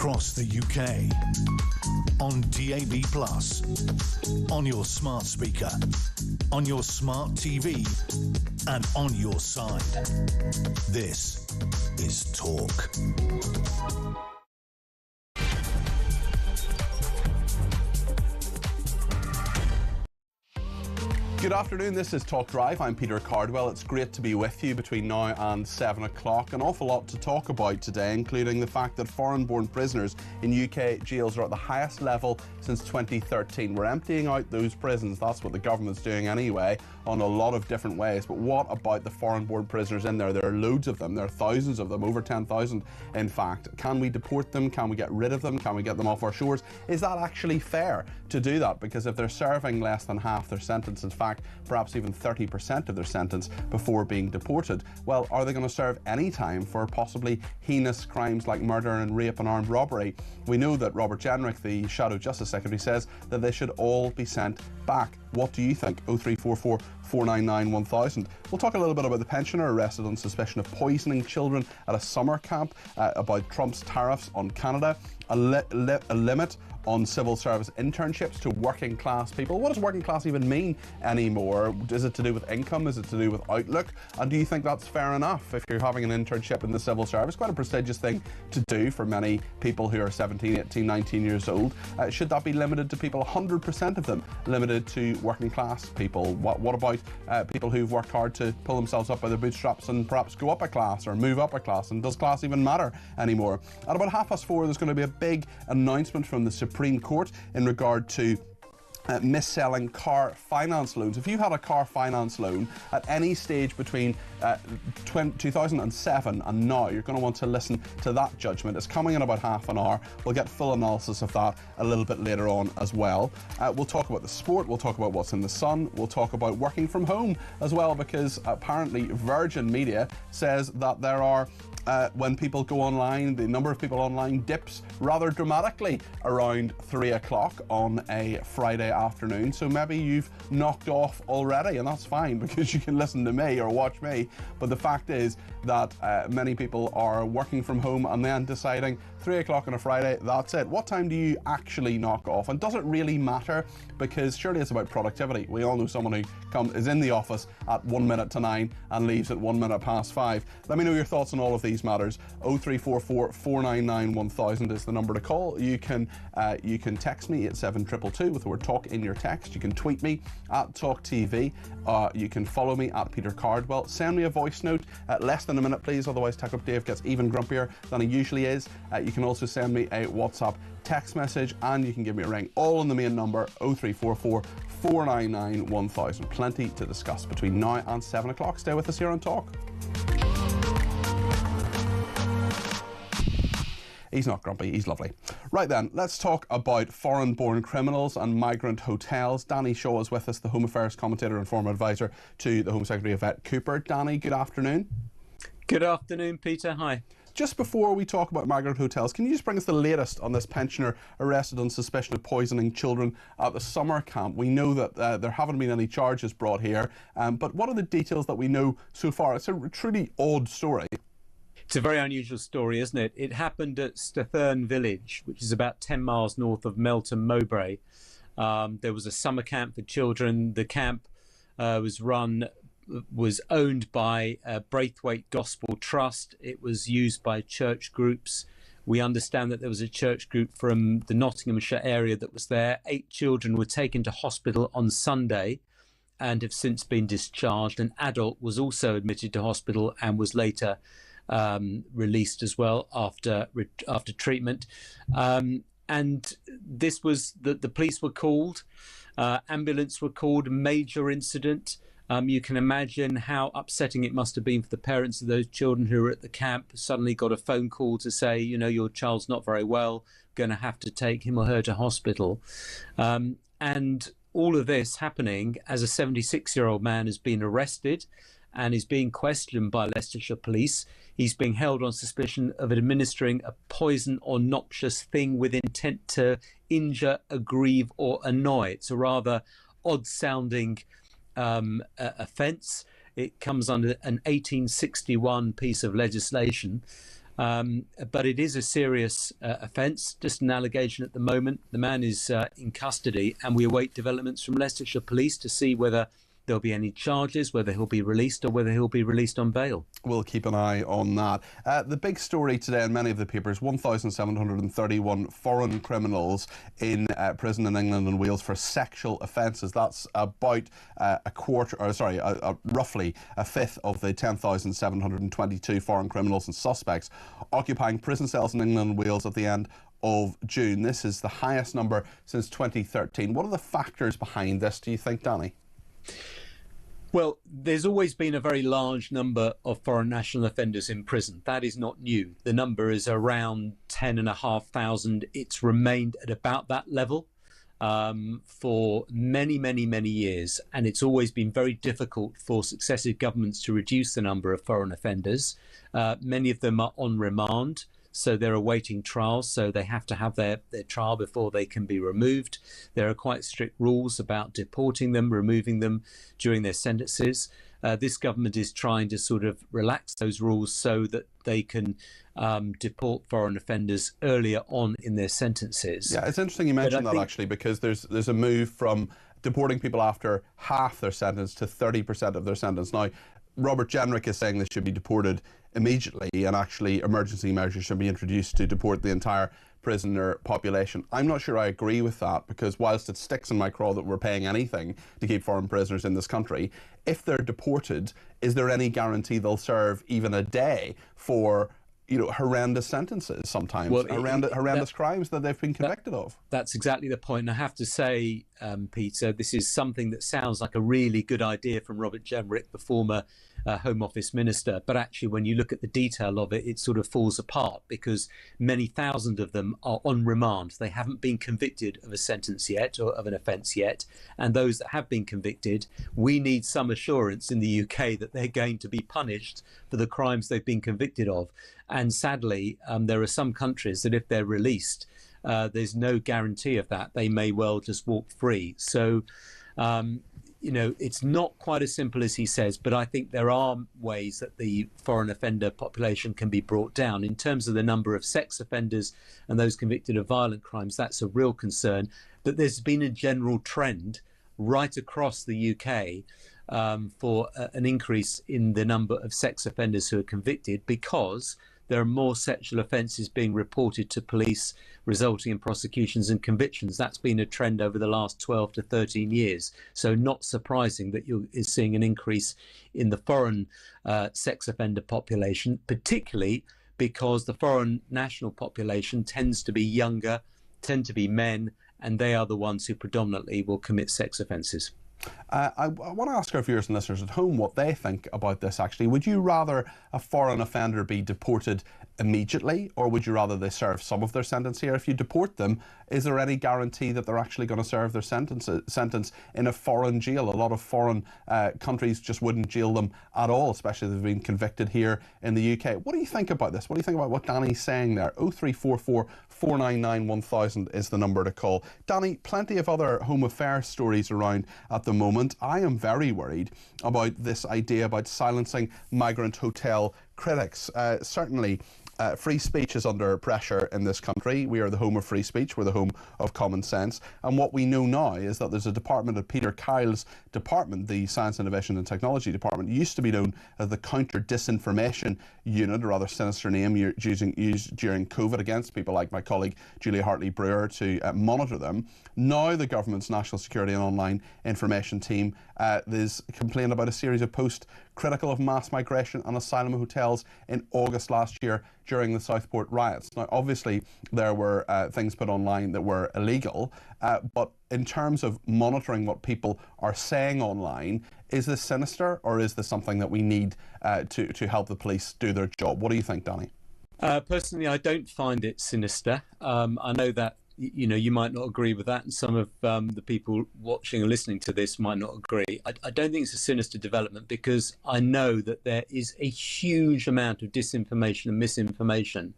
across the UK, on DAB+, on your smart speaker, on your smart TV, and on your side. This is Talk. Good afternoon, this is Talk Drive. I'm Peter Cardwell. It's great to be with you between now and 7 o'clock. An awful lot to talk about today, including the fact that foreign-born prisoners in UK jails are at the highest level since 2013. We're emptying out those prisons. That's what the government's doing anyway, on a lot of different ways. But what about the foreign-born prisoners in there? There are loads of them. There are thousands of them, over 10,000 in fact. Can we deport them? Can we get rid of them? Can we get them off our shores? Is that actually fair to do that? Because if they're serving less than half their sentence, in fact, perhaps even 30% of their sentence before being deported, well, are they going to serve any time for possibly heinous crimes like murder and rape and armed robbery? We know that Robert Jenrick, the Shadow Justice Secretary, says that they should all be sent back. What do you think? 0344 499 1000. We'll talk a little bit about the pensioner arrested on suspicion of poisoning children at a summer camp, about Trump's tariffs on Canada, a limit on civil service internships to working class people. What does working class even mean anymore? Is it to do with income? Is it to do with outlook? And do you think that's fair enough if you're having an internship in the civil service? Quite a prestigious thing to do for many people who are 17, 18, 19 years old. Should that be limited to people, 100% of them, limited to working class people? What about people who've worked hard to pull themselves up by their bootstraps and perhaps go up a class or move up a class? And does class even matter anymore? At about 4:30, there's going to be a big announcement from the Supreme Court in regard to mis-selling car finance loans. If you had a car finance loan at any stage between 2007 and now, you're going to want to listen to that judgment. It's coming in about half an hour. We'll get full analysis of that a little bit later on as well. We'll talk about the sport, we'll talk about what's in the sun, we'll talk about working from home as well, because apparently Virgin Media says that there are when people go online, the number of people online dips rather dramatically around 3 o'clock on a Friday afternoon. So maybe you've knocked off already, and that's fine because you can listen to me or watch me. But the fact is that many people are working from home and then deciding 3 o'clock on a Friday, that's it. What time do you actually knock off? And does it really matter? Because surely it's about productivity. We all know someone who is in the office at 1 minute to 9 and leaves at 1 minute past 5. Let me know your thoughts on all of these matters. 0344 499 1000 is the number to call. You can text me at 7222 with the word talk in your text. You can tweet me at talkTV. You can follow me at Peter Cardwell. Send me a voice note at less than a minute, please. Otherwise, Tech Up Dave gets even grumpier than he usually is. You can also send me a WhatsApp text message, and you can give me a ring, all on the main number 0344 499 1000. Plenty to discuss between now and 7 o'clock. Stay with us here on Talk. He's not grumpy, he's lovely. Right then, let's talk about foreign-born criminals and migrant hotels. Danny Shaw is with us, the Home Affairs commentator and former advisor to the Home Secretary Yvette Cooper. Danny, good afternoon. Good afternoon, Peter. Hi. Just before we talk about migrant hotels, can you just bring us the latest on this pensioner arrested on suspicion of poisoning children at the summer camp? We know that there haven't been any charges brought here, but what are the details that we know so far? It's a truly odd story. It's a very unusual story, isn't it? It happened at Stathurn Village, which is about 10 miles north of Melton Mowbray. There was a summer camp for children. The camp was owned by Braithwaite Gospel Trust. It was used by church groups. We understand that there was a church group from the Nottinghamshire area that was there. 8 children were taken to hospital on Sunday and have since been discharged. An adult was also admitted to hospital and was later released as well after treatment. And this was the police were called, ambulance were called, major incident. You can imagine how upsetting it must have been for the parents of those children who were at the camp, suddenly got a phone call to say, you know, your child's not very well, going to have to take him or her to hospital. And all of this happening as a 76-year-old man has been arrested and is being questioned by Leicestershire police. He's being held on suspicion of administering a poison or noxious thing with intent to injure, aggrieve or annoy. It's a rather odd-sounding offence. It comes under an 1861 piece of legislation. But it is a serious offence, just an allegation at the moment. The man is in custody, and we await developments from Leicestershire Police to see whether there'll be any charges, whether he'll be released or whether he'll be released on bail. We'll keep an eye on that. The big story today in many of the papers, 1,731 foreign criminals in prison in England and Wales for sexual offences. That's about roughly a fifth of the 10,722 foreign criminals and suspects occupying prison cells in England and Wales at the end of June. This is the highest number since 2013. What are the factors behind this, do you think, Danny? Well, there's always been a very large number of foreign national offenders in prison. That is not new. The number is around 10,500. It's remained at about that level for many, many, many years. And it's always been very difficult for successive governments to reduce the number of foreign offenders. Many of them are on remand. So they're awaiting trials, so they have to have their trial before they can be removed. There are quite strict rules about deporting them, removing them during their sentences. This government is trying to sort of relax those rules so that they can deport foreign offenders earlier on in their sentences. Yeah, it's interesting you mentioned that actually, because there's a move from deporting people after half their sentence to 30% of their sentence. Now, Robert Jenrick is saying they should be deported immediately, and actually emergency measures should be introduced to deport the entire prisoner population. I'm not sure I agree with that, because whilst it sticks in my craw that we're paying anything to keep foreign prisoners in this country, if they're deported, is there any guarantee they'll serve even a day for horrendous sentences sometimes, horrendous crimes that they've been convicted of? That's exactly the point. And I have to say, Peter, this is something that sounds like a really good idea from Robert Jenrick, the former Home Office Minister. But actually, when you look at the detail of it, it sort of falls apart, because many thousand of them are on remand. They haven't been convicted of a sentence yet, or of an offence yet. And those that have been convicted, we need some assurance in the UK that they're going to be punished for the crimes they've been convicted of. And sadly, there are some countries that if they're released, there's no guarantee of that. They may well just walk free. So, it's not quite as simple as he says, but I think there are ways that the foreign offender population can be brought down. In terms of the number of sex offenders and those convicted of violent crimes, that's a real concern. But there's been a general trend right across the UK for an increase in the number of sex offenders who are convicted, because there are more sexual offences being reported to police, resulting in prosecutions and convictions. That's been a trend over the last 12 to 13 years. So not surprising that you're seeing an increase in the foreign sex offender population, particularly because the foreign national population tends to be younger, tend to be men, and they are the ones who predominantly will commit sex offences. I want to ask our viewers and listeners at home what they think about this actually. Would you rather a foreign offender be deported immediately, or would you rather they serve some of their sentence here? If you deport them, is there any guarantee that they're actually going to serve their sentence in a foreign jail? A lot of foreign countries just wouldn't jail them at all, especially if they've been convicted here in the UK. What do you think about this? What do you think about what Danny's saying there? 0344 499 1000 is the number to call. Danny, plenty of other home affairs stories around at the moment. I am very worried about this idea about silencing migrant hotel critics. Certainly, free speech is under pressure in this country. We are the home of free speech. We're the home of common sense. And what we know now is that there's a department at Peter Cardwell's department, the Science, Innovation and Technology Department, used to be known as the Counter Disinformation Unit, a rather sinister name used during COVID against people like my colleague Julia Hartley-Brewer to monitor them. Now the government's National Security and Online Information Team is complaining about a series of posts critical of mass migration and asylum hotels in August last year during the Southport riots. Now, obviously, there were things put online that were illegal, but in terms of monitoring what people are saying online, is this sinister, or is this something that we need to help the police do their job? What do you think, Danny? Personally, I don't find it sinister. I know that you might not agree with that, and some of the people watching and listening to this might not agree. I don't think it's a sinister development, because I know that there is a huge amount of disinformation and misinformation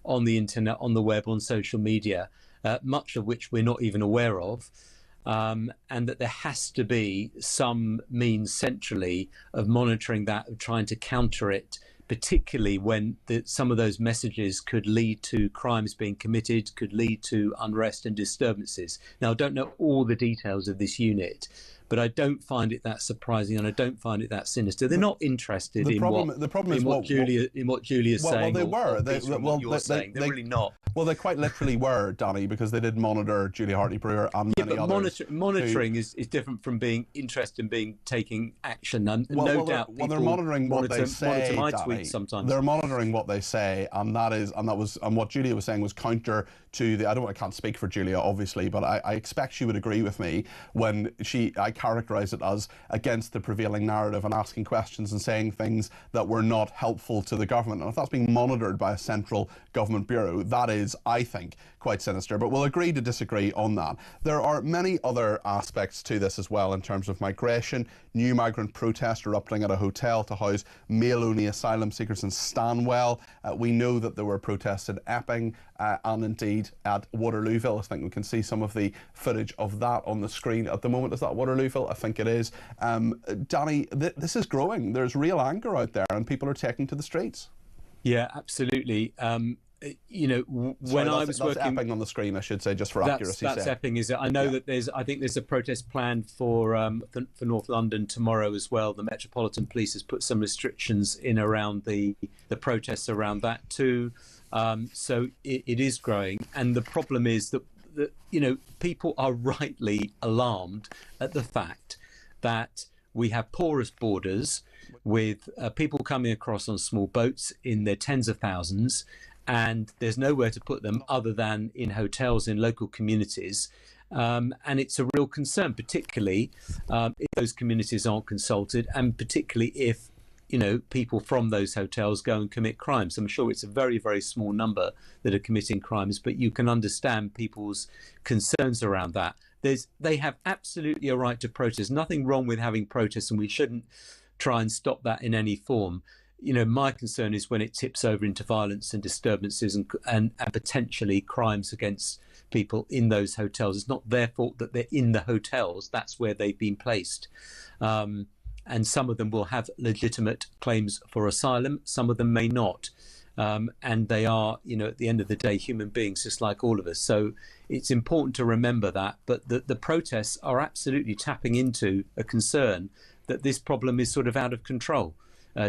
on the internet, on the web, on social media, much of which we're not even aware of, and that there has to be some means centrally of monitoring that, of trying to counter it, particularly when some of those messages could lead to crimes being committed, could lead to unrest and disturbances. Now, I don't know all the details of this unit, but I don't find it that surprising, and I don't find it that sinister. They're not interested in what Julia's saying. They're really not. Well, they quite literally were, Danny, because they did monitor Julia Hartley-Brewer and many others. Monitoring is different from being interested in taking action. And no doubt people they're monitoring what they say, my Danny. tweets sometimes. They're monitoring what they say, and what Julia was saying was counter to the. I can't speak for Julia, obviously, but I expect she would agree with me when I characterised it as against the prevailing narrative and asking questions and saying things that were not helpful to the government. And if that's being monitored by a central government bureau, that is, I think, quite sinister. But we'll agree to disagree on that. There are many other aspects to this as well in terms of migration. New migrant protests erupting at a hotel to house male-only asylum seekers in Stanwell. We know that there were protests in Epping and indeed at Waterlooville. I think we can see some of the footage of that on the screen at the moment. Is that Waterlooville? I think it is. Danny, this is growing. There's real anger out there and people are taking to the streets. Yeah, absolutely. When I was working, that's Epping on the screen, I should say, just for accuracy's sake. That's Epping, is it? I know that I think there's a protest planned for North London tomorrow as well. The Metropolitan Police has put some restrictions in around the protests around that too. So it is growing, and the problem is that people are rightly alarmed at the fact that we have porous borders with people coming across on small boats in their tens of thousands, and there's nowhere to put them other than in hotels in local communities. And it's a real concern, particularly if those communities aren't consulted, and particularly if people from those hotels go and commit crimes. I'm sure it's a very, very small number that are committing crimes, but you can understand people's concerns around that. They have absolutely a right to protest. Nothing wrong with having protests, and we shouldn't try and stop that in any form. My concern is when it tips over into violence and disturbances and potentially crimes against people in those hotels. It's not their fault that they're in the hotels. That's where they've been placed. And some of them will have legitimate claims for asylum. Some of them may not. And they are, at the end of the day, human beings just like all of us. So it's important to remember that. But the protests are absolutely tapping into a concern that this problem is sort of out of control.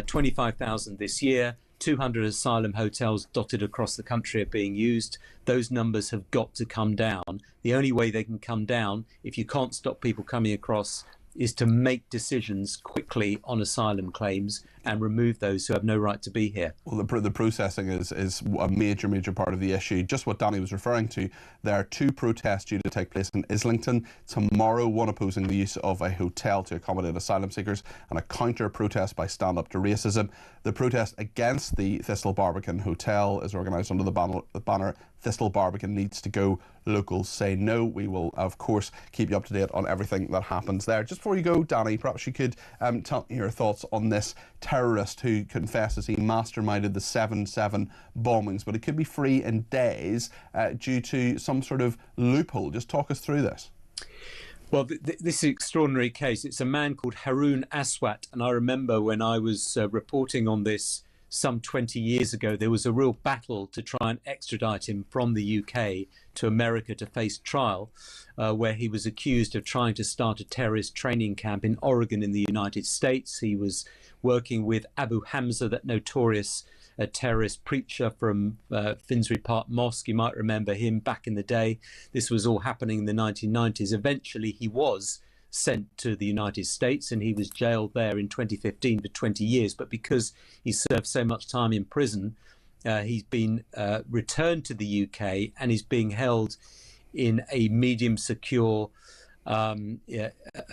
25,000 this year, 200 asylum hotels dotted across the country are being used. Those numbers have got to come down. The only way they can come down, if you can't stop people coming across, is to make decisions quickly on asylum claims and remove those who have no right to be here. Well, the processing is a major part of the issue. Just what Danny was referring to, there are two protests due to take place in Islington tomorrow, one opposing the use of a hotel to accommodate asylum seekers and a counter-protest by Stand Up to Racism. The protest against the Thistle Barbican Hotel is organised under the banner Thistle Barbican Needs to Go, Locals Say No. We will, of course, keep you up to date on everything that happens there. Just before you go, Danny, perhaps you could tell me your thoughts on this terrorist who confesses he masterminded the 7/7 bombings, but he could be free in days due to some sort of loophole. Just talk us through this. Well, this is an extraordinary case. It's a man called Haroon Aswat, and I remember when I was reporting on this some 20 years ago, there was a real battle to try and extradite him from the UK to America to face trial, where he was accused of trying to start a terrorist training camp in Oregon in the United States. He was working with Abu Hamza, that notorious terrorist preacher from Finsbury Park Mosque. You might remember him back in the day. This was all happening in the 1990s. Eventually, he was sent to the United States and he was jailed there in 2015 for 20 years. But because he served so much time in prison, he's been returned to the UK and is being held in a medium secure a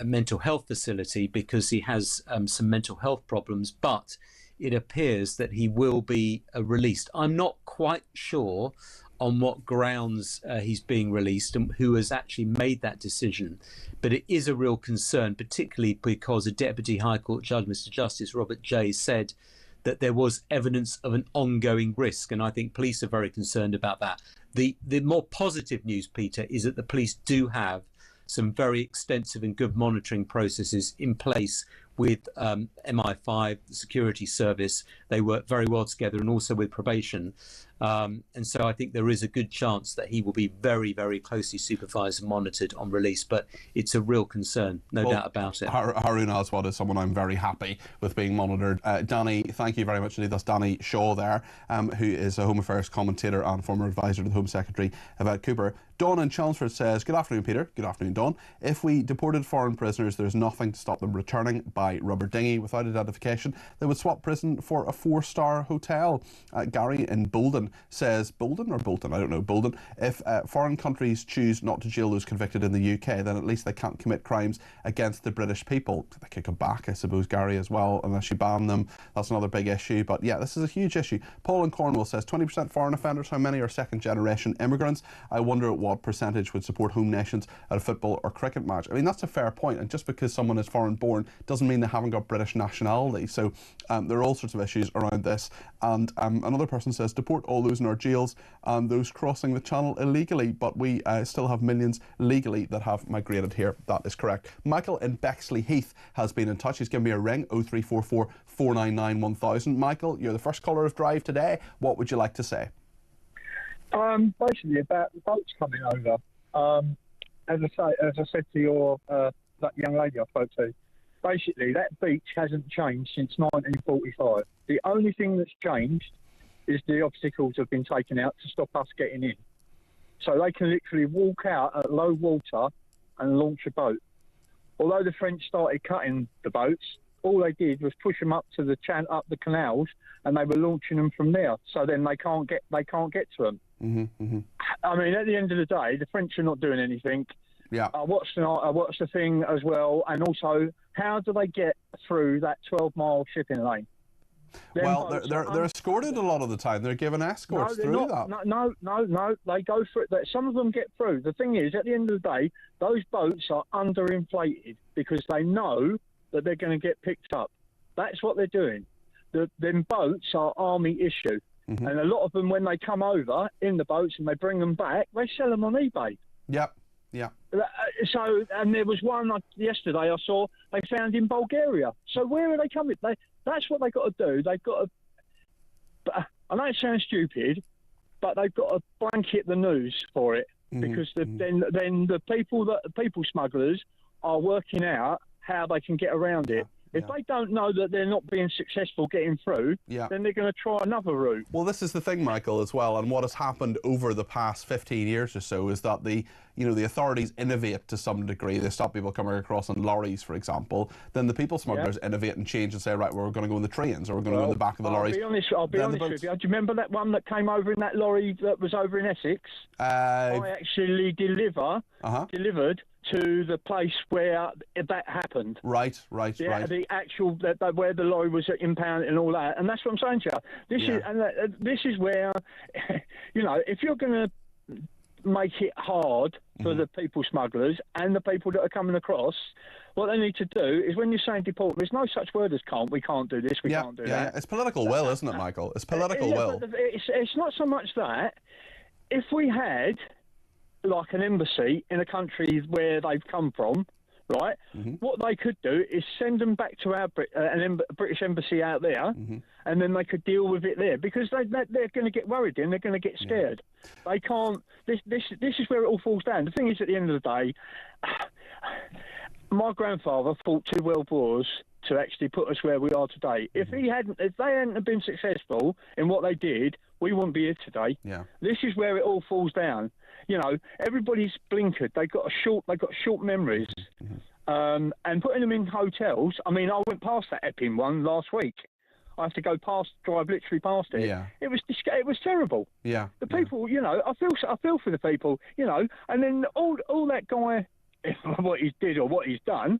mental health facility because he has some mental health problems, but it appears that he will be released. I'm not quite sure on what grounds he's being released and who has actually made that decision. But it is a real concern, particularly because a Deputy High Court Judge, Mr. Justice Robert Jay, said that there was evidence of an ongoing risk. And I think police are very concerned about that. The more positive news, Peter, is that the police do have some very extensive and good monitoring processes in place with MI5, the security service. They work very well together, and also with probation. And so I think there is a good chance that he will be very, very closely supervised and monitored on release. But it's a real concern, no doubt about it. Haroon Aswad is someone I'm very happy with being monitored. Danny, thank you very much indeed. That's Danny Shaw there, who is a Home Affairs commentator and former advisor to the Home Secretary, Yvette Cooper. Dawn in Chelmsford says, good afternoon, Peter. Good afternoon, Dawn. If we deported foreign prisoners, there's nothing to stop them returning by rubber dinghy without identification. They would swap prison for a 4-star hotel. Gary in Bolden says, Bolden or Bolton? I don't know, Bolden. If foreign countries choose not to jail those convicted in the UK, then at least they can't commit crimes against the British people. They could go back, I suppose, Gary, as well, unless you ban them. That's another big issue. But yeah, this is a huge issue. Paul in Cornwall says, 20% foreign offenders. How many are second-generation immigrants? I wonder what percentage would support home nations at a football or cricket match. I mean, that's a fair point, and just because someone is foreign born doesn't mean they haven't got British nationality. So there are all sorts of issues around this. And another person says, deport all those in our jails and those crossing the channel illegally, but we still have millions legally that have migrated here. That is correct. Michael in Bexley Heath has been in touch. He's given me a ring, 0344 499 1000. Michael, you're the first caller of Drive today. What would you like to say? Basically about the boats coming over. As I said to your that young lady I spoke to, basically that beach hasn't changed since 1945. The only thing that's changed is the obstacles have been taken out to stop us getting in. So they can literally walk out at low water and launch a boat. Although the French started cutting the boats, all they did was push them up to the up the canals, and they were launching them from there. So then they can't get to them. I mean, at the end of the day, the French are not doing anything. Yeah. I watched the thing as well, and also, how do they get through that 12-mile shipping lane? Well, they're escorted a lot of the time. They're given escorts through that. No. They go through it. Some of them get through. The thing is, at the end of the day, those boats are underinflated because they know that they're going to get picked up. That's what they're doing. Them boats are army issue. And a lot of them, when they come over in the boats and they bring them back, they sell them on eBay. Yep. So, and there was one yesterday I saw they found in Bulgaria. So where are they coming? That's what they've got to do. They've got to. I know it sounds stupid, but they've got to blanket the news for it because then the people smugglers are working out how they can get around it. If they don't know that they're not being successful getting through, then they're going to try another route. Well, this is the thing, Michael, as well, and what has happened over the past 15 years or so is that the authorities innovate to some degree. They stop people coming across in lorries, for example. Then the people smugglers innovate and change and say, right, we're going to go in the trains, or we're going to go in the back of the lorries. I'll be honest with you. Do you remember that one that came over in that lorry that was over in Essex? I actually delivered to the place where that happened. Right. The actual where the lorry was impounded and all that, and that's what I'm saying to you. This is where, if you're going to make it hard for the people smugglers and the people that are coming across, what they need to do is, when you're saying deport, there's no such word as can't. We can't do this. We can't do that. It's political will, isn't it, Michael? It's political will. But it's not so much that. If we had like an embassy in a country where they've come from, right? What they could do is send them back to our British embassy out there, and then they could deal with it there, because they're going to get worried and they're going to get scared. They can't. This is where it all falls down. The thing is, at the end of the day, my grandfather fought 2 world wars to actually put us where we are today. If they hadn't been successful in what they did, we wouldn't be here today. This is where it all falls down. Everybody's blinkered. They've got short memories. And putting them in hotels. I mean, I went past that Epping one last week. I have to drive literally past it. It was terrible. The people, I feel for the people, and then all that guy, what he did or what he's done,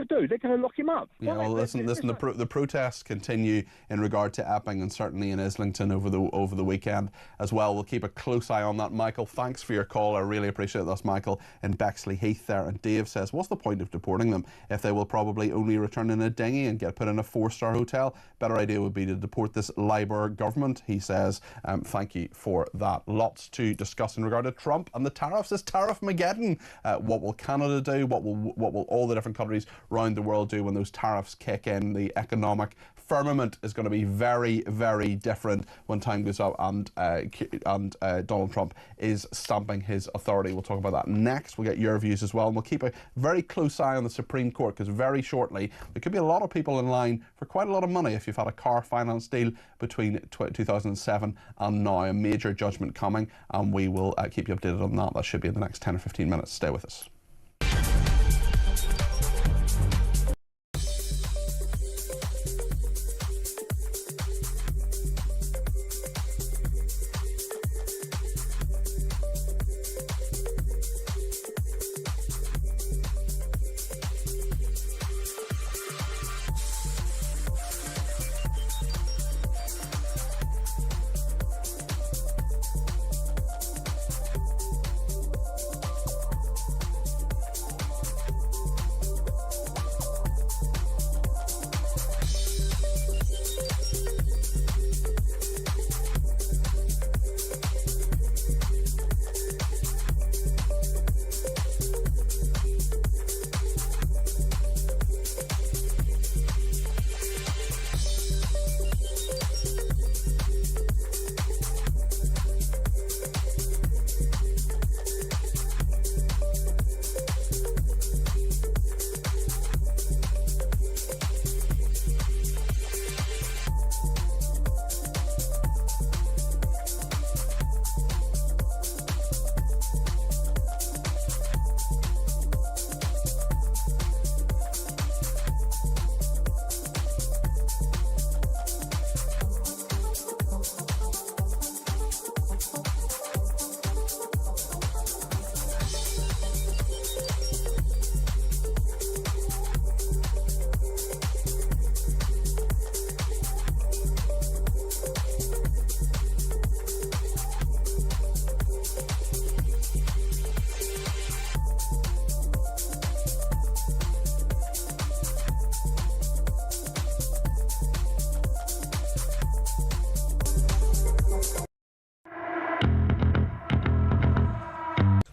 they're going to lock him up. Well, listen. The protests continue in regard to Epping and certainly in Islington over the weekend as well. We'll keep a close eye on that. Michael, thanks for your call. I really appreciate it. That's Michael in Bexley Heath there. And Dave says, what's the point of deporting them if they will probably only return in a dinghy and get put in a 4-star hotel? Better idea would be to deport this Labour government, he says. Thank you for that. Lots to discuss in regard to Trump and the tariffs. This Tariff-mageddon. What will Canada do? What will all the different countries around the world do when those tariffs kick in. The economic firmament is going to be very, very different when time goes up and Donald Trump is stamping his authority. We'll talk about that next. We'll get your views as well, and we'll keep a very close eye on the Supreme Court, because very shortly there could be a lot of people in line for quite a lot of money if you've had a car finance deal between 2007 and now. A major judgment coming, and we will keep you updated on that. That should be in the next 10 or 15 minutes. Stay with us.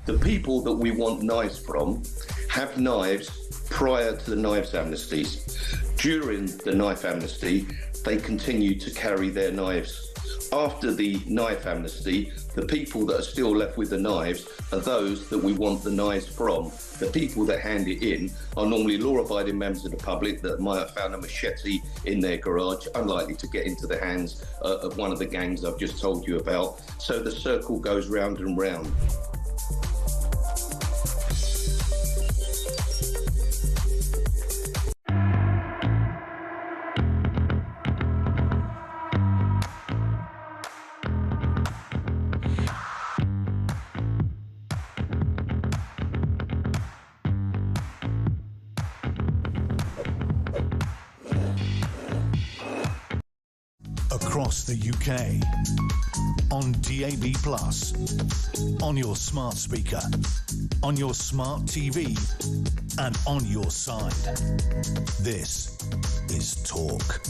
The people that we want knives from have knives prior to the knives amnesties. During the knife amnesty, they continued to carry their knives. After the knife amnesty, the people that are still left with the knives are those that we want the knives from. The people that hand it in are normally law-abiding members of the public that might have found a machete in their garage, unlikely to get into the hands of one of the gangs I've just told you about. So the circle goes round and round. Across the UK, on DAB+, on your smart speaker, on your smart TV, and on your side. This is Talk.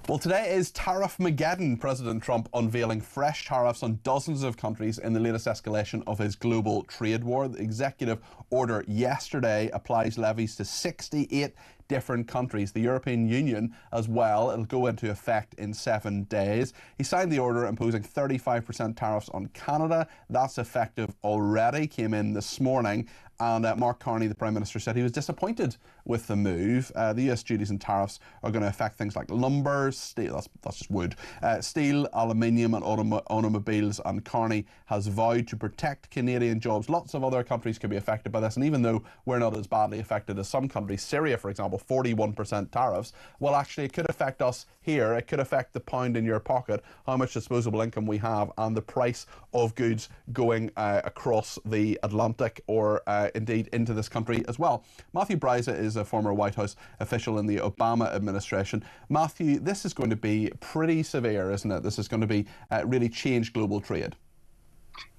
Well, today is Tariff-mageddon. President Trump unveiling fresh tariffs on dozens of countries in the latest escalation of his global trade war. The executive order yesterday applies levies to 68 different countries, the European Union as well. It'll go into effect in 7 days. He signed the order imposing 35% tariffs on Canada. That's effective already, came in this morning. And Mark Carney, the Prime Minister, said he was disappointed with the move. The US duties and tariffs are going to affect things like lumber, steel, that's just wood, steel, aluminium and automobiles. And Carney has vowed to protect Canadian jobs. Lots of other countries could be affected by this. And even though we're not as badly affected as some countries, Syria, for example, 41% tariffs, well, actually, it could affect us here. It could affect the pound in your pocket, how much disposable income we have, and the price of goods going across the Atlantic or indeed into this country as well. Matthew Bryza is a former White House official in the Obama administration. Matthew, this is going to be pretty severe, isn't it? This is going to be really change global trade.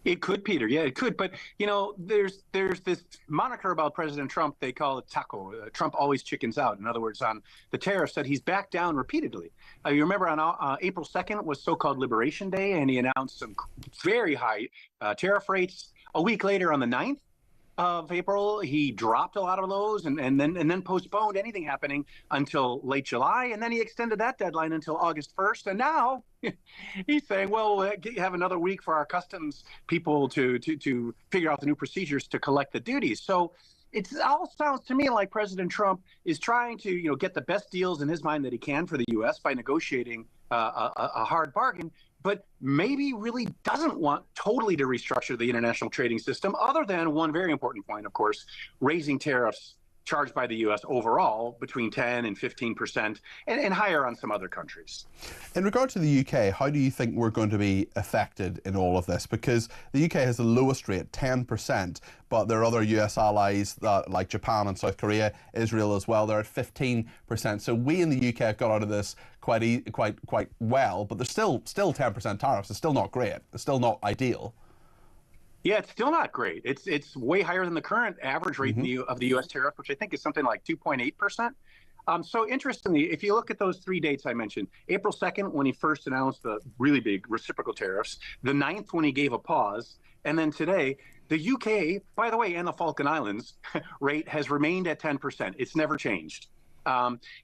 It could, Peter. Yeah, it could. But, you know, there's this moniker about President Trump. They call it taco. Trump always chickens out. In other words, on the tariffs, that he's backed down repeatedly. You remember on April 2nd was so-called Liberation Day, and he announced some very high tariff rates. A week later on the 9th, of April, he dropped a lot of those and then postponed anything happening until late July. And then he extended that deadline until August 1st. And now he's saying, well, we'll have another week for our customs people to figure out the new procedures to collect the duties. So it all sounds to me like President Trump is trying to, get the best deals in his mind that he can for the U.S. by negotiating a hard bargain, but maybe really doesn't want totally to restructure the international trading system, other than one very important point, of course, raising tariffs charged by the U.S. overall between 10 and 15% and higher on some other countries. In regard to the UK, how do you think we're going to be affected in all of this? Because the UK has the lowest rate, 10%, but there are other US allies that, like Japan and South Korea, Israel as well, they're at 15%. So we in the UK have got out of this quite well, but there's still 10% tariffs. It's still not great. It's still not ideal. Yeah, it's still not great. It's way higher than the current average rate of the U.S. tariff, which I think is something like 2.8%. So interestingly, if you look at those 3 dates I mentioned, April 2nd, when he first announced the really big reciprocal tariffs, the 9th when he gave a pause, and then today, the UK, by the way, and the Falkland Islands rate has remained at 10%. It's never changed.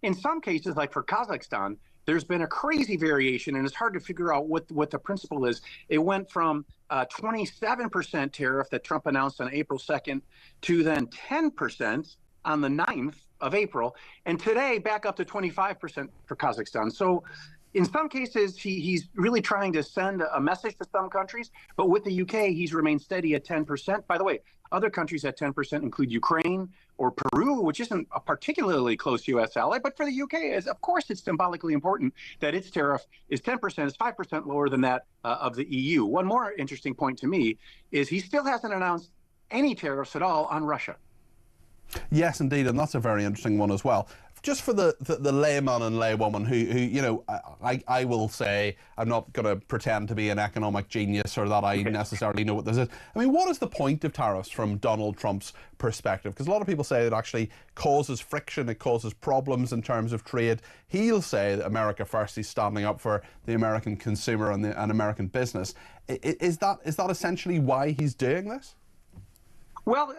In some cases, like for Kazakhstan, there's been a crazy variation, and it's hard to figure out what the principle is. It went from a 27% tariff that Trump announced on April 2nd to then 10% on the 9th of April, and today back up to 25% for Kazakhstan. So in some cases, he's really trying to send a message to some countries, but with the UK, he's remained steady at 10%. By the way, other countries at 10% include Ukraine or Peru, which isn't a particularly close U.S. ally, but for the UK, of course, it's symbolically important that its tariff is 10%, is 5% lower than that of the EU. One more interesting point to me is he still hasn't announced any tariffs at all on Russia. Yes, indeed, and that's a very interesting one as well. Just for the layman and laywoman who I will say, I'm not going to pretend to be an economic genius or that I necessarily know what this is. I mean, what is the point of tariffs from Donald Trump's perspective? Because a lot of people say it actually causes friction, it causes problems in terms of trade. He'll say that America first, he's standing up for the American consumer and American business. Is that essentially why he's doing this? Well,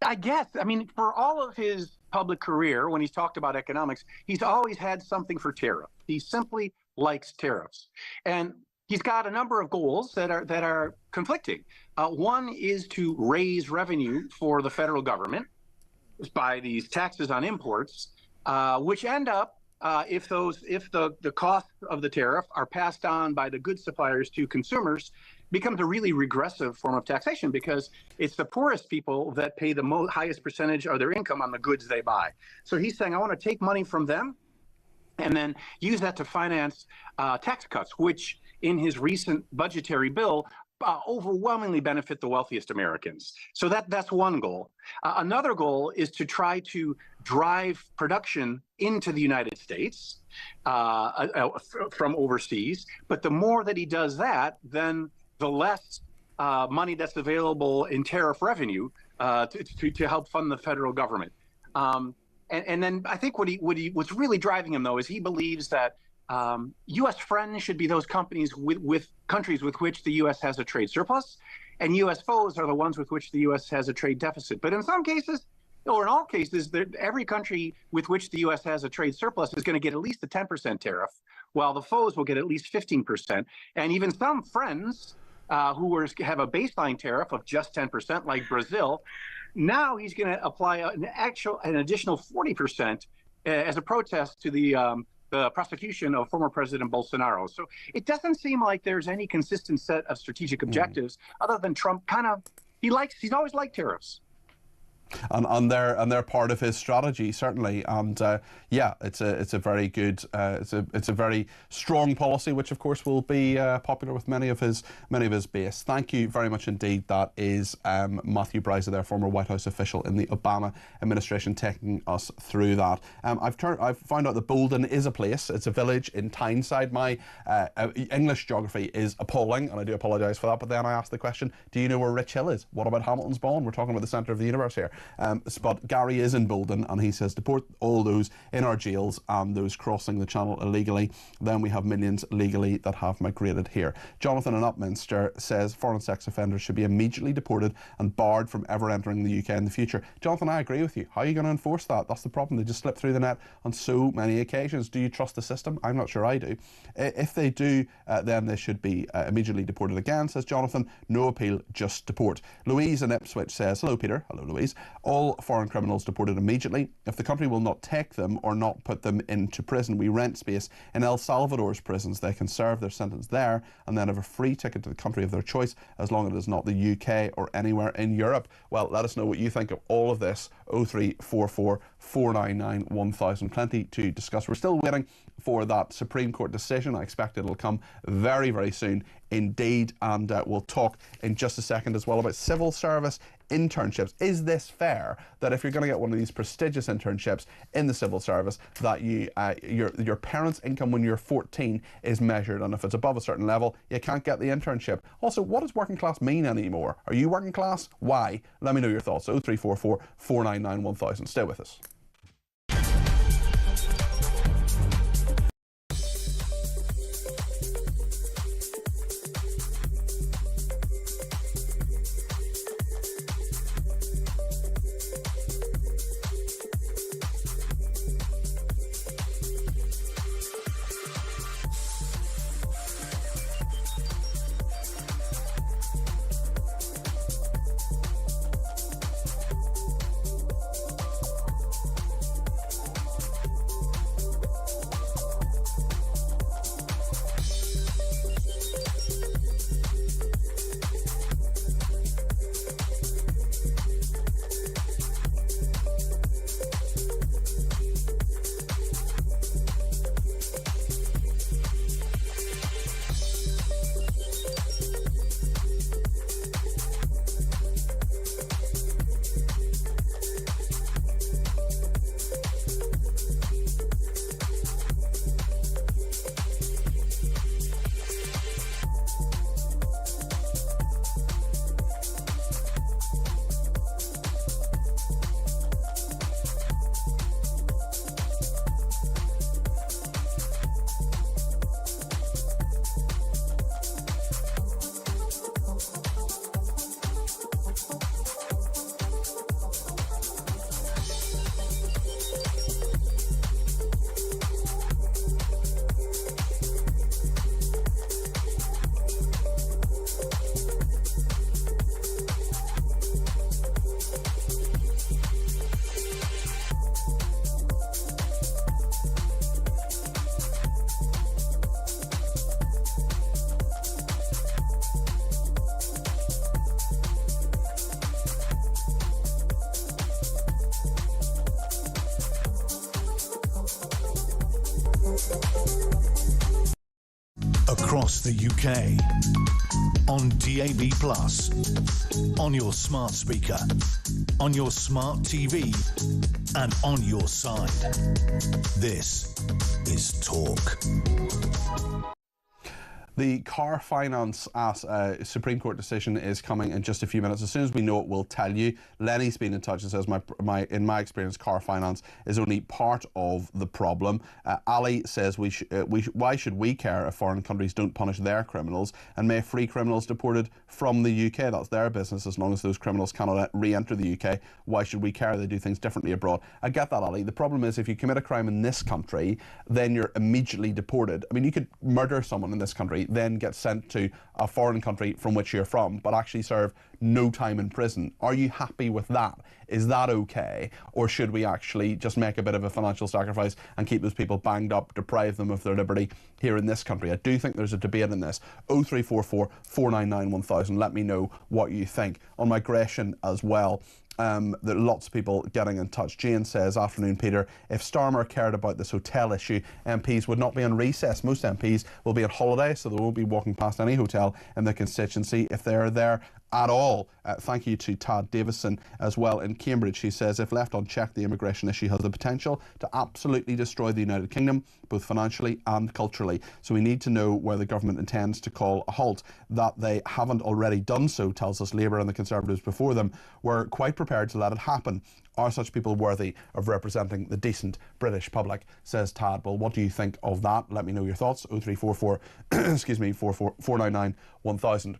I guess. I mean, for all of his public career, when he's talked about economics, he's always had something for tariff. He simply likes tariffs. And he's got a number of goals that are conflicting. One is to raise revenue for the federal government by these taxes on imports, which end up, if the cost of the tariff are passed on by the goods suppliers to consumers, becomes a really regressive form of taxation, because it's the poorest people that pay the highest percentage of their income on the goods they buy. So he's saying, I want to take money from them and then use that to finance tax cuts, which in his recent budgetary bill overwhelmingly benefit the wealthiest Americans. So that's one goal. Another goal is to try to drive production into the United States from overseas. But the more that he does that, then the less money that's available in tariff revenue to help fund the federal government. And then I think what's really driving him, though, is he believes that U.S. friends should be those companies with countries with which the U.S. has a trade surplus, and U.S. foes are the ones with which the U.S. has a trade deficit. But in some cases, or in all cases, every country with which the U.S. has a trade surplus is going to get at least a 10% tariff, while the foes will get at least 15%. And even some friends who have a baseline tariff of just 10%, like Brazil, now he's going to apply an additional 40% as a protest to the prosecution of former President Bolsonaro. So it doesn't seem like there's any consistent set of strategic objectives other than Trump he's always liked tariffs. And they're part of his strategy, certainly. And yeah, it's a very good, it's a very strong policy, which of course will be popular with many of his base. Thank you very much indeed. That is Matthew Bryza, there, former White House official in the Obama administration, taking us through that. I've found out that Bolden is a place. It's a village in Tyneside. My English geography is appalling, and I do apologise for that. But then I asked the question: do you know where Rich Hill is? What about Hamilton's Bond? We're talking about the centre of the universe here. But Gary is in Bolden, and he says deport all those in our jails and those crossing the channel illegally. Then we have millions legally that have migrated here. Jonathan in Upminster says foreign sex offenders should be immediately deported and barred from ever entering the UK in the future. Jonathan, I agree with you. How are you going to enforce that? That's the problem. They just slip through the net on so many occasions. Do you trust the system? I'm not sure I do. If they do, then they should be immediately deported again, says Jonathan. No appeal, just deport. Louise in Ipswich says, hello Peter. Hello Louise. All foreign criminals deported immediately. If the country will not take them or not put them into prison, we rent space in El Salvador's prisons. They can serve their sentence there and then have a free ticket to the country of their choice, as long as it is not the UK or anywhere in Europe. Well, let us know what you think of all of this. 0344 499 1000. Plenty to discuss. We're still waiting for that Supreme Court decision. I expect it'll come very, very soon indeed, and we'll talk in just a second as well about civil service internships. Is this fair that if you're going to get one of these prestigious internships in the civil service, that your parents' income when you're 14 is measured, and if it's above a certain level, you can't get the internship? Also, what does working class mean anymore? Are you working class? Why? Let me know your thoughts. 0344 499 1000. Stay with us. Across the UK, on DAB+, on your smart speaker, on your smart TV, and on your side. This is Talk. The car finance Supreme Court decision is coming in just a few minutes. As soon as we know it, we'll tell you. Lenny's been in touch and says, in my experience, car finance is only part of the problem. Ali says, why should we care if foreign countries don't punish their criminals and may free criminals deported from the UK? That's their business, as long as those criminals cannot re-enter the UK. Why should we care? They do things differently abroad. I get that, Ali. The problem is, if you commit a crime in this country, then you're immediately deported. I mean, you could murder someone in this country, then get sent to a foreign country from which you're from, but actually serve no time in prison. Are you happy with that? Is that okay? Or should we actually just make a bit of a financial sacrifice and keep those people banged up, deprive them of their liberty here in this country? I do think there's a debate in this. 0344 499 1000. Let me know what you think. On migration as well, there are lots of people getting in touch. Jane says, afternoon Peter, if Starmer cared about this hotel issue, MPs would not be on recess. Most MPs will be on holiday, so they won't be walking past any hotel in their constituency if they're there at all. Thank you to Tad Davison as well in Cambridge. He says, if left unchecked, the immigration issue has the potential to absolutely destroy the United Kingdom, both financially and culturally. So we need to know where the government intends to call a halt. That they haven't already done so, tells us Labour and the Conservatives before them, were quite prepared to let it happen. Are such people worthy of representing the decent British public, says Tad. Well, what do you think of that? Let me know your thoughts. 0344 excuse me, 499 1000.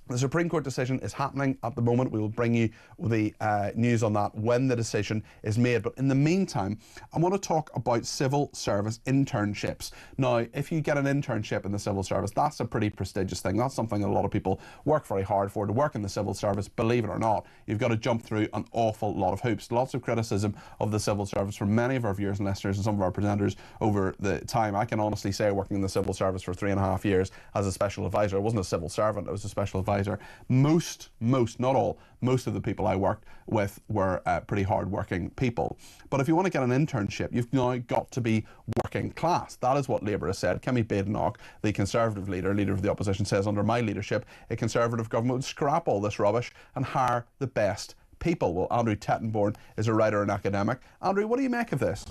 The Supreme Court decision is happening at the moment. We will bring you the news on that when the decision is made. But in the meantime, I want to talk about civil service internships. Now, if you get an internship in the civil service, that's a pretty prestigious thing. That's something a lot of people work very hard for. To work in the civil service, believe it or not, you've got to jump through an awful lot of hoops. Lots of criticism of the civil service from many of our viewers and listeners and some of our presenters over the time. I can honestly say, working in the civil service for 3.5 years as a special advisor, I wasn't a civil servant, I was a special advisor. Most, not all, most of the people I worked with were pretty hard-working people. But if you want to get an internship, you've now got to be working class. That is what Labour has said. Kemi Badenoch, the Conservative leader of the opposition, says under my leadership, a Conservative government would scrap all this rubbish and hire the best people. Well, Andrew Tettenborn is a writer and academic. Andrew, what do you make of this?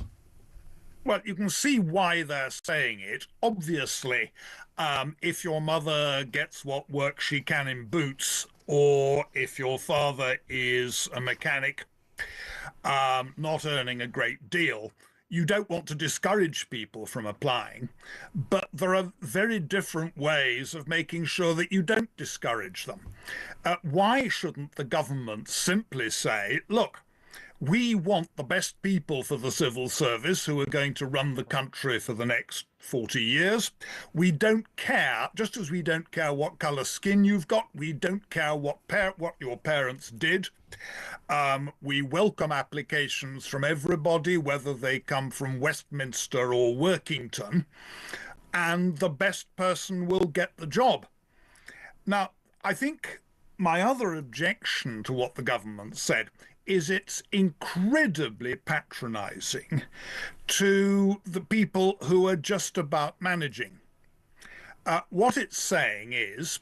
Well, you can see why they're saying it. Obviously, if your mother gets what work she can in boots, or if your father is a mechanic not earning a great deal, you don't want to discourage people from applying. But there are very different ways of making sure that you don't discourage them. Why shouldn't the government simply say, look, we want the best people for the civil service who are going to run the country for the next 40 years. We don't care, just as we don't care what colour skin you've got, we don't care what your parents did. We welcome applications from everybody, whether they come from Westminster or Workington, and the best person will get the job. Now, I think my other objection to what the government said is it's incredibly patronising to the people who are just about managing. What it's saying is,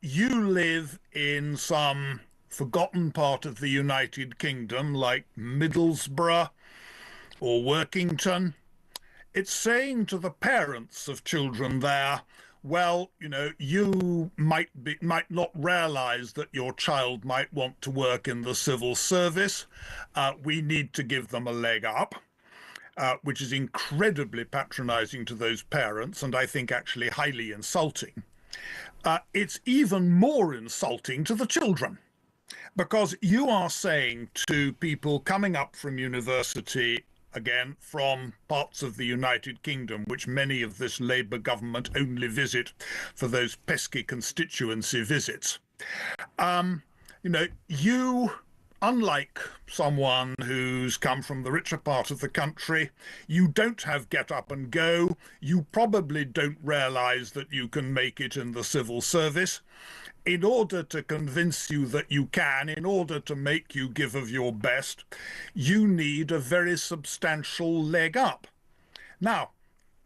you live in some forgotten part of the United Kingdom like Middlesbrough or Workington. It's saying to the parents of children there, well, you might not realise that your child might want to work in the civil service. We need to give them a leg up, which is incredibly patronising to those parents, and I think actually highly insulting. It's even more insulting to the children, because you are saying to people coming up from university, again, from parts of the United Kingdom, which many of this Labour government only visit for those pesky constituency visits. You, unlike someone who's come from the richer part of the country, you don't have get up and go. You probably don't realise that you can make it in the civil service. In order to convince you that you can, in order to make you give of your best, you need a very substantial leg up. Now,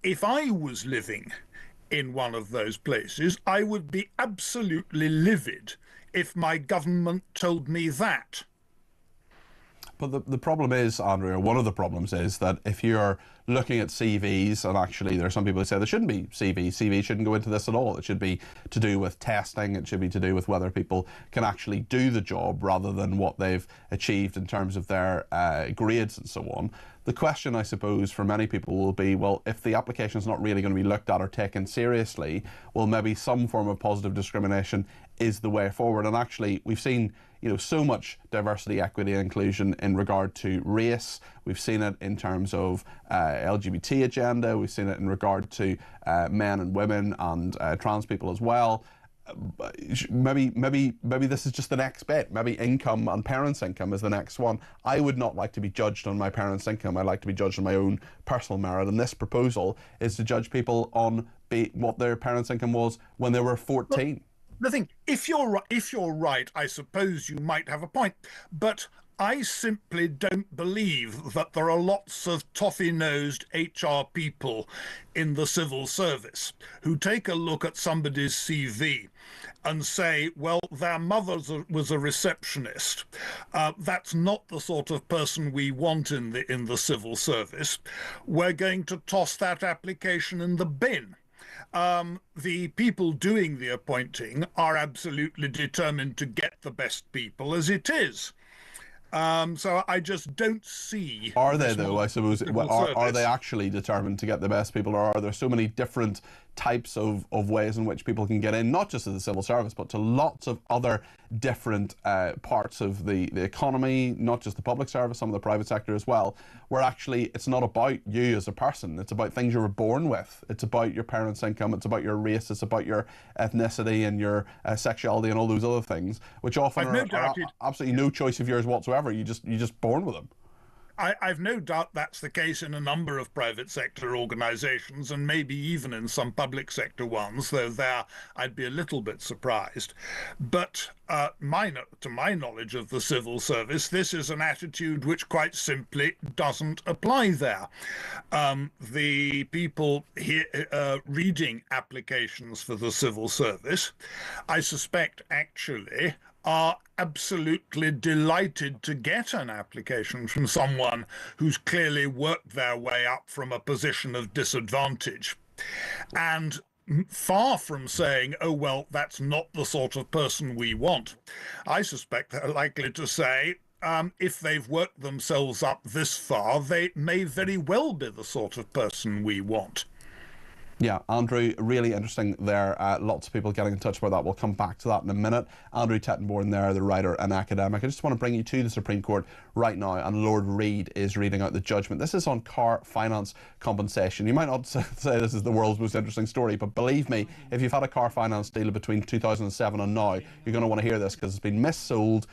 if I was living in one of those places, I would be absolutely livid if my government told me that. But the problem is, Andrew, or one of the problems is that if you're looking at CVs, and actually there are some people who say there shouldn't be CVs, CVs shouldn't go into this at all. It should be to do with testing, it should be to do with whether people can actually do the job rather than what they've achieved in terms of their grades and so on. The question, I suppose, for many people will be, well, if the application is not really going to be looked at or taken seriously, well, maybe some form of positive discrimination is the way forward. And actually, we've seen so much diversity, equity and inclusion in regard to race. We've seen it in terms of LGBT agenda. We've seen it in regard to men and women and trans people as well. Maybe this is just the next bit. Maybe income and parents' income is the next one. I would not like to be judged on my parents' income. I like to be judged on my own personal merit. And this proposal is to judge people on what their parents' income was when they were 14. The thing, if you're right, I suppose you might have a point. But I simply don't believe that there are lots of toffee-nosed HR people in the civil service who take a look at somebody's CV and say, well, their mother was a receptionist. That's not the sort of person we want in the civil service. We're going to toss that application in the bin. The people doing the appointing are absolutely determined to get the best people as it is. So I just don't see. Are they though? I suppose are they actually determined to get the best people, or are there so many different types of ways in which people can get in, not just to the civil service, but to lots of other different parts of the economy, not just the public service, some of the private sector as well, where actually it's not about you as a person, it's about things you were born with, it's about your parents' income, it's about your race, it's about your ethnicity and your sexuality and all those other things, which often are absolutely no choice of yours whatsoever. You're just born with them. I've no doubt that's the case in a number of private sector organisations, and maybe even in some public sector ones, though there I'd be a little bit surprised. But to my knowledge of the civil service, this is an attitude which quite simply doesn't apply there. The people here reading applications for the civil service, I suspect actually are absolutely delighted to get an application from someone who's clearly worked their way up from a position of disadvantage. And far from saying, oh, well, that's not the sort of person we want, I suspect they're likely to say, if they've worked themselves up this far, they may very well be the sort of person we want. Yeah, Andrew, really interesting there. Lots of people getting in touch about that. We'll come back to that in a minute. Andrew Tettenborn there, the writer and academic. I just want to bring you to the Supreme Court right now, and Lord Reid is reading out the judgment. This is on car finance compensation. You might not say this is the world's most interesting story, but believe me, if you've had a car finance deal between 2007 and now, you're going to want to hear this because it's been missold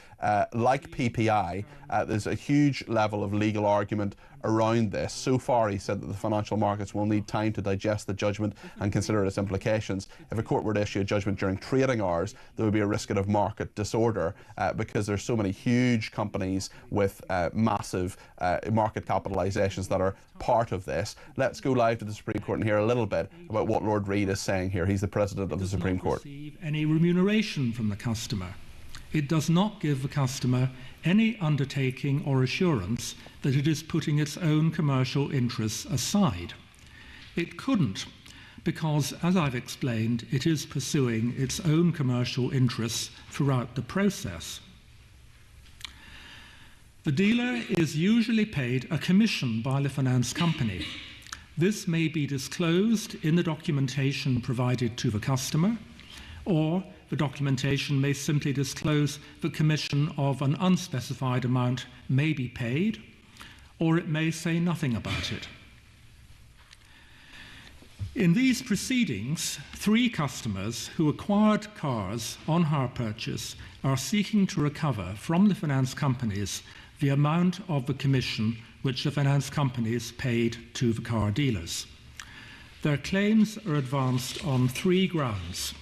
like PPI. There's a huge level of legal argument around this. So far, he said that the financial markets will need time to digest the judgment and consider its implications. If a court were to issue a judgment during trading hours, there would be a risk of market disorder because there's so many huge companies with massive market capitalizations that are part of this. Let's go live to the Supreme Court and hear a little bit about what Lord Reid is saying here. He's the President of the Supreme Court. Receive any remuneration from the customer. It does not give the customer any undertaking or assurance that it is putting its own commercial interests aside. It couldn't, because, as I've explained, it is pursuing its own commercial interests throughout the process. The dealer is usually paid a commission by the finance company. This may be disclosed in the documentation provided to the customer, or the documentation may simply disclose the commission of an unspecified amount may be paid, or it may say nothing about it. In these proceedings, 3 customers who acquired cars on hire purchase are seeking to recover from the finance companies the amount of the commission which the finance companies paid to the car dealers. Their claims are advanced on 3 grounds.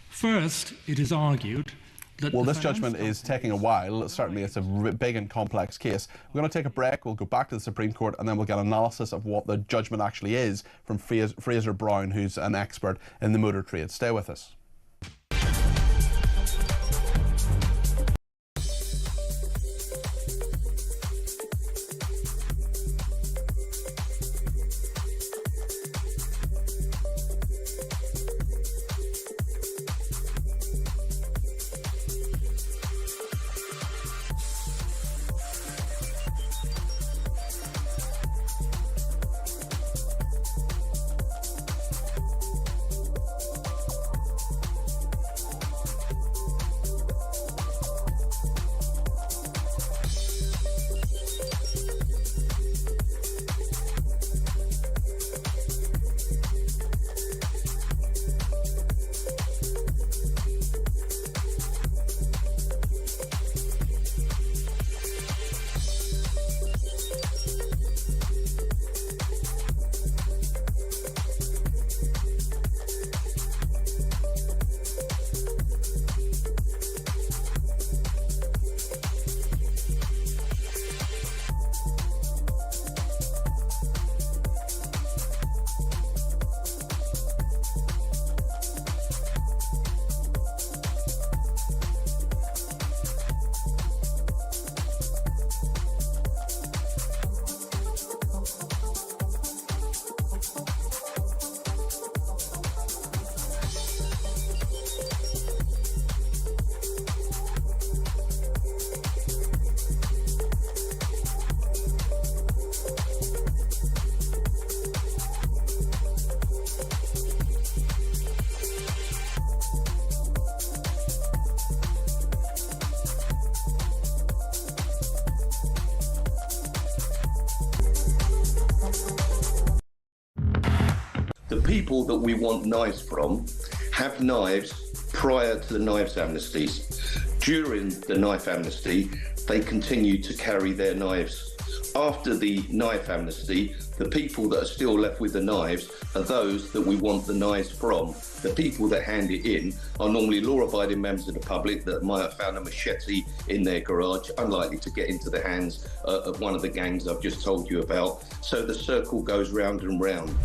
First, it is argued that this judgment is taking a while. Certainly, it's a big and complex case. We're going to take a break. We'll go back to the Supreme Court, and then we'll get analysis of what the judgment actually is from Fraser Brown, who's an expert in the motor trade. Stay with us. people that we want knives from have knives prior to the knives amnesties. During the knife amnesty, they continue to carry their knives. After the knife amnesty, the people that are still left with the knives are those that we want the knives from. The people that hand it in are normally law-abiding members of the public that might have found a machete in their garage, unlikely to get into the hands of one of the gangs I've just told you about. So the circle goes round and round.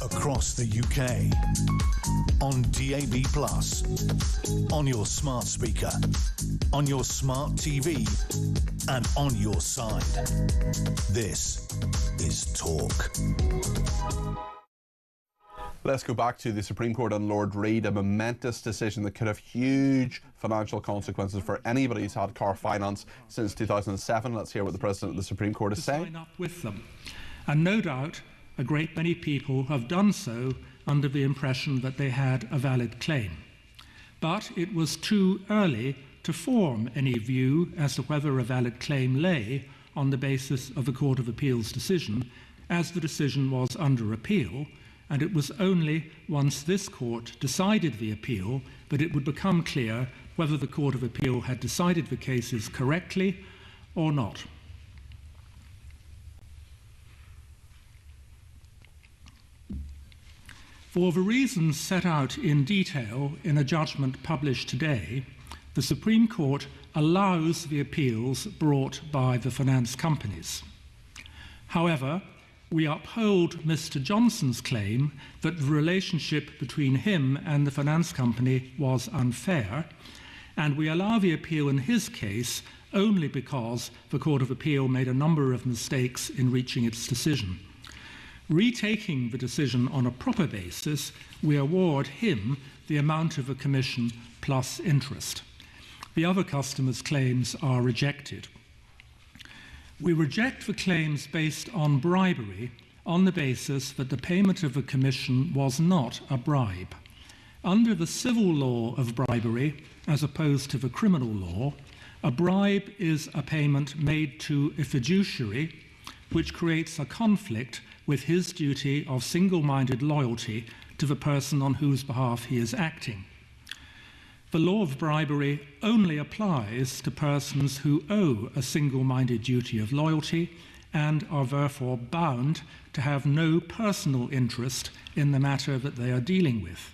Across the UK, on DAB+, on your smart speaker, on your smart TV, and on your side. This is Talk. Let's go back to the Supreme Court and Lord Reid, a momentous decision that could have huge financial consequences for anybody who's had car finance since 2007. Let's hear what the President of the Supreme Court is saying. Sign up with them. And no doubt a great many people have done so under the impression that they had a valid claim. But it was too early to form any view as to whether a valid claim lay on the basis of the Court of Appeal's decision, as the decision was under appeal, and it was only once this court decided the appeal that it would become clear whether the Court of Appeal had decided the cases correctly or not. For the reasons set out in detail in a judgment published today, the Supreme Court allows the appeals brought by the finance companies. However, we uphold Mr. Johnson's claim that the relationship between him and the finance company was unfair, and we allow the appeal in his case only because the Court of Appeal made a number of mistakes in reaching its decision. Retaking the decision on a proper basis, we award him the amount of a commission plus interest. The other customers' claims are rejected. We reject the claims based on bribery on the basis that the payment of a commission was not a bribe. Under the civil law of bribery, as opposed to the criminal law, a bribe is a payment made to a fiduciary which creates a conflict with his duty of single-minded loyalty to the person on whose behalf he is acting. The law of bribery only applies to persons who owe a single-minded duty of loyalty and are therefore bound to have no personal interest in the matter that they are dealing with.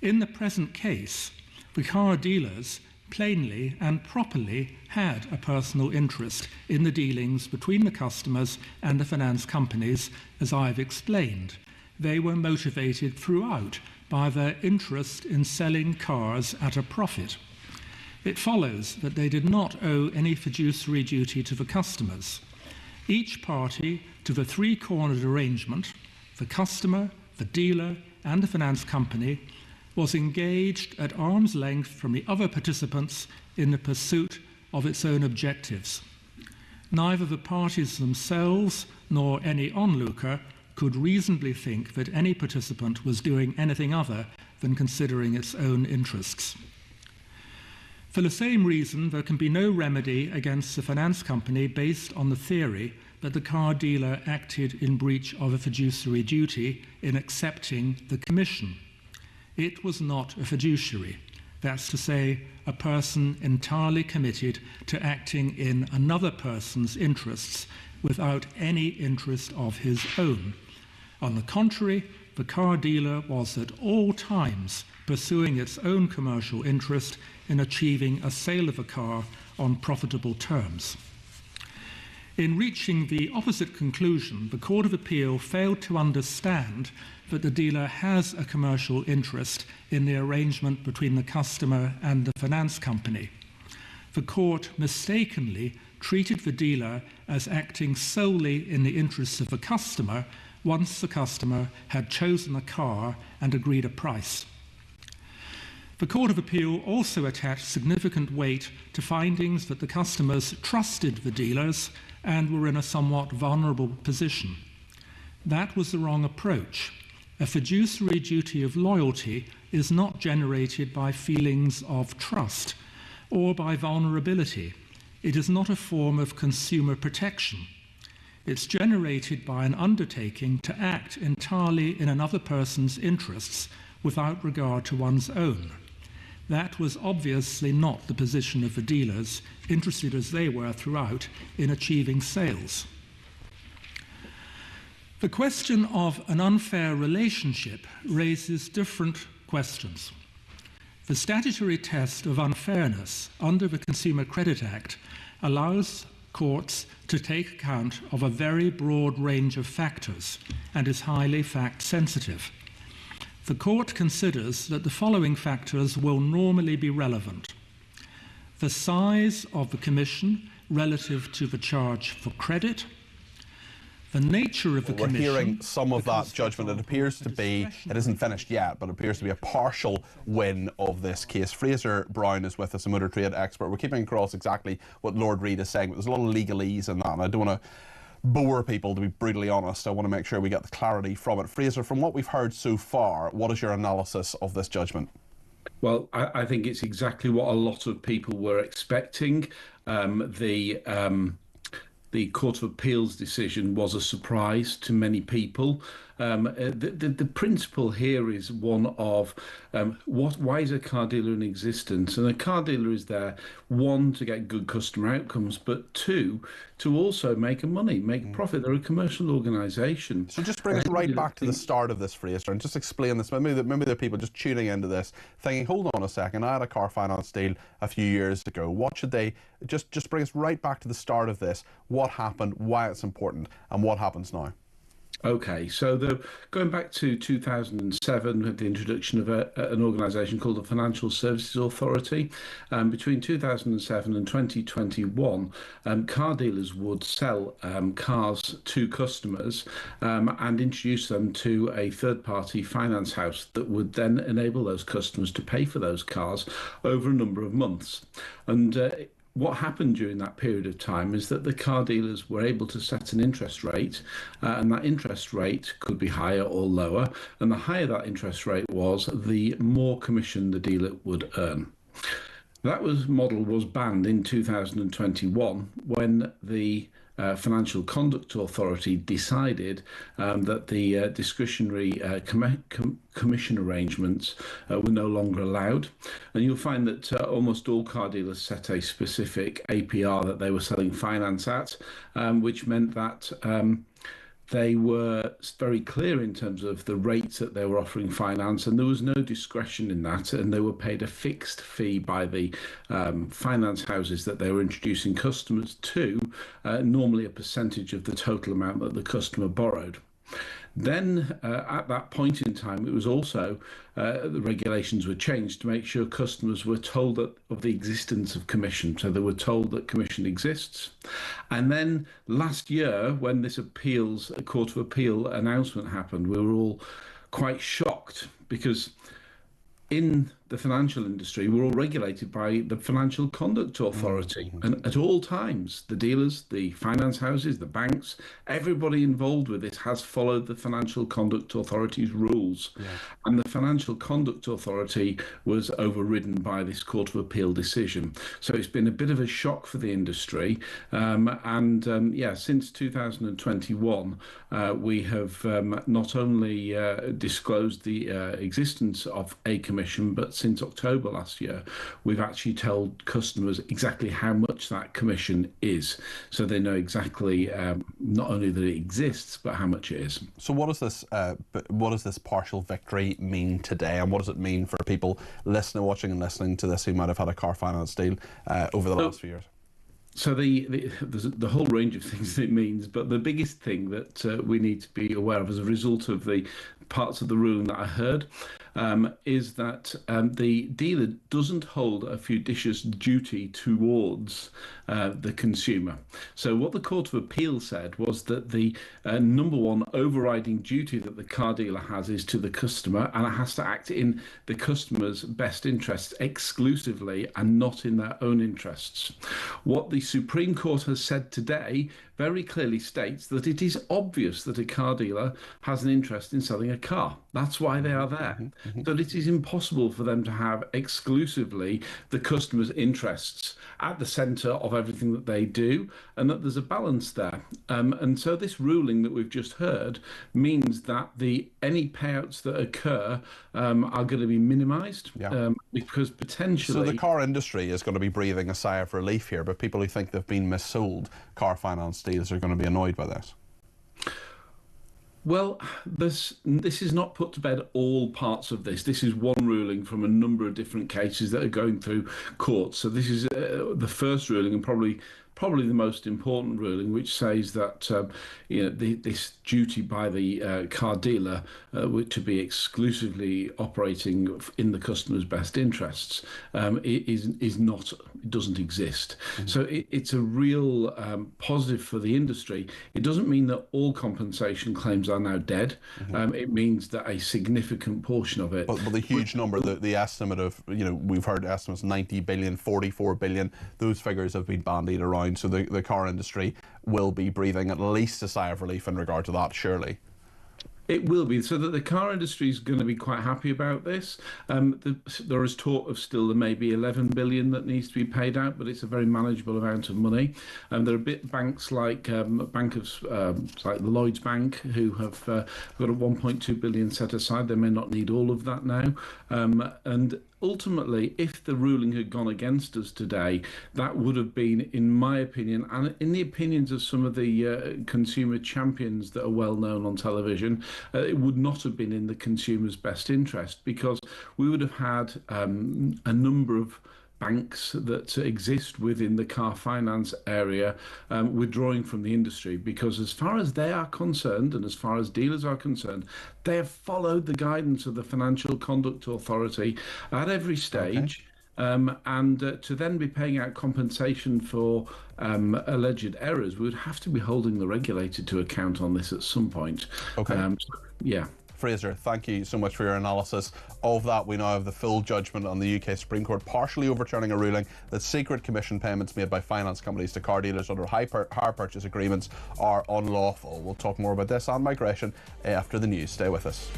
In the present case, the car dealers plainly and properly had a personal interest in the dealings between the customers and the finance companies, as I have explained. They were motivated throughout by their interest in selling cars at a profit. It follows that they did not owe any fiduciary duty to the customers. Each party to the three-cornered arrangement, the customer, the dealer, and the finance company, was engaged at arm's length from the other participants in the pursuit of its own objectives. Neither the parties themselves nor any onlooker could reasonably think that any participant was doing anything other than considering its own interests. For the same reason, there can be no remedy against the finance company based on the theory that the car dealer acted in breach of a fiduciary duty in accepting the commission. It was not a fiduciary, that's to say, a person entirely committed to acting in another person's interests without any interest of his own. On the contrary, the car dealer was at all times pursuing its own commercial interest in achieving a sale of a car on profitable terms. In reaching the opposite conclusion, the Court of Appeal failed to understand that the dealer has a commercial interest in the arrangement between the customer and the finance company. The court mistakenly treated the dealer as acting solely in the interests of the customer once the customer had chosen a car and agreed a price. The Court of Appeal also attached significant weight to findings that the customers trusted the dealers and were in a somewhat vulnerable position. That was the wrong approach. A fiduciary duty of loyalty is not generated by feelings of trust or by vulnerability. It is not a form of consumer protection. It's generated by an undertaking to act entirely in another person's interests without regard to one's own. That was obviously not the position of the dealers, interested as they were throughout in achieving sales. The question of an unfair relationship raises different questions. The statutory test of unfairness under the Consumer Credit Act allows courts to take account of a very broad range of factors and is highly fact-sensitive. The court considers that the following factors will normally be relevant: the size of the commission relative to the charge for credit, the nature of the commission. We're hearing some of that judgment. It appears to be, it isn't finished yet, but it appears to be a partial win of this case. Fraser Brown is with us, a motor trade expert. We're keeping across exactly what Lord Reid is saying, but there's a lot of legalese in that, and I don't want to bore people, to be brutally honest. I want to make sure we get the clarity from it. Fraser, from what we've heard so far, what is your analysis of this judgment? Well, I think it's exactly what a lot of people were expecting. The Court of Appeal's decision was a surprise to many people. The principle here is one of why is a car dealer in existence? And a car dealer is there, one, to get good customer outcomes, but two, to also make profit. They're a commercial organisation. So just bring us right back to the start of this, Fraser, and just explain this. Maybe there are people just tuning into this thinking, hold on a second, I had a car finance deal a few years ago. What should they, just bring us right back to the start of this. What happened, why it's important, and what happens now? Okay, so going back to 2007 with the introduction of an organisation called the Financial Services Authority, between 2007 and 2021, car dealers would sell cars to customers and introduce them to a third-party finance house that would then enable those customers to pay for those cars over a number of months. And what happened during that period of time is that the car dealers were able to set an interest rate, and that interest rate could be higher or lower. And the higher that interest rate was, the more commission the dealer would earn. That model was banned in 2021 when the Financial Conduct Authority decided that the discretionary commission arrangements were no longer allowed. And you'll find that almost all car dealers set a specific APR that they were selling finance at, which meant that they were very clear in terms of the rates that they were offering finance, and there was no discretion in that, and they were paid a fixed fee by the finance houses that they were introducing customers to, normally a percentage of the total amount that the customer borrowed. Then at that point in time, it was also the regulations were changed to make sure customers were told of the existence of commission. So they were told that commission exists. And then last year, when this Court of Appeal announcement happened, we were all quite shocked because in the financial industry, we're all regulated by the Financial Conduct Authority. And at all times, the dealers, the finance houses, the banks, everybody involved with this has followed the Financial Conduct Authority's rules. Yeah. And the Financial Conduct Authority was overridden by this Court of Appeal decision. So it's been a bit of a shock for the industry. Since 2021, we have not only disclosed the existence of a commission, but since October last year, we've actually told customers exactly how much that commission is, so they know exactly not only that it exists, but how much it is. So what does this partial victory mean today, and what does it mean for people watching and listening to this who might have had a car finance deal over the last few years? So there's the whole range of things that it means, but the biggest thing that we need to be aware of as a result of the parts of the ruling that I heard is that the dealer doesn't hold a fiducious duty towards the consumer. So what the Court of Appeal said was that the number one overriding duty that the car dealer has is to the customer, and it has to act in the customer's best interests exclusively and not in their own interests. What the Supreme Court has said today very clearly states that it is obvious that a car dealer has an interest in selling a car. That's why they are there. That it is impossible for them to have exclusively the customer's interests at the centre of everything that they do, and that there's a balance there. And so this ruling that we've just heard means that any payouts that occur are going to be minimised, because potentially... So the car industry is going to be breathing a sigh of relief here, but people who think they've been missold car finance deals are going to be annoyed by this. Well, this is not put to bed all parts of this. This is one ruling from a number of different cases that are going through courts. So this is the first ruling, and probably the most important ruling, which says that this duty by the car dealer to be exclusively operating in the customer's best interests doesn't exist. So it's a real positive for the industry. It doesn't mean that all compensation claims are now dead. It means that a significant portion of it. But the huge number, the estimate of, we've heard estimates 90 billion, 44 billion, those figures have been bandied around. So the car industry will be breathing at least a sigh of relief in regard to that, surely. It will be, so that the car industry is going to be quite happy about this. There is talk of still there may be 11 billion that needs to be paid out, but it's a very manageable amount of money. There are banks like like the Lloyds Bank, who have got a 1.2 billion set aside. They may not need all of that now. And ultimately, if the ruling had gone against us today, that would have been, in my opinion, and in the opinions of some of the consumer champions that are well known on television, it would not have been in the consumer's best interest, because we would have had a number of banks that exist within the car finance area withdrawing from the industry, because as far as they are concerned, and as far as dealers are concerned, they have followed the guidance of the Financial Conduct Authority at every stage. And to then be paying out compensation for alleged errors, we would have to be holding the regulator to account on this at some point. Fraser, thank you so much for your analysis of that. We now have the full judgment on the UK Supreme Court partially overturning a ruling that secret commission payments made by finance companies to car dealers under hire purchase agreements are unlawful. We'll talk more about this and migration after the news. Stay with us.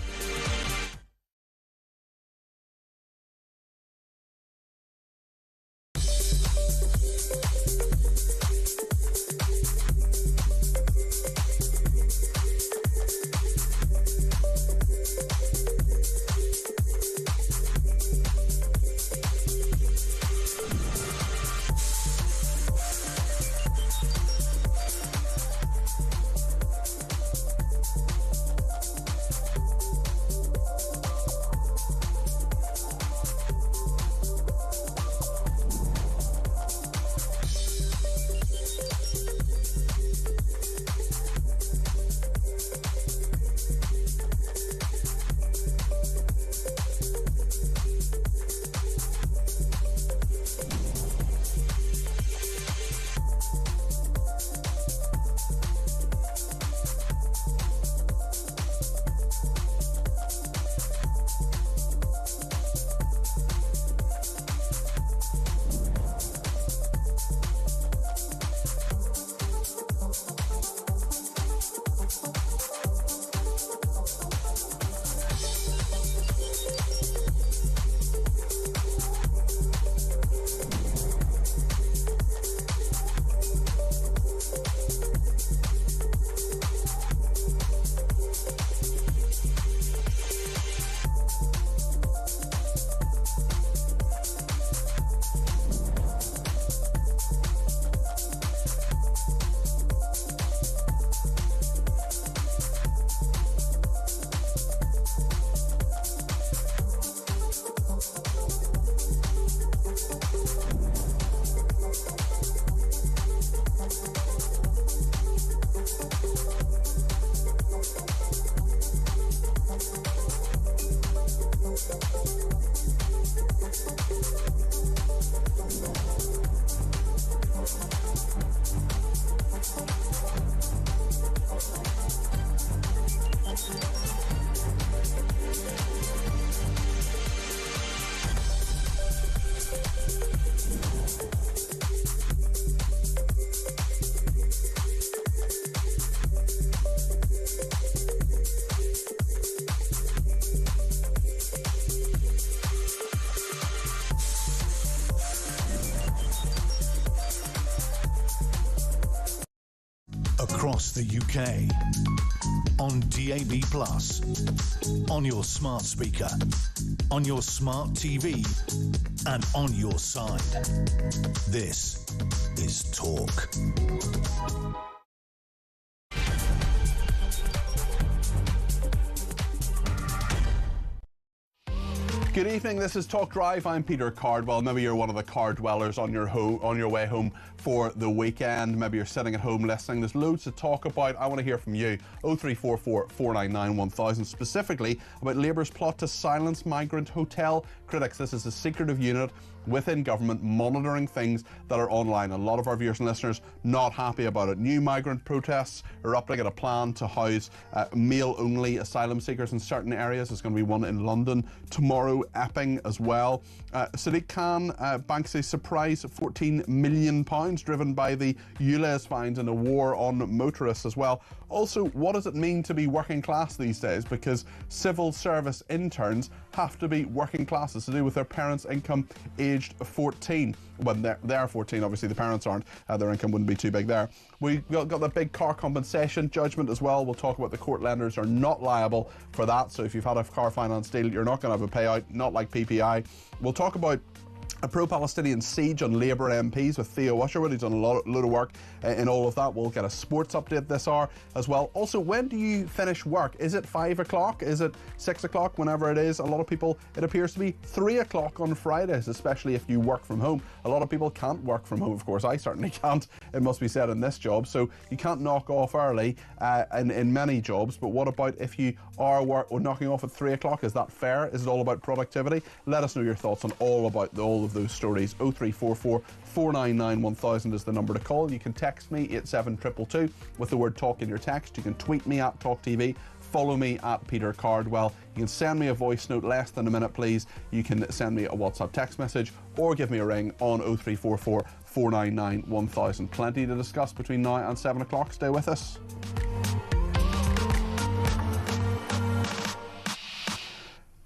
across the UK, on DAB+, on your smart speaker, on your smart TV, and on your side. This is Talk. Good evening, this is Talk Drive. I'm Peter Cardwell. Maybe you're one of the car dwellers on your way home for the weekend. Maybe you're sitting at home listening. There's loads to talk about. I want to hear from you. 0344 499 1000, specifically about Labour's plot to silence migrant hotel critics. This is a secretive unit within government monitoring things that are online. A lot of our viewers and listeners not happy about it. New migrant protests erupting at a plan to house male-only asylum seekers in certain areas. There's going to be one in London tomorrow, Epping as well. Sadiq Khan banks a surprise £14 million driven by the ULEZ fines and a war on motorists as well. Also, what does it mean to be working class these days? Because civil service interns have to be working class. It's to do with their parents' income aged 14. When they're 14, obviously the parents aren't. Their income wouldn't be too big there. We got the big car compensation judgment as well. We'll talk about the court lenders are not liable for that. So if you've had a car finance deal, you're not going to have a payout, not like PPI. We'll talk about a pro-Palestinian siege on Labour MPs with Theo Usherwood. He's done a load of work in all of that. We'll get a sports update this hour as well. Also, when do you finish work? Is it 5 o'clock? Is it 6 o'clock? Whenever it is, a lot of people, it appears to be 3 o'clock on Fridays, especially if you work from home. A lot of people can't work from home, of course. I certainly can't, it must be said, in this job. So you can't knock off early in many jobs. But what about if you are knocking off at 3 o'clock? Is that fair? Is it all about productivity? Let us know your thoughts on all of those stories. 0344 499 1000 is the number to call. You can text me 87222 with the word talk in your text. You can tweet me at talkTV. Follow me at Peter Cardwell. You can send me a voice note, less than a minute please. You can send me a WhatsApp text message or give me a ring on 0344 499 1000. Plenty to discuss between now and 7 o'clock. Stay with us.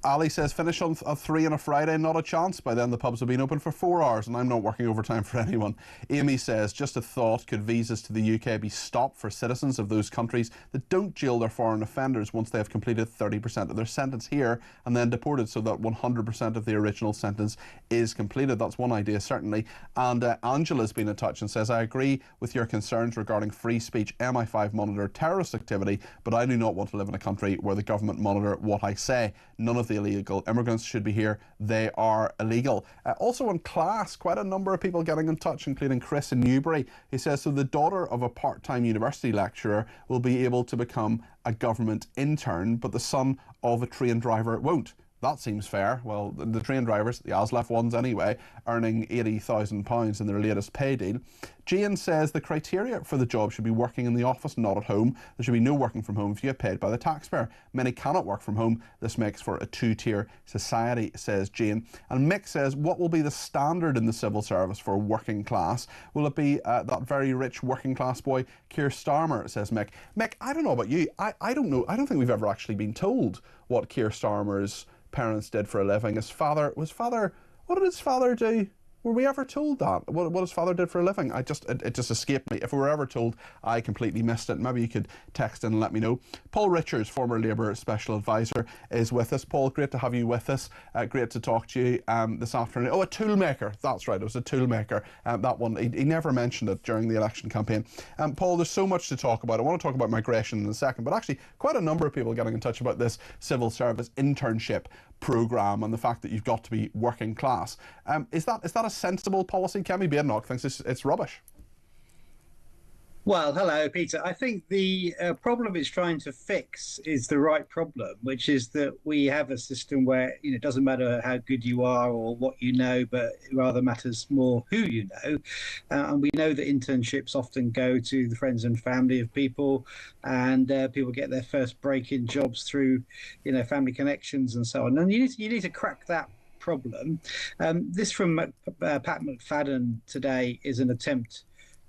Ali says, finish on 3 on a Friday, not a chance. By then the pubs have been open for 4 hours and I'm not working overtime for anyone. Amy says, just a thought, could visas to the UK be stopped for citizens of those countries that don't jail their foreign offenders once they have completed 30% of their sentence here and then deported, so that 100% of the original sentence is completed? That's one idea, certainly. And Angela's been in touch and says, I agree with your concerns regarding free speech. MI5 monitor terrorist activity, but I do not want to live in a country where the government monitor what I say. None of the illegal immigrants should be here. They are illegal. Also on class, quite a number of people getting in touch, including Chris in Newbury. He says, so the daughter of a part-time university lecturer will be able to become a government intern, but the son of a train driver won't. That seems fair. Well, the train drivers, the ASLEF ones anyway, earning £80,000 in their latest pay deal. Jane says the criteria for the job should be working in the office, not at home. There should be no working from home if you get paid by the taxpayer. Many cannot work from home. This makes for a two-tier society, says Jane. And Mick says, what will be the standard in the civil service for working class? Will it be that very rich working class boy, Keir Starmer, says Mick. Mick, I don't know about you. I don't know. I don't think we've ever actually been told what Keir Starmer's parents did for a living. What did his father do? Were we ever told that? What his father did for a living? It just escaped me. If we were ever told, I completely missed it. Maybe you could text in and let me know. Paul Richards, former Labour Special Advisor, is with us. Paul, great to have you with us. Great to talk to you this afternoon. Oh, a toolmaker. That's right, it was a toolmaker. That one, he never mentioned it during the election campaign. Paul, there's so much to talk about. I want to talk about migration in a second, but actually quite a number of people getting in touch about this civil service internship programme and the fact that you've got to be working class. Is that a sensible policy? Kemi Badenoch thinks it's rubbish. Well, hello, Peter. I think the problem it's trying to fix is the right problem, which is that we have a system where it doesn't matter how good you are or what you know, but it rather matters more who you know. And we know that internships often go to the friends and family of people, and people get their first break in jobs through, family connections and so on. And you need to crack that problem. This from Pat McFadden today is an attempt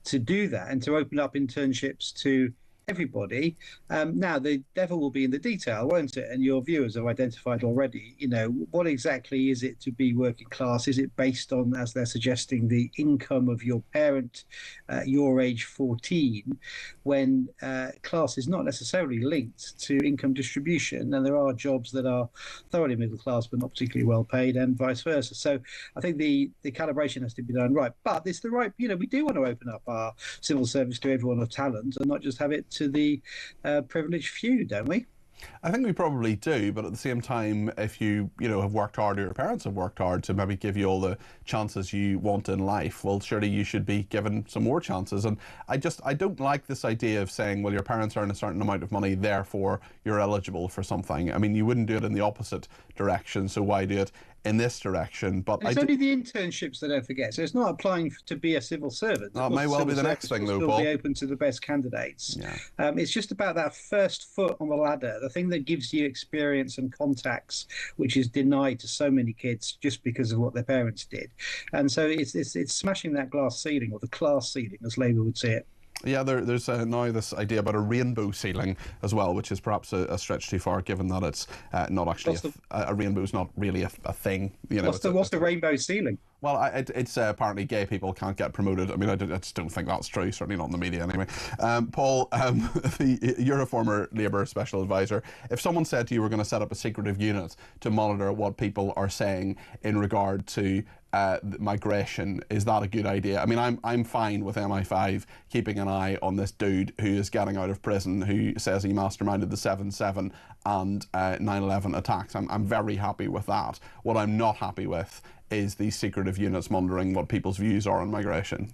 to do that and to open up internships to everybody. Now, the devil will be in the detail, won't it? And your viewers have identified already, what exactly is it to be working class? Is it based on, as they're suggesting, the income of your parent, your age 14, when class is not necessarily linked to income distribution? And there are jobs that are thoroughly middle class but not particularly well paid, and vice versa. So I think the calibration has to be done right. But it's the right, we do want to open up our civil service to everyone of talent and not just have it to the privileged few, don't we? I think we probably do, but at the same time, if you have worked hard, or your parents have worked hard to maybe give you all the chances you want in life, well, surely you should be given some more chances. And I don't like this idea of saying, well, your parents earn a certain amount of money, therefore you're eligible for something. I mean, you wouldn't do it in the opposite direction, so why do it in this direction? But it's only the internships that don't forget. So it's not applying to be a civil servant. That may well be the next thing, though, Paul. Be open to the best candidates. Yeah. It's just about that first foot on the ladder, the thing that gives you experience and contacts, which is denied to so many kids just because of what their parents did. And so it's smashing that glass ceiling, or the class ceiling, as Labour would say it. Yeah, there's now this idea about a rainbow ceiling as well, which is perhaps a stretch too far, given that it's not actually a rainbow's not really a thing. What's the rainbow ceiling? Well, it's apparently gay people can't get promoted. I mean, I just don't think that's true, certainly not in the media anyway. Paul, you're a former Labour special advisor. If someone said to you we're going to set up a secretive unit to monitor what people are saying in regard to migration, is that a good idea? I mean, I'm fine with MI5 keeping an eye on this dude who is getting out of prison, who says he masterminded the 7/7 and 9/11 attacks. I'm very happy with that. What I'm not happy with is these secretive units monitoring what people's views are on migration.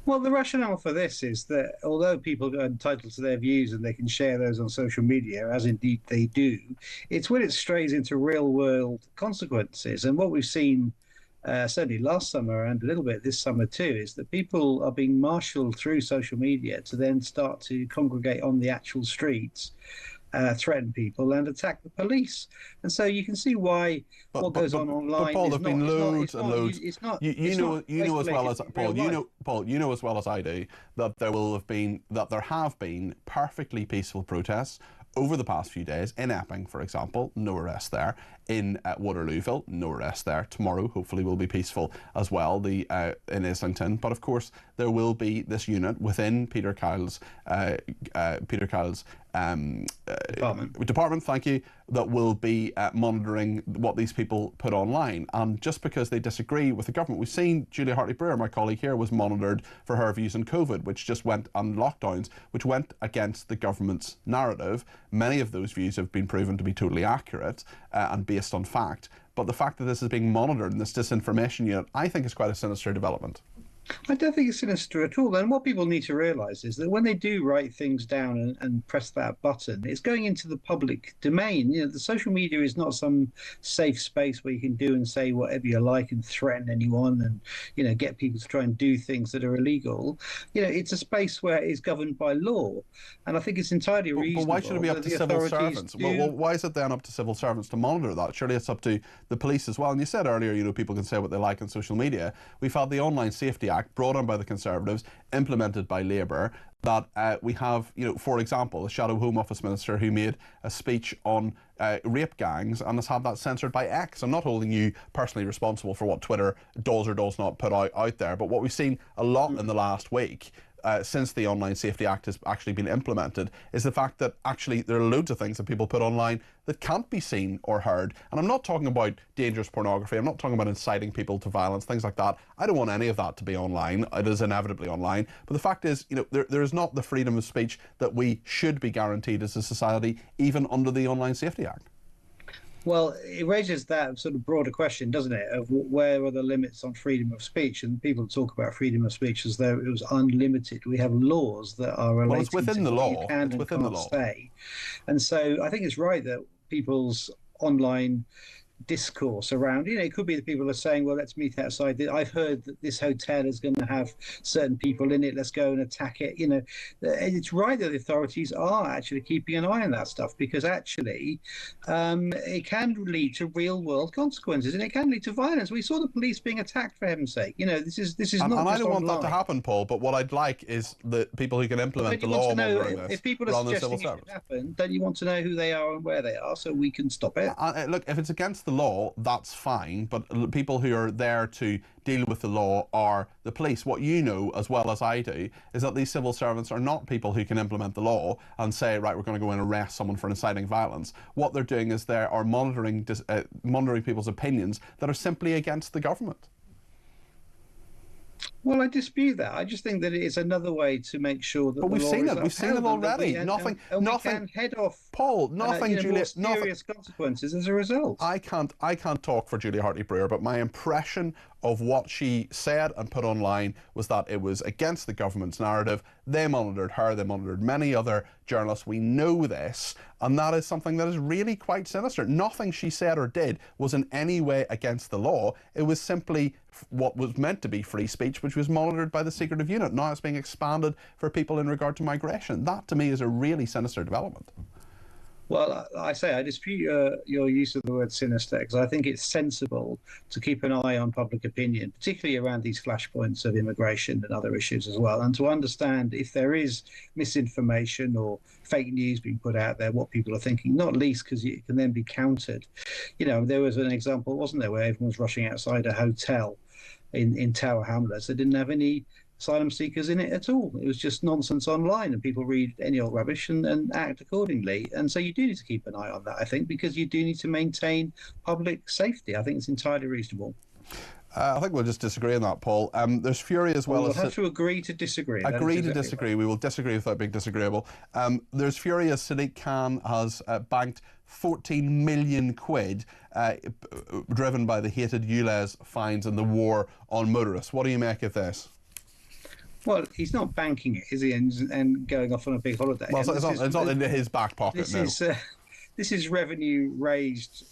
Well, the rationale for this is that although people are entitled to their views and they can share those on social media, as indeed they do, it's when it strays into real-world consequences. And what we've seen certainly last summer and a little bit this summer too, is that people are being marshalled through social media to then start to congregate on the actual streets, threaten people and attack the police. And so you can see why what goes on online. But Paul, there've been loads and loads. You know as well as I do that there have been perfectly peaceful protests over the past few days in Epping, for example, no arrest there. In Waterlooville, no arrest there. Tomorrow, hopefully, will be peaceful as well. In Islington, but of course, there will be this unit within Peter Cardwell's department. Thank you. That will be monitoring what these people put online, and just because they disagree with the government, we've seen Julia Hartley-Brewer, my colleague here, was monitored for her views on COVID, which just went on lockdowns, which went against the government's narrative. Many of those views have been proven to be totally accurate and based on fact. But the fact that this is being monitored in this disinformation unit, I think, is quite a sinister development. I don't think it's sinister at all. And what people need to realise is that when they do write things down and press that button, it's going into the public domain. The social media is not some safe space where you can do and say whatever you like and threaten anyone and, get people to try and do things that are illegal. It's a space where it's governed by law. And I think it's entirely reasonable. But why should it be up to civil servants? Well, why is it then up to civil servants to monitor that? Surely it's up to the police as well. And you said earlier, people can say what they like on social media. We've had the Online Safety Act brought on by the Conservatives, implemented by Labour, that we have, for example, the Shadow Home Office Minister who made a speech on rape gangs and has had that censored by X. I'm not holding you personally responsible for what Twitter does or does not put out there, but what we've seen a lot in the last week since the Online Safety Act has actually been implemented is the fact that actually there are loads of things that people put online that can't be seen or heard. And I'm not talking about dangerous pornography, I'm not talking about inciting people to violence, things like that. I don't want any of that to be online. It is inevitably online. But the fact is, there is not the freedom of speech that we should be guaranteed as a society, even under the Online Safety Act. Well, it raises that sort of broader question, doesn't it, of where are the limits on freedom of speech? And people talk about freedom of speech as though it was unlimited. We have laws that are related it's within the law. You can and can't say. And so I think it's right that people's online discourse around, it could be that people are saying, well, let's meet outside. I've heard that this hotel is going to have certain people in it. Let's go and attack it. It's right that the authorities are actually keeping an eye on that stuff, because actually it can lead to real world consequences, and it can lead to violence. We saw the police being attacked, for heaven's sake. This is not. And just I don't want online. that to happen, Paul. But what I'd like is the people who can implement the law monitoring this. If people are suggesting it should happen, then you want to know who they are and where they are, so we can stop it. Look, if it's against the law, that's fine. But people who are there to deal with the law are the police. What you know as well as I do is that these civil servants are not people who can implement the law and say, right, we're going to go and arrest someone for inciting violence. What they're doing is they are monitoring people's opinions that are simply against the government. Well, I dispute that. I just think that it is another way to make sure that. But we've seen it. We've seen it already. Nothing. We can head off. Paul, nothing. Julia, more serious consequences as a result. I can't talk for Julia Hartley-Brewer, but my impression of what she said and put online was that it was against the government's narrative. They monitored her. They monitored many other journalists. We know this, and that is something that is really quite sinister. Nothing she said or did was in any way against the law. It was simply what was meant to be free speech, which was monitored by the secretive unit. Now it's being expanded for people in regard to migration. That, to me, is a really sinister development. Well, I dispute your use of the word sinister, because I think it's sensible to keep an eye on public opinion, particularly around these flashpoints of immigration and other issues as well, and to understand if there is misinformation or fake news being put out there, what people are thinking, not least because it can then be countered. There was an example, wasn't there, where everyone was rushing outside a hotel in Tower Hamlets that didn't have any asylum seekers in it at all. It was just nonsense online, and people read any old rubbish and act accordingly. And so you do need to keep an eye on that, I think, because you do need to maintain public safety. I think it's entirely reasonable. I think we'll just disagree on that, Paul. There's fury as well. We'll have to agree to disagree. Agree to disagree. We will disagree without being disagreeable. There's fury as Sadiq Khan has banked 14 million quid driven by the hated ULEZ fines and the war on motorists. What do you make of this? Well, he's not banking it, is he, and going off on a big holiday? Well, it's not in his back pocket, This is revenue raised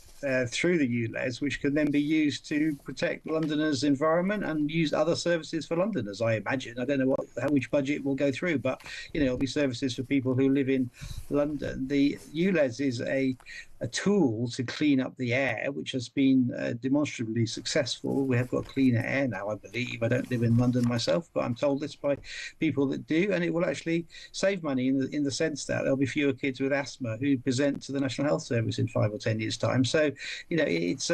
through the ULEZ, which can then be used to protect Londoners' environment and use other services for Londoners, I imagine. I don't know which budget will go through, but it'll be services for people who live in London. The ULEZ is a tool to clean up the air, which has been demonstrably successful. We have got cleaner air now, I believe. I don't live in London myself, but I'm told this by people that do, and it will actually save money in the sense that there'll be fewer kids with asthma who present to the National Health Service in 5 or 10 years' time. So, it's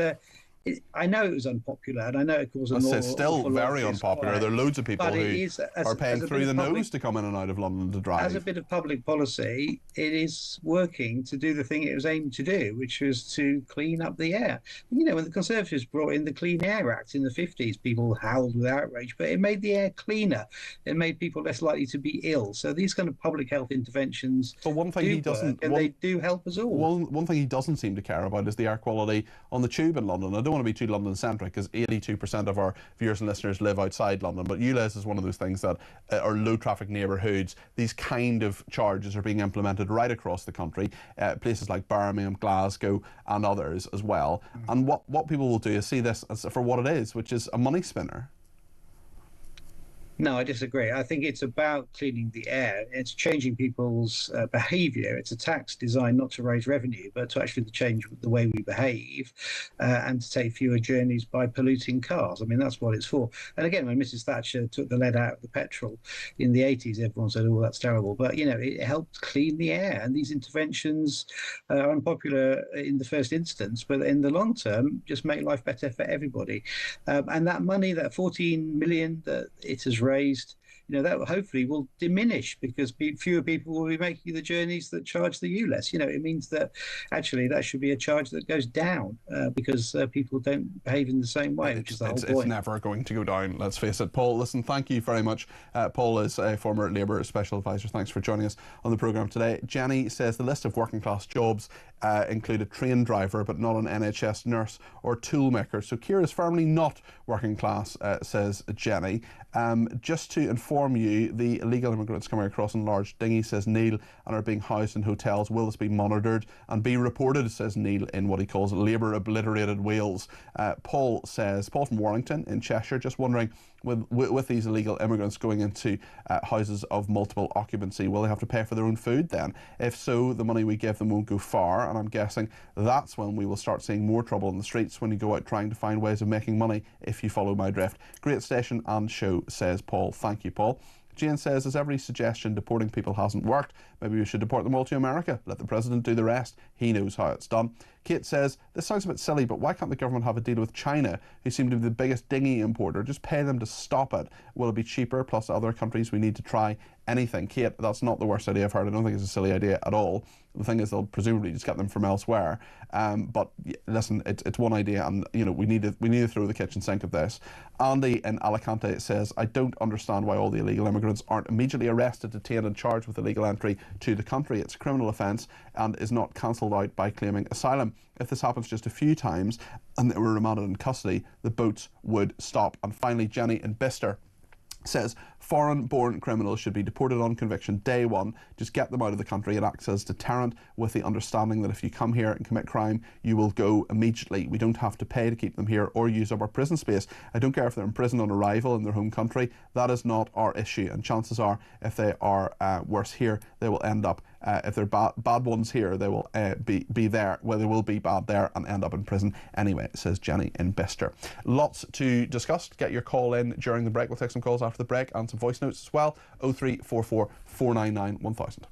I know it was unpopular, and I know it caused It's still very unpopular. There are loads of people who are paying through the nose to come in and out of London to drive. As a bit of public policy, it is working to do the thing it was aimed to do, which was to clean up the air. When the Conservatives brought in the Clean Air Act in the 50s, people howled with outrage, but it made the air cleaner. It made people less likely to be ill. So these kind of public health interventions they do help us all. One thing he doesn't seem to care about is the air quality on the tube in London. I don't want to be too London-centric, because 82% of our viewers and listeners live outside London, but ULEZ is one of those things that are low-traffic neighbourhoods. These kind of charges are being implemented right across the country, places like Birmingham, Glasgow and others as well. And what people will do is see this as for what it is, which is a money spinner. No, I disagree. I think it's about cleaning the air. It's changing people's behaviour. It's a tax designed not to raise revenue, but to actually change the way we behave and to take fewer journeys by polluting cars. I mean, that's what it's for. And again, when Mrs. Thatcher took the lead out of the petrol in the 80s, everyone said, oh, that's terrible. But, it helped clean the air. And these interventions are unpopular in the first instance, but in the long term, just make life better for everybody. And that money, that 14 million that it has raised, that hopefully will diminish because fewer people will be making the journeys that charge the ULEZ. It means that actually that should be a charge that goes down because people don't behave in the same way, which is the whole point. It's never going to go down, let's face it. Paul, listen, thank you very much. Paul is a former Labour Special Advisor. Thanks for joining us on the programme today. Jenny says the list of working class jobs include a train driver but not an NHS nurse or toolmaker. So Keir is firmly not working class, says Jenny. Just to inform you, the illegal immigrants coming across in large dinghies, says Neil, and are being housed in hotels. Will this be monitored and be reported, says Neil, in what he calls Labour obliterated Wales. Paul from Warrington in Cheshire, just wondering, with these illegal immigrants going into houses of multiple occupancy, will they have to pay for their own food then? If so, the money we give them won't go far, and I'm guessing that's when we will start seeing more trouble in the streets, when you go out trying to find ways of making money, if you follow my drift. Great station and show, says Paul. Thank you, Paul. Jane says, as every suggestion deporting people hasn't worked, maybe we should deport them all to America. Let the president do the rest. He knows how it's done. Kate says, this sounds a bit silly, but why can't the government have a deal with China, who seem to be the biggest dinghy importer? Just pay them to stop it. Will it be cheaper? Plus other countries we need to try anything. Kate, that's not the worst idea I've heard. I don't think it's a silly idea at all. The thing is, they'll presumably just get them from elsewhere. But listen, it's one idea, and we need to throw the kitchen sink at this. Andy in Alicante says, I don't understand why all the illegal immigrants aren't immediately arrested, detained and charged with illegal entry to the country. It's a criminal offence and is not cancelled out by claiming asylum. If this happens just a few times and they were remanded in custody, the boats would stop. And finally, Jenny in Bicester says, foreign-born criminals should be deported on conviction day one. Just get them out of the country. It acts as deterrent, with the understanding that if you come here and commit crime, you will go immediately. We don't have to pay to keep them here or use up our prison space. I don't care if they're imprisoned on arrival in their home country. That is not our issue. And chances are, if they are worse here, they will end up, if they're bad ones here, they will be there, where they will be bad there and end up in prison anyway, says Jenny in Bicester. Lots to discuss. Get your call in during the break. We'll take some calls after the break and some voice notes as well. 0344 499 1000.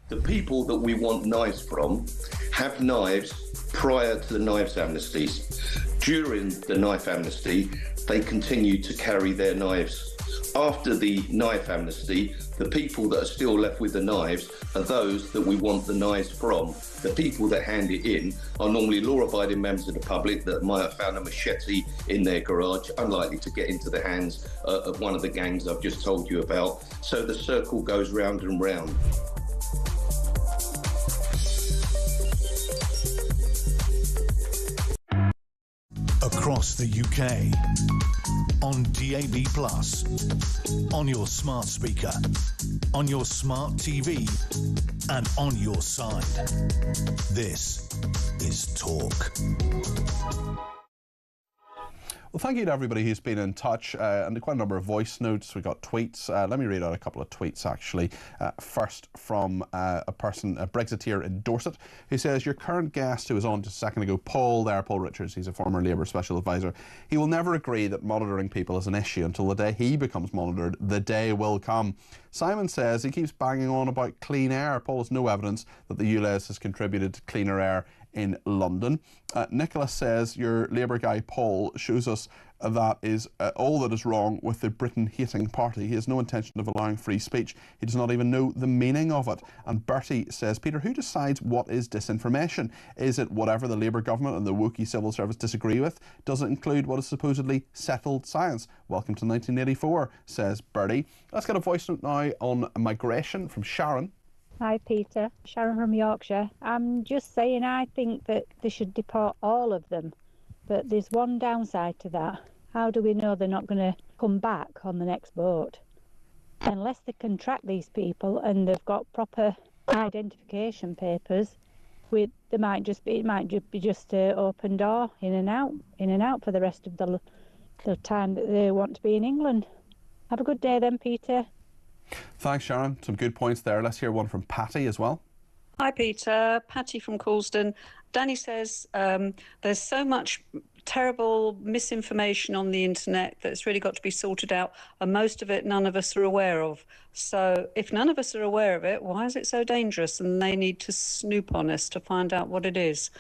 The people that we want knives from have knives prior to the knives amnesties. During the knife amnesty, they continued to carry their knives. After the knife amnesty, the people that are still left with the knives are those that we want the knives from. The people that hand it in are normally law-abiding members of the public that might have found a machete in their garage, unlikely to get into the hands of one of the gangs I've just told you about. So the circle goes round and round. Across the UK, on DAB+, on your smart speaker, on your smart TV, and on your side. This is Talk. Well, thank you to everybody who's been in touch, and quite a number of voice notes. We got tweets. Let me read out a couple of tweets, actually. First, from a Brexiteer in Dorset, who says, your current guest, who was on just a second ago, Paul Richards, he's a former Labour Special Advisor, he will never agree that monitoring people is an issue until the day he becomes monitored. The day will come. Simon says he keeps banging on about clean air. Paul has no evidence that the ULEZ has contributed to cleaner air in London. Nicholas says your Labour guy Paul shows us that is all that is wrong with the Britain-hating party. He has no intention of allowing free speech. He does not even know the meaning of it. And Bertie says, Peter, who decides what is disinformation? Is it whatever the Labour government and the wokey civil service disagree with? Does it include what is supposedly settled science? Welcome to 1984, says Bertie. Let's get a voice note now on migration from Sharon. Hi Peter, Sharon from Yorkshire. I'm just saying I think that they should deport all of them, but there's one downside to that. How do we know they're not going to come back on the next boat? Unless they can track these people and they've got proper identification papers, it might just be open door, in and out for the rest of the time that they want to be in England. Have a good day then, Peter. Thanks, Sharon. Some good points there. Let's hear one from Patty as well. Hi, Peter. Patty from Coulsdon. Danny says there's so much terrible misinformation on the internet that's really got to be sorted out, and most of it none of us are aware of. So if none of us are aware of it, why is it so dangerous? And they need to snoop on us to find out what it is.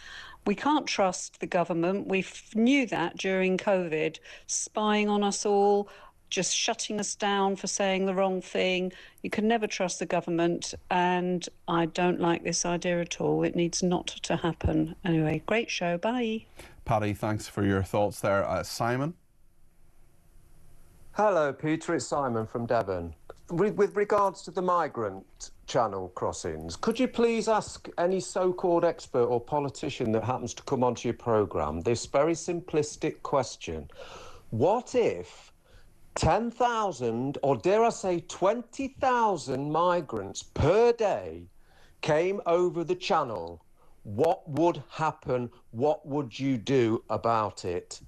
We can't trust the government. We knew that during COVID, spying on us all, just shutting us down for saying the wrong thing. You can never trust the government, and I don't like this idea at all. It needs not to happen. Anyway, great show. Bye. Paddy, thanks for your thoughts there. Simon? Hello, Peter. It's Simon from Devon. With regards to the migrant channel crossings, could you please ask any so-called expert or politician that happens to come onto your programme this very simplistic question? What if 10,000, or dare I say 20,000 migrants per day came over the channel? What would happen? What would you do about it?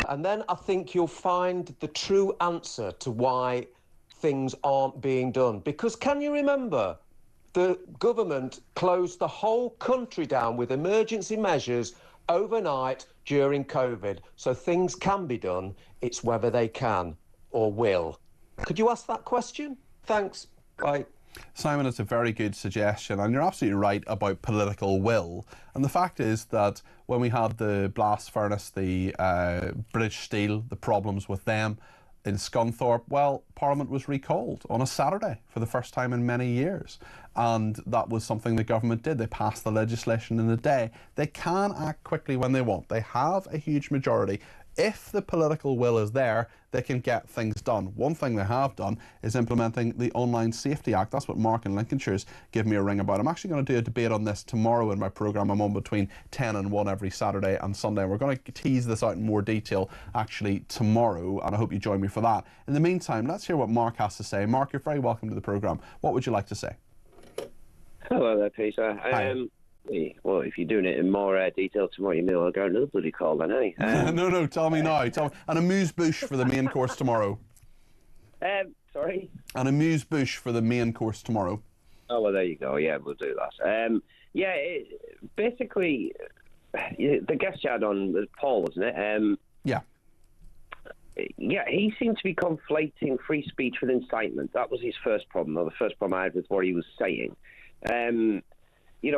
And then I think you'll find the true answer to why things aren't being done. Because can you remember the government closed the whole country down with emergency measures overnight during COVID? So things can be done. It's whether they can or will. Could you ask that question? Thanks. Bye. Simon, it's a very good suggestion, and you're absolutely right about political will. And the fact is that when we had the blast furnace, the British Steel, the problems with them in Scunthorpe, well, Parliament was recalled on a Saturday for the first time in many years. And that was something the government did. They passed the legislation in a day. They can act quickly when they want. They have a huge majority. If the political will is there, they can get things done. One thing they have done is implementing the Online Safety Act. That's what Mark in Lincolnshire's give me a ring about. I'm actually going to do a debate on this tomorrow in my programme. I'm on between 10 and 1 every Saturday and Sunday. We're going to tease this out in more detail actually tomorrow, and I hope you join me for that. In the meantime, let's hear what Mark has to say. Mark, you're very welcome to the programme. What would you like to say? Hello there, Peter. Hi. Well, if you're doing it in more detail tomorrow, you may well go another bloody call then, eh? No, tell me now. Tell me. And amuse-bouche for the main course tomorrow. Sorry? An amuse-bouche for the main course tomorrow. Oh, well, there you go. Yeah, we'll do that. Basically, the guest you had on was Paul, wasn't it? Yeah. Yeah, he seemed to be conflating free speech with incitement. That was his first problem, or the first problem I had with what he was saying.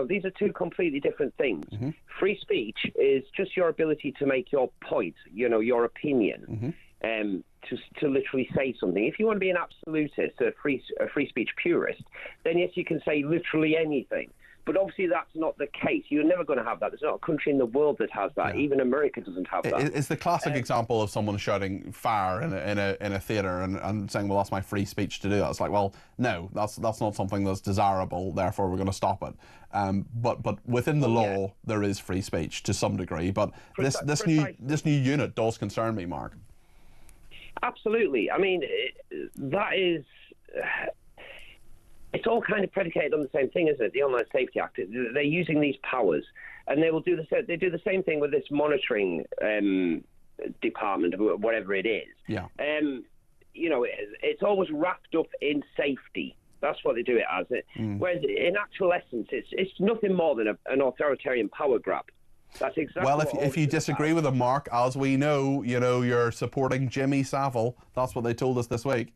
These are two completely different things. Mm-hmm. Free speech is just your ability to make your point, your opinion, to literally say something. If you want to be an absolutist, a free speech purist, then yes, you can say literally anything. But obviously that's not the case. You're never going to have that. There's not a country in the world that has that. Yeah. Even America doesn't have that. It's the classic example of someone shouting fire in a theatre and saying, well, that's my free speech to do that. It's like, well, no, that's not something that's desirable, therefore we're going to stop it. But within the law, there is free speech to some degree. But this new unit does concern me, Mark. Absolutely. I mean, that is... It's all kind of predicated on the same thing, isn't it? The Online Safety Act. They're using these powers, and they will do the same thing with this monitoring department, or whatever it is. Yeah. You know, it's always wrapped up in safety. That's what they do it as. Whereas in actual essence, it's nothing more than an authoritarian power grab. That's exactly. Well, what if you disagree with them, Mark, as we know, you're supporting Jimmy Savile. That's what they told us this week.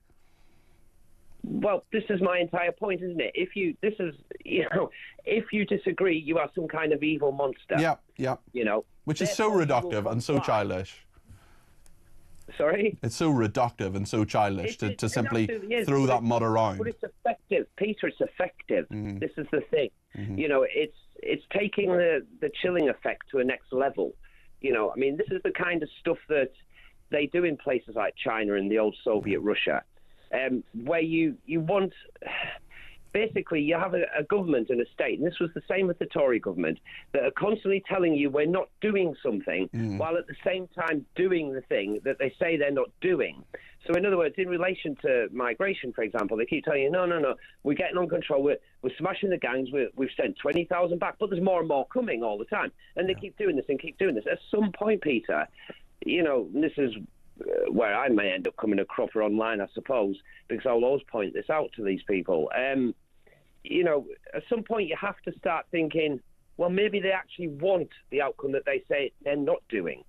Well, this is my entire point, isn't it? If you disagree, you are some kind of evil monster. Yeah, yeah. You know, which is so reductive and so childish. Sorry? It's so reductive and so childish to simply throw that mud around. But it's effective, Peter. It's effective. This is the thing. You know, it's taking the chilling effect to a next level. You know, I mean, this is the kind of stuff that they do in places like China and the old Soviet Russia, where you want. Basically, you have a government and a state, and this was the same with the Tory government, that are constantly telling you we're not doing something, while at the same time doing the thing that they say they're not doing. So in other words, in relation to migration, for example, they keep telling you, no, we're getting on control, we're smashing the gangs, we've sent 20,000 back, but there's more and more coming all the time. And they keep doing this and keep doing this. At some point, Peter, you know, this is where I may end up coming a cropper online, I suppose, because I'll always point this out to these people. You know, at some point you have to start thinking, well, maybe they actually want the outcome that they say they're not doing.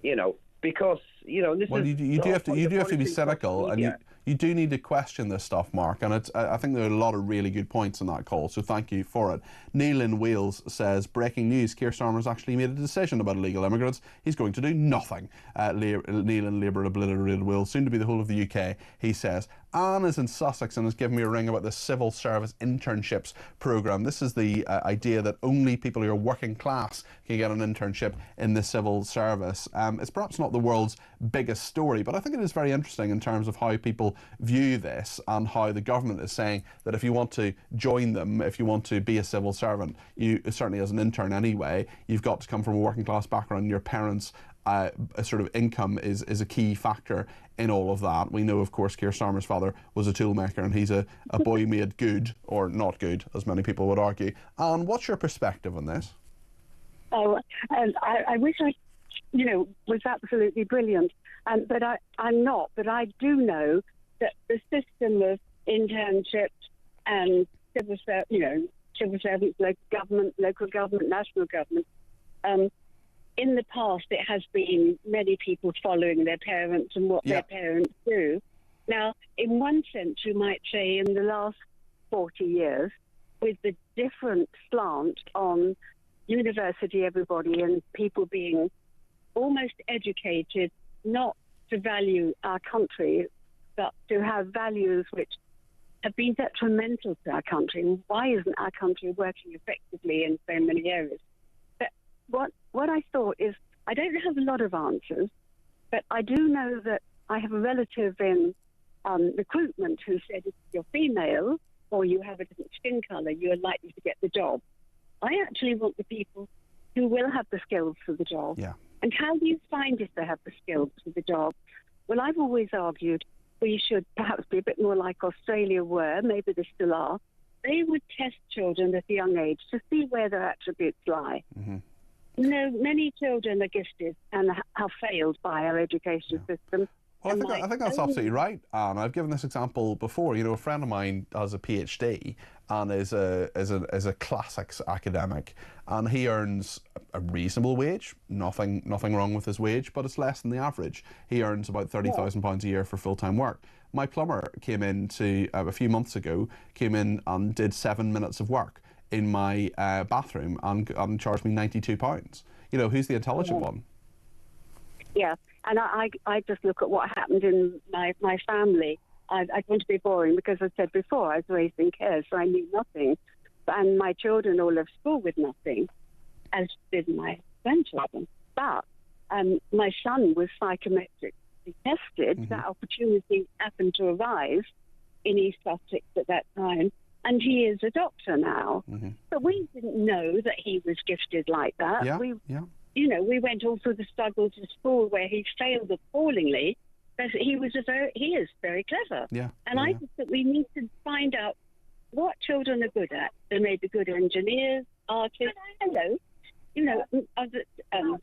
You know, because this is. You do have to be cynical, and you do need to question this stuff, Mark. And I think there are a lot of really good points in that call. So thank you for it. Neil in Wales says, breaking news: Keir Starmer's actually made a decision about illegal immigrants. He's going to do nothing. Neil in Labour obliterated Wales, soon to be the whole of the UK. He says. Anne is in Sussex and has given me a ring about the civil service internships programme. This is the idea that only people who are working class can get an internship in the civil service. It's perhaps not the world's biggest story, but I think it is very interesting in terms of how people view this and how the government is saying that if you want to join them, if you want to be a civil servant, you certainly as an intern anyway, you've got to come from a working class background. Your parents' a sort of income is a key factor in all of that. We know, of course, Keir Starmer's father was a toolmaker, and he's a boy made good, or not good, as many people would argue. And what's your perspective on this? Oh, I wish I, was absolutely brilliant. But I'm not. But I do know that the system of internships and civil servants, local government, national government, in the past, it has been many people following their parents and what their parents do. Now, in one sense, you might say in the last 40 years, with the different slant on university everybody and people being almost educated not to value our country, but to have values which have been detrimental to our country. And why isn't our country working effectively in so many areas? But what I thought is, I don't have a lot of answers, but I do know that I have a relative in recruitment who said if you're female or you have a different skin colour, you're likely to get the job. I actually want the people who will have the skills for the job. Yeah. And how do you find if they have the skills for the job? Well, I've always argued we should perhaps be a bit more like Australia were, maybe they still are. They would test children at a young age to see where their attributes lie. Mm-hmm. Many children are gifted and have failed by our education system. Well, I think that's absolutely right, Anne. I've given this example before. A friend of mine has a PhD and is a classics academic, and he earns a reasonable wage. Nothing wrong with his wage, but it's less than the average. He earns about £30,000 a year for full-time work. My plumber came in a few months ago, and did 7 minutes of work in my bathroom and charged me £92. Who's the intelligent one? Yeah, and I just look at what happened in my family. I don't want to be boring because I said before I was raised in care, so I knew nothing. And my children all left school with nothing, as did my grandchildren. But my son was psychometrically tested. Mm-hmm. That opportunity happened to arise in East Sussex at that time. And he is a doctor now. Mm-hmm. But we didn't know that he was gifted like that. Yeah, we went all through the struggles of school where he failed appallingly. But he is very clever. Yeah. And I think that we need to find out what children are good at. They may be good engineers, artists,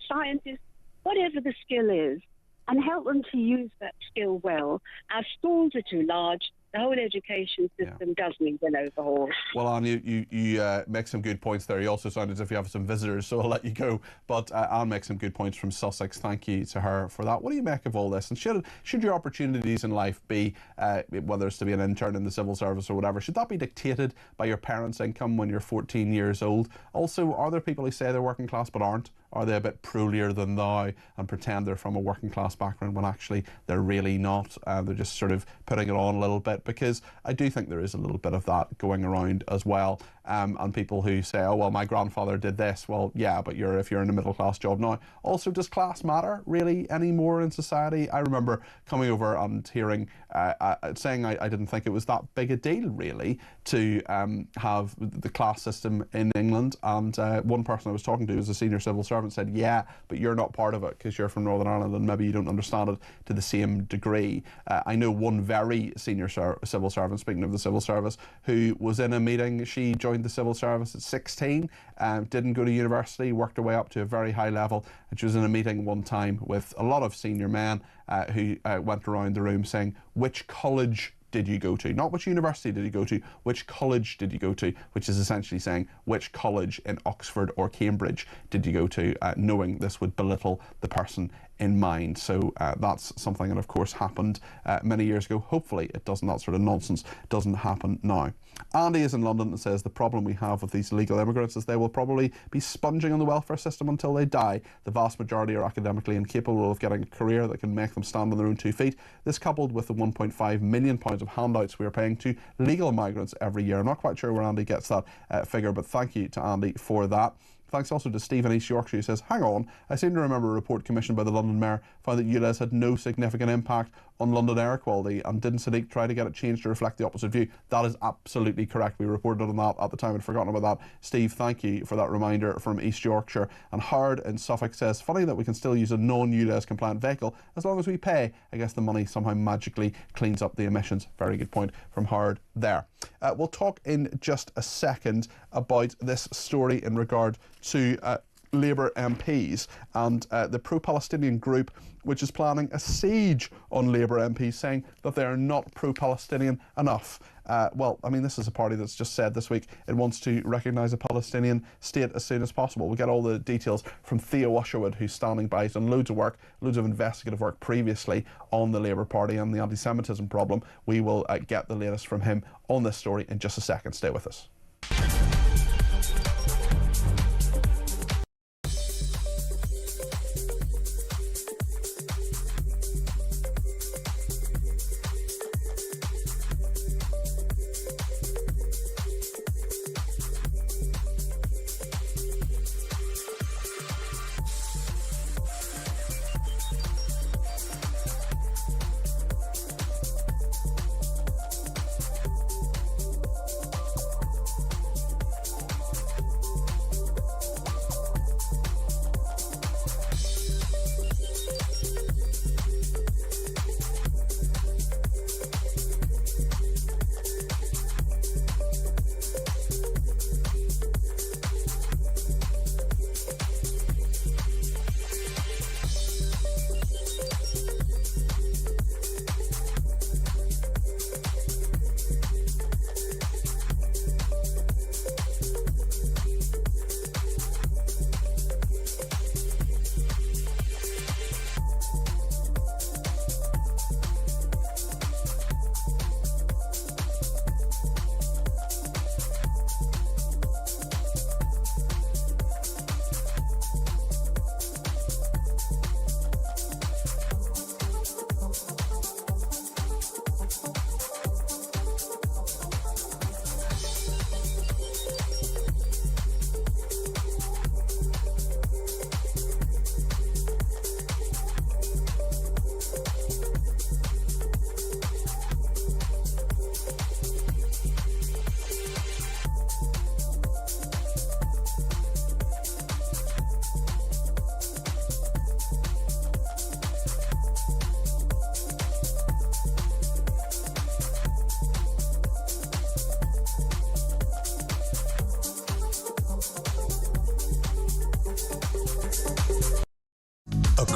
scientists, whatever the skill is, and help them to use that skill well. Our schools are too large. The whole education system does need an overhaul. Well, Anne, you make some good points there. You also sound as if you have some visitors, so I'll let you go. But Anne makes some good points from Sussex. Thank you to her for that. What do you make of all this? And should your opportunities in life be, whether it's to be an intern in the civil service or whatever, should that be dictated by your parents' income when you're 14 years old? Also, are there people who say they're working class but aren't? Are they a bit prolier than thou and pretend they're from a working class background when actually they're really not? They're just sort of putting it on a little bit, because I do think there is a little bit of that going around as well. And people who say, oh, well, my grandfather did this. Well, yeah, but if you're in a middle class job now. Also, does class matter really anymore in society? I remember coming over and hearing, saying I didn't think it was that big a deal really to have the class system in England. And one person I was talking to was a senior civil servant said, yeah, but you're not part of it because you're from Northern Ireland and maybe you don't understand it to the same degree. I know one very senior civil servant, speaking of the civil service, who was in a meeting. She joined the civil service at 16, didn't go to university, worked her way up to a very high level, and she was in a meeting one time with a lot of senior men who went around the room saying, which college did you go to? Not which university did you go to, which college did you go to, which is essentially saying which college in Oxford or Cambridge did you go to, knowing this would belittle the person in mind. So that's something that of course happened many years ago. Hopefully it doesn't, that sort of nonsense doesn't happen now. Andy is in London and says the problem we have with these illegal immigrants is they will probably be sponging on the welfare system until they die. The vast majority are academically incapable of getting a career that can make them stand on their own 2 feet. This coupled with the £1.5 million of handouts we are paying to legal migrants every year. I'm not quite sure where Andy gets that figure, but thank you to Andy for that. Thanks also to Stephen East Yorkshire, who says, hang on, I seem to remember a report commissioned by the London Mayor found that ULEZ had no significant impact on London air quality, and didn't Sadiq try to get it changed to reflect the opposite view? That is absolutely correct. We reported on that at the time and forgotten about that. Steve, thank you for that reminder from East Yorkshire. And Howard in Suffolk says, funny that we can still use a non-ULEZ compliant vehicle as long as we pay. I guess the money somehow magically cleans up the emissions. Very good point from Howard there. We'll talk in just a second about this story in regard to Labour MPs and the pro-Palestinian group which is planning a siege on Labour MPs, saying that they are not pro-Palestinian enough. Well, I mean, this is a party that's just said this week it wants to recognise a Palestinian state as soon as possible. We'll get all the details from Theo Usherwood, who's standing by. He's done loads of work, loads of investigative work previously on the Labour Party and the anti-Semitism problem. We will get the latest from him on this story in just a second. Stay with us.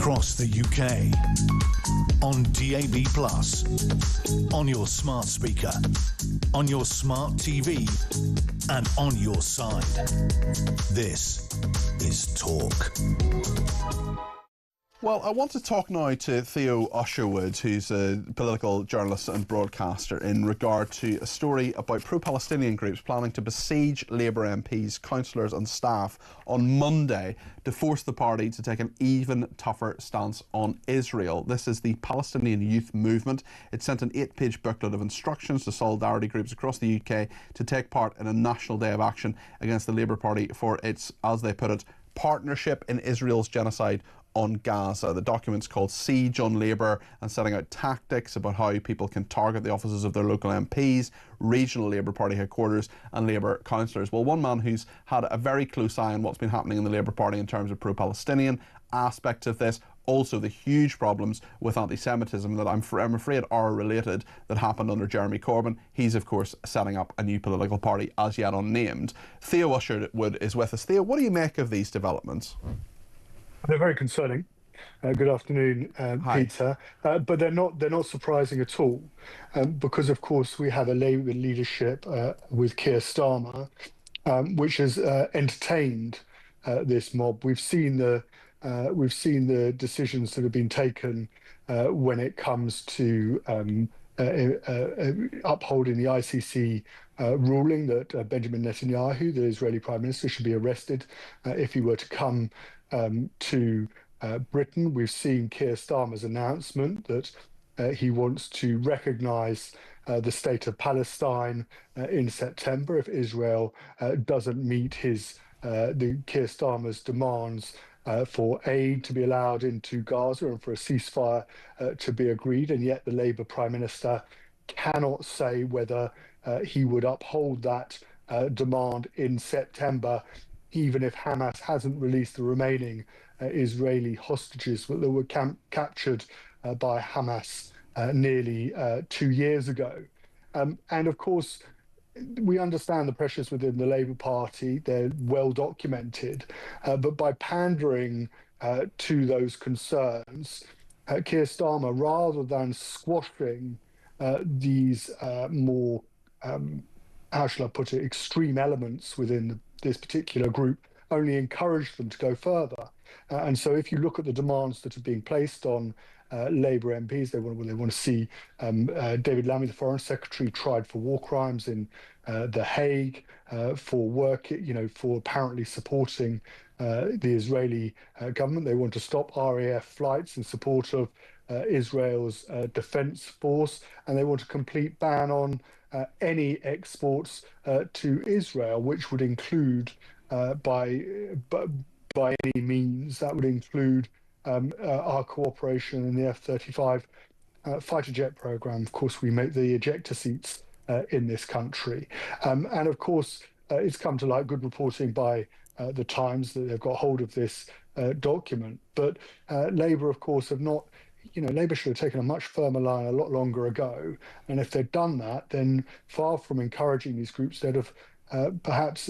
across the UK, on DAB+, on your smart speaker, on your smart TV, and on your side. This is Talk. Well, I want to talk now to Theo Usherwood, who's a political journalist and broadcaster, in regard to a story about pro-Palestinian groups planning to besiege Labour MPs, councillors and staff on Monday to force the party to take an even tougher stance on Israel. This is the Palestinian Youth Movement. It sent an 8-page booklet of instructions to solidarity groups across the UK to take part in a national day of action against the Labour Party for its, as they put it, partnership in Israel's genocide on Gaza. The document's called Siege on Labour, and setting out tactics about how people can target the offices of their local MPs, regional Labour Party headquarters and Labour councillors. Well, one man who's had a very close eye on what's been happening in the Labour Party in terms of pro-Palestinian aspects of this, also the huge problems with anti-Semitism that I'm afraid are related that happened under Jeremy Corbyn. He's, of course, setting up a new political party, as yet unnamed. Theo Usherwood is with us. Theo, what do you make of these developments? They're very concerning. Good afternoon, Peter. But they're not surprising at all, because of course we have a Labour leadership with Keir Starmer, which has entertained this mob. We've seen the decisions that have been taken when it comes to upholding the ICC ruling that Benjamin Netanyahu, the Israeli Prime Minister, should be arrested if he were to come to Britain. We've seen Keir Starmer's announcement that he wants to recognise the state of Palestine in September if Israel doesn't meet the Keir Starmer's demands for aid to be allowed into Gaza and for a ceasefire to be agreed. And yet the Labour Prime Minister cannot say whether he would uphold that demand in September, even if Hamas hasn't released the remaining Israeli hostages that were captured by Hamas nearly 2 years ago. And of course, we understand the pressures within the Labour Party. They're well documented. But by pandering to those concerns, Keir Starmer, rather than squashing these more, how shall I put it, extreme elements within this particular group, only encouraged them to go further. And so if you look at the demands that are being placed on Labour MPs, they want to see David Lammy, the Foreign Secretary, tried for war crimes in The Hague, for apparently supporting the Israeli government. They want to stop RAF flights in support of Israel's defense force, and they want a complete ban on any exports to Israel, which would include by any means, that would include our cooperation in the F-35 fighter jet program. Of course, we make the ejector seats in this country. And of course, it's come to light, good reporting by the Times, that they've got hold of this document. But Labour, of course, have not, Labour should have taken a much firmer line a lot longer ago. And if they'd done that, then far from encouraging these groups, they'd have perhaps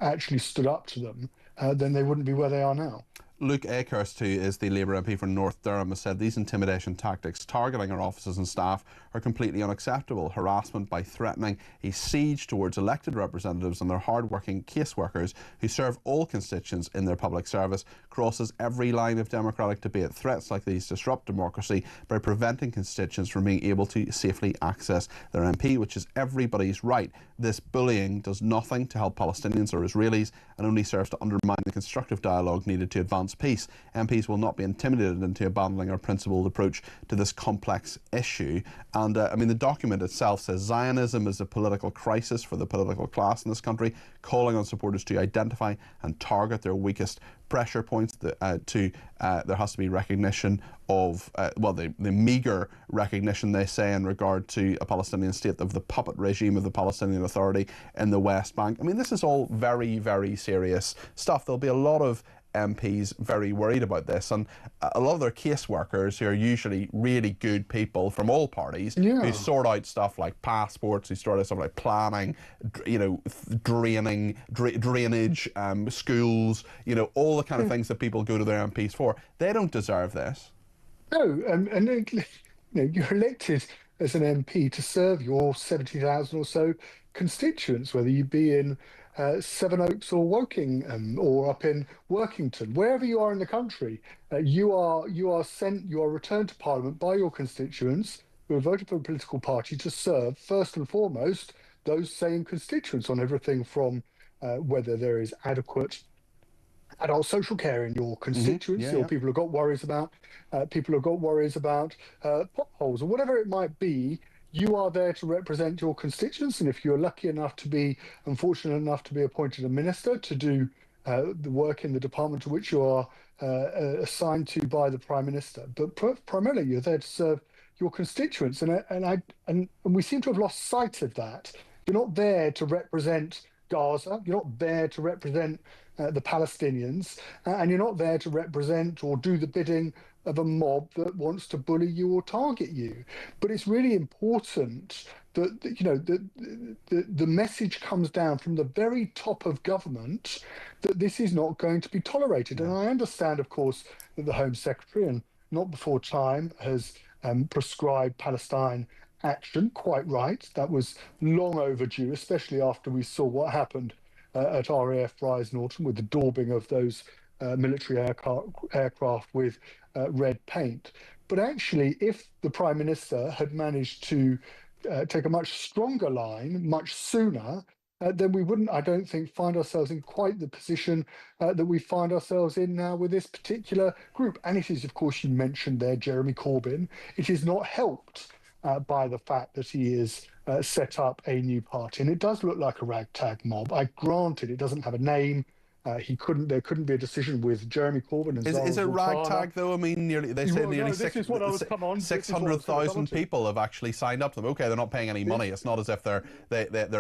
actually stood up to them, then they wouldn't be where they are now. Luke Akehurst, who is the Labour MP for North Durham, has said these intimidation tactics targeting our offices and staff are completely unacceptable. Harassment by threatening a siege towards elected representatives and their hard-working caseworkers who serve all constituents in their public service crosses every line of democratic debate. Threats like these disrupt democracy by preventing constituents from being able to safely access their MP, which is everybody's right. This bullying does nothing to help Palestinians or Israelis and only serves to undermine the constructive dialogue needed to advance peace. MPs will not be intimidated into abandoning our principled approach to this complex issue. And the document itself says Zionism is a political crisis for the political class in this country, calling on supporters to identify and target their weakest pressure points. There has to be recognition of, the meagre recognition, they say, in regard to a Palestinian state, of the puppet regime of the Palestinian Authority in the West Bank. This is all very, very serious stuff. There'll be a lot of MPs very worried about this, and a lot of their caseworkers, who are usually really good people from all parties, who sort out stuff like passports, who sort out stuff like planning, drainage, schools, all the kind of things that people go to their MPs for. They don't deserve this. No, and you're elected as an MP to serve your 70,000 or so constituents, whether you be in Sevenoaks or Woking, or up in Workington, wherever you are in the country. You are returned to Parliament by your constituents who have voted for a political party to serve, first and foremost, those same constituents on everything from whether there is adequate adult social care in your constituency, or people have got worries about potholes, or whatever it might be. You are there to represent your constituents, and if you're lucky enough to be, unfortunate enough to be appointed a minister to do the work in the department to which you are assigned to by the Prime Minister, but primarily you're there to serve your constituents, and we seem to have lost sight of that. You're not there to represent Gaza, you're not there to represent the Palestinians, and you're not there to represent or do the bidding of a mob that wants to bully you or target you. But it's really important that the message comes down from the very top of government that this is not going to be tolerated. And I understand, of course, that the Home Secretary, and not before time, has prescribed Palestine action. Quite right. That was long overdue, especially after we saw what happened at RAF Rise Norton with the daubing of those military aircraft with red paint. But actually, if the Prime Minister had managed to take a much stronger line much sooner, then we wouldn't, I don't think, find ourselves in quite the position that we find ourselves in now with this particular group. And it is, of course, you mentioned there, Jeremy Corbyn. It is not helped by the fact that he is set up a new party. And it does look like a ragtag mob. I granted it doesn't have a name. There couldn't be a decision with Jeremy Corbyn and Zara Is it Sultana. ragtag though? I mean, nearly 600,000 people have actually signed up to them. Okay, they're not paying any money. It's not as if they're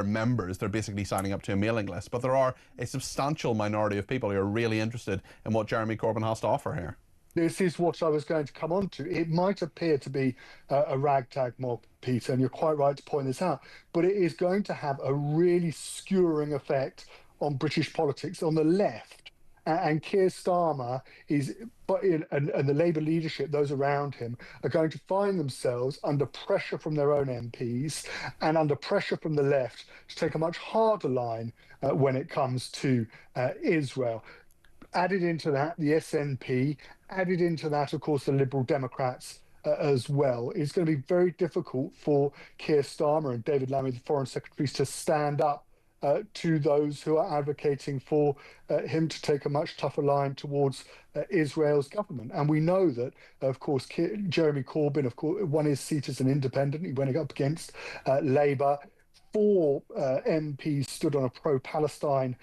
members. They're basically signing up to a mailing list. But there are a substantial minority of people who are really interested in what Jeremy Corbyn has to offer here. This is what I was going to come on to. It might appear to be a ragtag mob, Peter, and you're quite right to point this out, but it is going to have a really skewering effect on British politics on the left. And Keir Starmer and the Labour leadership, those around him, are going to find themselves under pressure from their own MPs and under pressure from the left to take a much harder line when it comes to Israel. Added into that, the SNP, added into that, of course, the Liberal Democrats as well. It's going to be very difficult for Keir Starmer and David Lammy, the Foreign Secretaries, to stand up to those who are advocating for him to take a much tougher line towards Israel's government. And we know that, of course, Jeremy Corbyn, of course, won his seat as an independent. He went up against Labour. 4 MPs stood on a pro-Palestine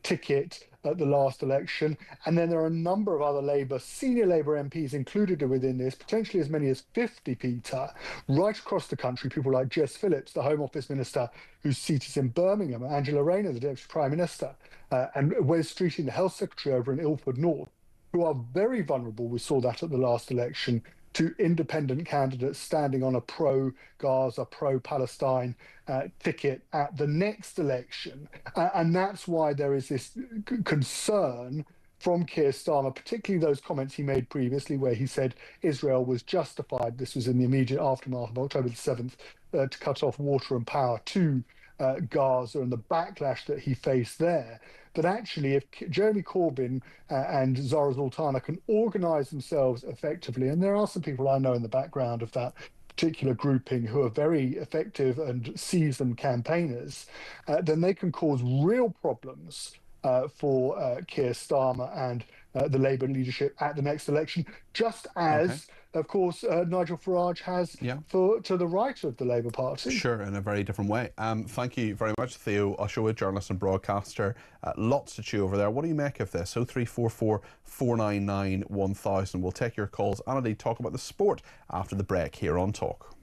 ticket at the last election, and then there are a number of other senior Labour MPs included within this, potentially as many as 50, Peter, right across the country. People like Jess Phillips, the Home Office Minister, whose seat is in Birmingham, Angela Rayner, the Deputy Prime Minister, and Wes Streeting, the Health Secretary over in Ilford North, who are very vulnerable, we saw that at the last election, to independent candidates standing on a pro-Gaza, pro-Palestine ticket at the next election. And that's why there is this concern from Keir Starmer, particularly those comments he made previously where he said Israel was justified, this was in the immediate aftermath of October the 7th, to cut off water and power to Gaza and the backlash that he faced there. But actually, if Jeremy Corbyn and Zara Sultana can organise themselves effectively, and there are some people I know in the background of that particular grouping who are very effective and seasoned campaigners, then they can cause real problems for Keir Starmer and the Labour leadership at the next election, just as, of course, Nigel Farage has to the right of the Labour Party. Sure, in a very different way. Thank you very much, Theo Oshawa, journalist and broadcaster. Lots to chew over there. What do you make of this? 0344 499 1000. We'll take your calls and indeed talk about the sport after the break here on Talk.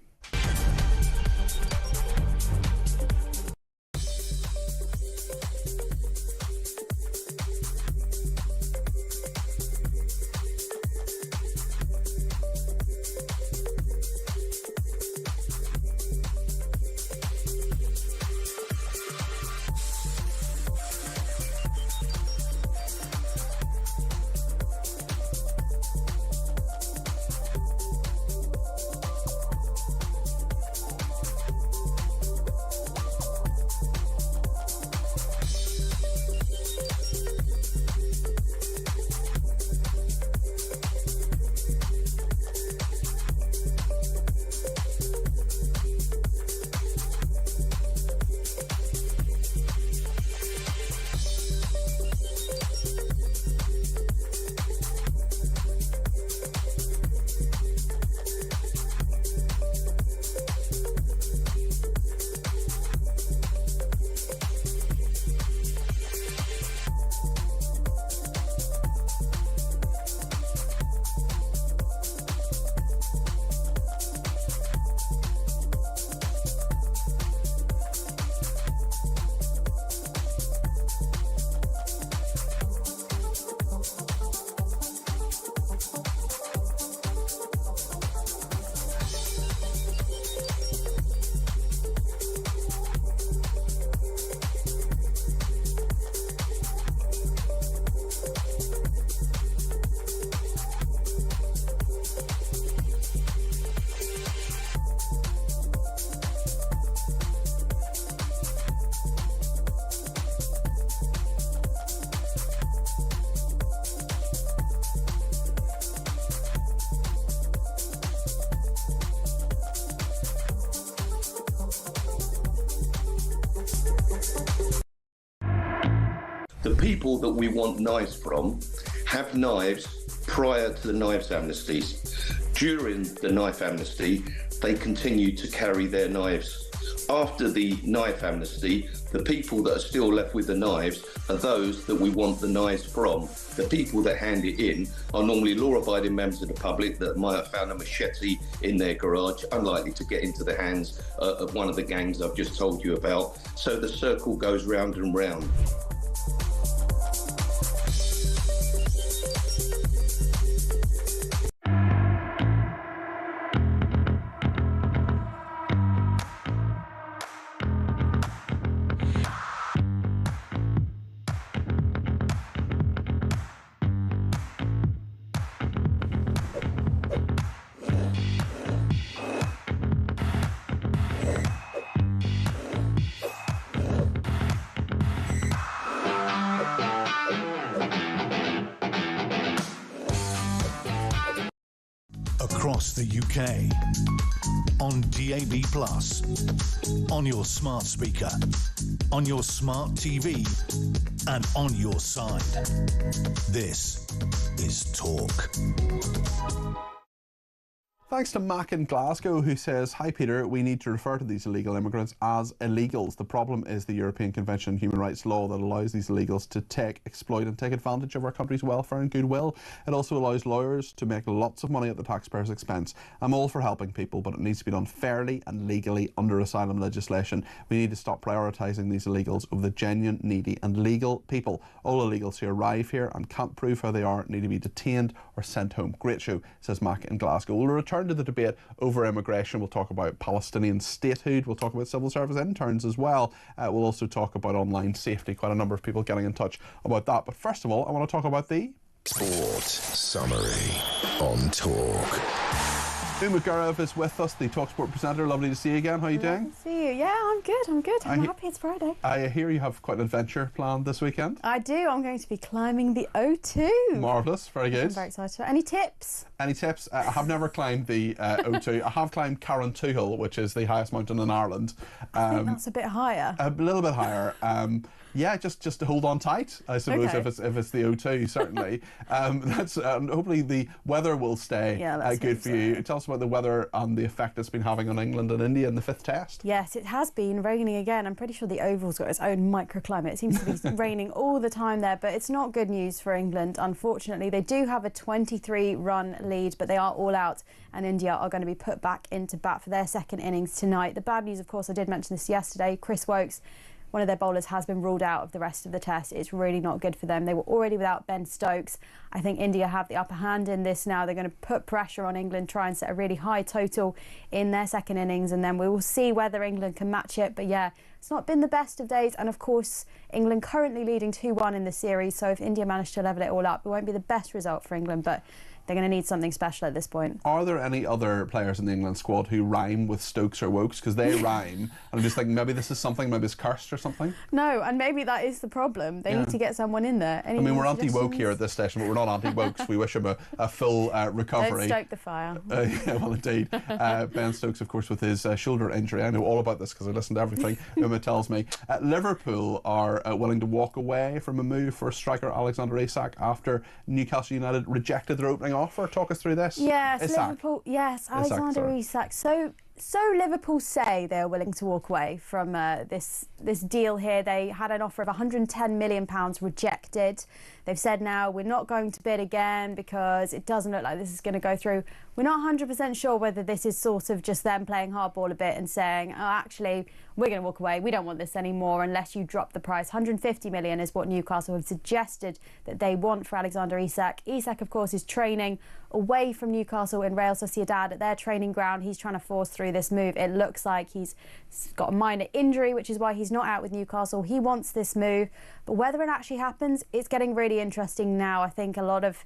The people that we want knives from have knives prior to the knives amnesties. During the knife amnesty, they continue to carry their knives. After the knife amnesty, the people that are still left with the knives are those that we want the knives from. The people that hand it in are normally law-abiding members of the public that might have found a machete in their garage, unlikely to get into the hands of one of the gangs I've just told you about. So the circle goes round and round. Across the UK, on DAB+, on your smart speaker, on your smart TV, and on your side. This is Talk. Thanks to Mac in Glasgow, who says, "Hi Peter, we need to refer to these illegal immigrants as illegals. The problem is the European Convention on Human Rights law that allows these illegals to exploit and take advantage of our country's welfare and goodwill. It also allows lawyers to make lots of money at the taxpayer's expense. I'm all for helping people, but it needs to be done fairly and legally under asylum legislation. We need to stop prioritising these illegals over the genuine, needy and legal people. All illegals who arrive here and can't prove how they are need to be detained or sent home." Great show, says Mac in Glasgow. We'll return to the debate over immigration. We'll talk about Palestinian statehood. We'll talk about civil service interns as well. We'll also talk about online safety. Quite a number of people getting in touch about that. But first of all, I want to talk about the Sport Summary on Talk. Uma Gaurav is with us, the TalkSport presenter. Lovely to see you again. How are you doing? Good to see you. Yeah, I'm good. I'm happy it's Friday. I hear you have quite an adventure planned this weekend. I do. I'm going to be climbing the O2. Marvellous. Very good. I'm very excited. Any tips? Any tips? I have never climbed the O2. I have climbed Carrauntoohil, which is the highest mountain in Ireland. I think that's a bit higher. A little bit higher. Yeah, just to hold on tight, I suppose, Okay. if it's the O2, certainly. That's hopefully the weather will stay good for you. Tell us about the weather and the effect it's been having on England and India in the fifth test. Yes, it has been raining again. I'm pretty sure the Oval's got its own microclimate. It seems to be raining all the time there, but it's not good news for England, unfortunately. They do have a 23-run lead, but they are all out, and India are going to be put back into bat for their second innings tonight. The bad news, of course, I did mention this yesterday, Chris Woakes, one of their bowlers, has been ruled out of the rest of the test. It's really not good for them. They were already without Ben Stokes. I think India have the upper hand in this now. They're going to put pressure on England, try and set a really high total in their second innings, and then we will see whether England can match it. But yeah, it's not been the best of days. And of course, England currently leading 2-1 in the series. So if India manage to level it all up, it won't be the best result for England, but they're going to need something special at this point. Are there any other players in the England squad who rhyme with Stokes or Woakes? Because they rhyme, and I'm just thinking maybe this is something, maybe it's cursed or something. No, and maybe that is the problem. They need to get someone in there. I mean, we're anti-woke here at this station, but we're not anti-wokes. We wish him a full recovery. Don't stoke the fire. Yeah, well, indeed. Ben Stokes, of course, with his shoulder injury. I know all about this because I listen to everything Uma tells me. Liverpool are willing to walk away from a move for striker Alexander Isak after Newcastle United rejected their opening offer. Talk us through this. Yes, Isak. Liverpool. Yes, Alexander Isak. So Liverpool say they're willing to walk away from this deal here. They had an offer of £110 million rejected. They've said now we're not going to bid again because it doesn't look like this is going to go through. We're not 100% sure whether this is sort of just them playing hardball a bit and saying, oh, actually, we're going to walk away. We don't want this anymore unless you drop the price. £150 million is what Newcastle have suggested that they want for Alexander Isak. Isak, of course, is training away from Newcastle in Real Sociedad at their training ground. He's trying to force through this move. It looks like he's got a minor injury, which is why he's not out with Newcastle. He wants this move, but whether it actually happens, it's getting really interesting now. I think a lot of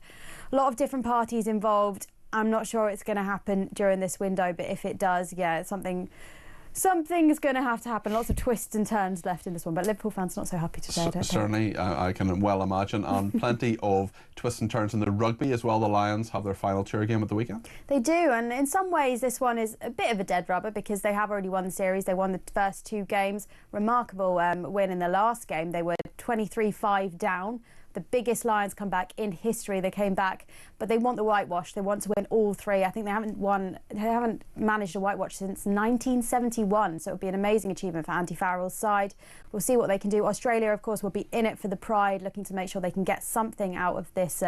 different parties involved. I'm not sure it's going to happen during this window, but if it does, yeah, it's something something's going to have to happen. Lots of twists and turns left in this one, but Liverpool fans not so happy today, I don't think. Certainly, I can well imagine, and plenty of twists and turns in the rugby as well. The Lions have their final tour game at the weekend. They do, and in some ways this one is a bit of a dead rubber because they have already won the series. They won the first 2 games. Remarkable win in the last game. They were 23-5 down. The biggest Lions comeback in history. They came back, but they want the whitewash. They want to win all 3. I think they haven't managed a whitewash since 1971, so it would be an amazing achievement for Andy Farrell's side. We'll see what they can do. Australia, of course, will be in it for the pride, looking to make sure they can get something out of this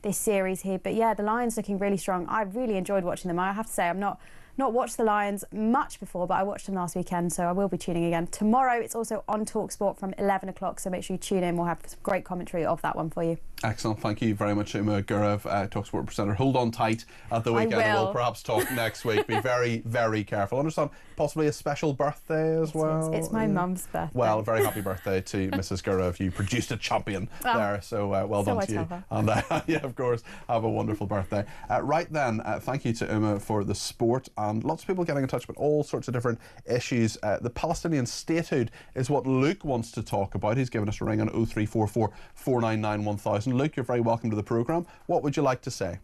this series here. But yeah, the Lions looking really strong. I really enjoyed watching them. I have to say, I'm not watched the Lions much before, but I watched them last weekend, so I will be tuning again. Tomorrow, it's also on talkSPORT from 11 o'clock, so make sure you tune in. We'll have some great commentary of that one for you. Excellent. Thank you very much, Uma Gurev, talkSPORT presenter. Hold on tight at the weekend, and we'll perhaps talk next week. Be very, very careful. I understand possibly a special birthday as well. It's my mum's birthday. Well, very happy birthday to Mrs. Gurev. You produced a champion there, so well done to you. And yeah, of course, have a wonderful birthday. Right then, thank you to Uma for the sport, and lots of people getting in touch about all sorts of different issues. The Palestinian statehood is what Luke wants to talk about. He's given us a ring on 0344 499 1000. Luke, you're very welcome to the programme. What would you like to say?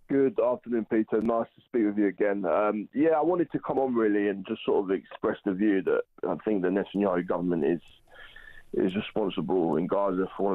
Good afternoon, Peter. Nice to speak with you again. Yeah, I wanted to come on really and just sort of express the view that I think the Netanyahu government is responsible in Gaza for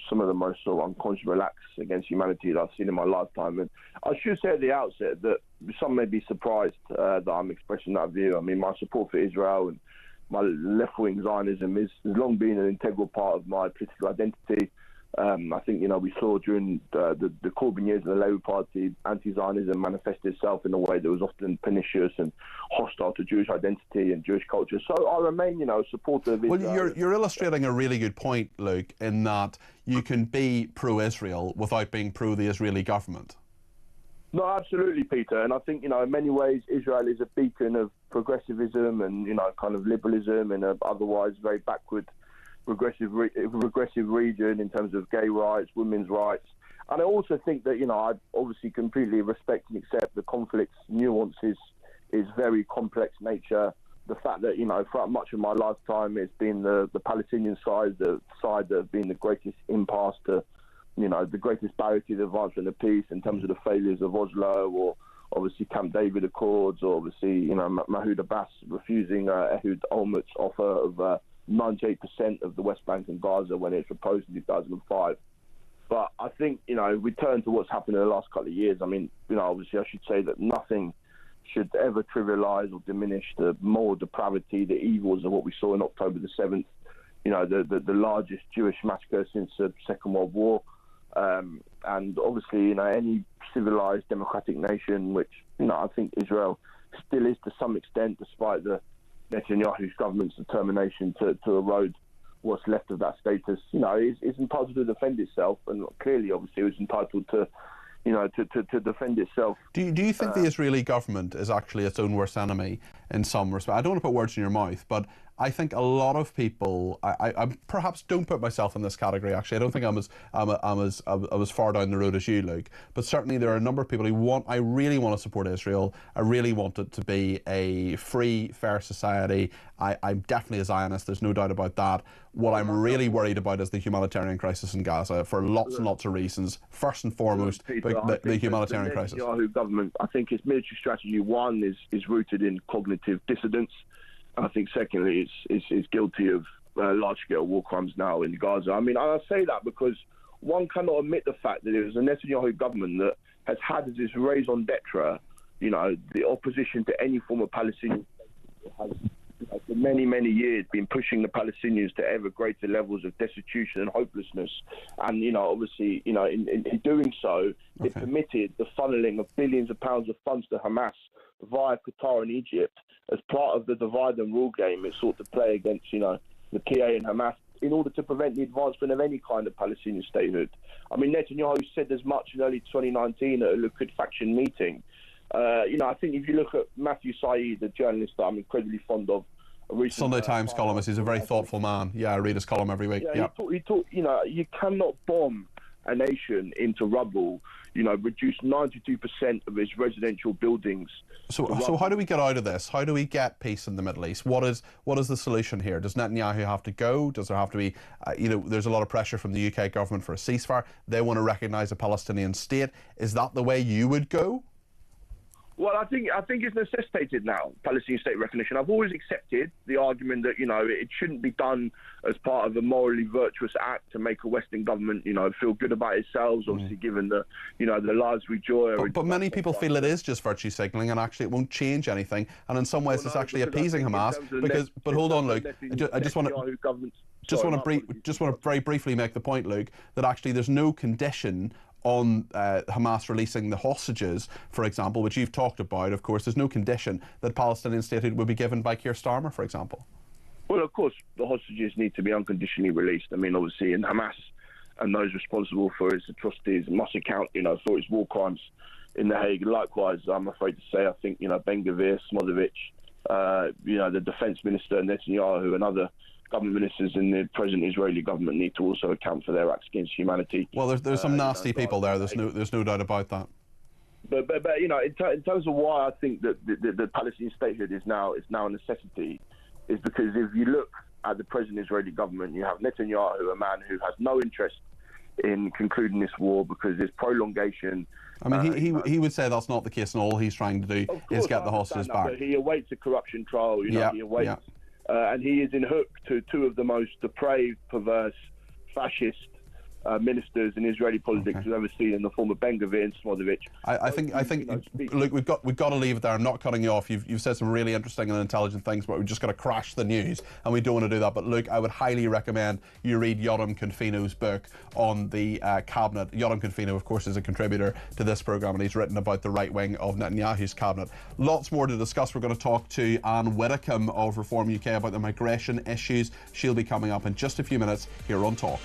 some of the most sort of unconscionable acts against humanity that I've seen in my lifetime. And I should say at the outset that some may be surprised that I'm expressing that view. I mean, my support for Israel and my left-wing Zionism has long been an integral part of my political identity. I think, we saw during the Corbyn years of the Labour Party, anti-Zionism manifested itself in a way that was often pernicious and hostile to Jewish identity and Jewish culture. So I remain, supportive of Israel. Well, you're illustrating a really good point, Luke, in that you can be pro-Israel without being pro the Israeli government. No, absolutely, Peter. And I think, in many ways, Israel is a beacon of progressivism and, kind of liberalism in an otherwise very backward regressive region in terms of gay rights, women's rights. And I also think that, I obviously completely respect and accept the conflict's nuances, is very complex nature. The fact that, throughout much of my lifetime, it's been the Palestinian side, the side that have been the greatest impasse to, the greatest barrier to the advancement of peace in terms of the failures of Oslo or obviously Camp David Accords, or obviously, Mahmoud Abbas refusing Ehud Olmert's offer of 98% of the West Bank and Gaza when it was proposed in 2005. But I think, we turn to what's happened in the last couple of years. I mean, obviously I should say that nothing should ever trivialise or diminish the moral depravity, the evils of what we saw in October the 7th, the largest Jewish massacre since the Second World War. And obviously, any civilised democratic nation, which, I think Israel still is to some extent, despite the Netanyahu's government's determination to erode what's left of that status, is entitled to defend itself, and clearly, obviously, it was entitled to, to defend itself. Do you think the Israeli government is actually its own worst enemy in some respect? I don't want to put words in your mouth, but I think a lot of people, I perhaps don't put myself in this category. Actually, I don't think I'm as far down the road as you, Luke. But certainly there are a number of people who I really want to support Israel. I really want it to be a free, fair society. I'm definitely a Zionist. There's no doubt about that. What I'm really worried about is the humanitarian crisis in Gaza for lots and lots of reasons. First and foremost, the humanitarian crisis. The Netanyahu government, I think its military strategy, one, is rooted in cognitive dissonance. I think, secondly, it's guilty of large-scale war crimes now in Gaza. I mean, I say that because one cannot admit the fact that it was a Netanyahu government that has had as its raison d'etre, the opposition to any form of Palestinian state, has for many, many years been pushing the Palestinians to ever greater levels of destitution and hopelessness. And, obviously, in doing so, it permitted the funneling of billions of pounds of funds to Hamas via Qatar and Egypt as part of the divide and rule game it sought to play against, the PA and Hamas in order to prevent the advancement of any kind of Palestinian statehood. I mean, Netanyahu said as much in early 2019 at a Likud faction meeting. I think if you look at Matthew Saeed, the journalist that I'm incredibly fond of, Sunday Times columnist, he's a very thoughtful man. Yeah, I read his column every week. Yeah. He talked, you cannot bomb a nation into rubble, reduce 92% of its residential buildings. So how do we get out of this? How do we get peace in the Middle East? What is the solution here? Does Netanyahu have to go? Does there have to be, there's a lot of pressure from the UK government for a ceasefire. They want to recognise a Palestinian state. Is that the way you would go? Well, I think it's necessitated now, Palestinian state recognition. I've always accepted the argument that, it shouldn't be done as part of a morally virtuous act to make a Western government, feel good about itself, obviously given the, the lives we enjoy. But many people feel it is just virtue signalling and actually it won't change anything. And in some ways it's actually appeasing Hamas because, but hold on, Luke, I just want to very briefly make the point, Luke, that actually there's no condition on Hamas releasing the hostages, for example, which you've talked about. Of course, there's no condition that Palestinian statehood would be given by Keir Starmer, for example. Well, of course, the hostages need to be unconditionally released. I mean, obviously, in Hamas and those responsible for its atrocities must account, for its war crimes in The Hague. Likewise, I'm afraid to say, I think, Ben-Gvir, Smotrich, the defence minister, Netanyahu, and other government ministers in the present Israeli government need to also account for their acts against humanity. Well, there's some nasty people there. There's no doubt about that. But in terms of why I think that the Palestinian statehood is now a necessity, is because if you look at the present Israeli government, you have Netanyahu, a man who has no interest in concluding this war because there's prolongation. I mean, he would say that's not the case, and all he's trying to do is get the hostages back. But he awaits a corruption trial. He awaits. And he is in hook to two of the most depraved, perverse, fascist ministers in Israeli politics we've ever seen, in the form of Ben-Gvir and Smotrich. I think look, we've got to leave it there. I'm not cutting you off. You've said some really interesting and intelligent things, but we've just got to crash the news, and we don't want to do that. But Luke, I would highly recommend you read Yoram Confino's book on the cabinet. Yoram Confino, of course, is a contributor to this programme, and he's written about the right wing of Netanyahu's cabinet. Lots more to discuss. We're going to talk to Anne Widdecombe of Reform UK about the migration issues. She'll be coming up in just a few minutes here on Talk.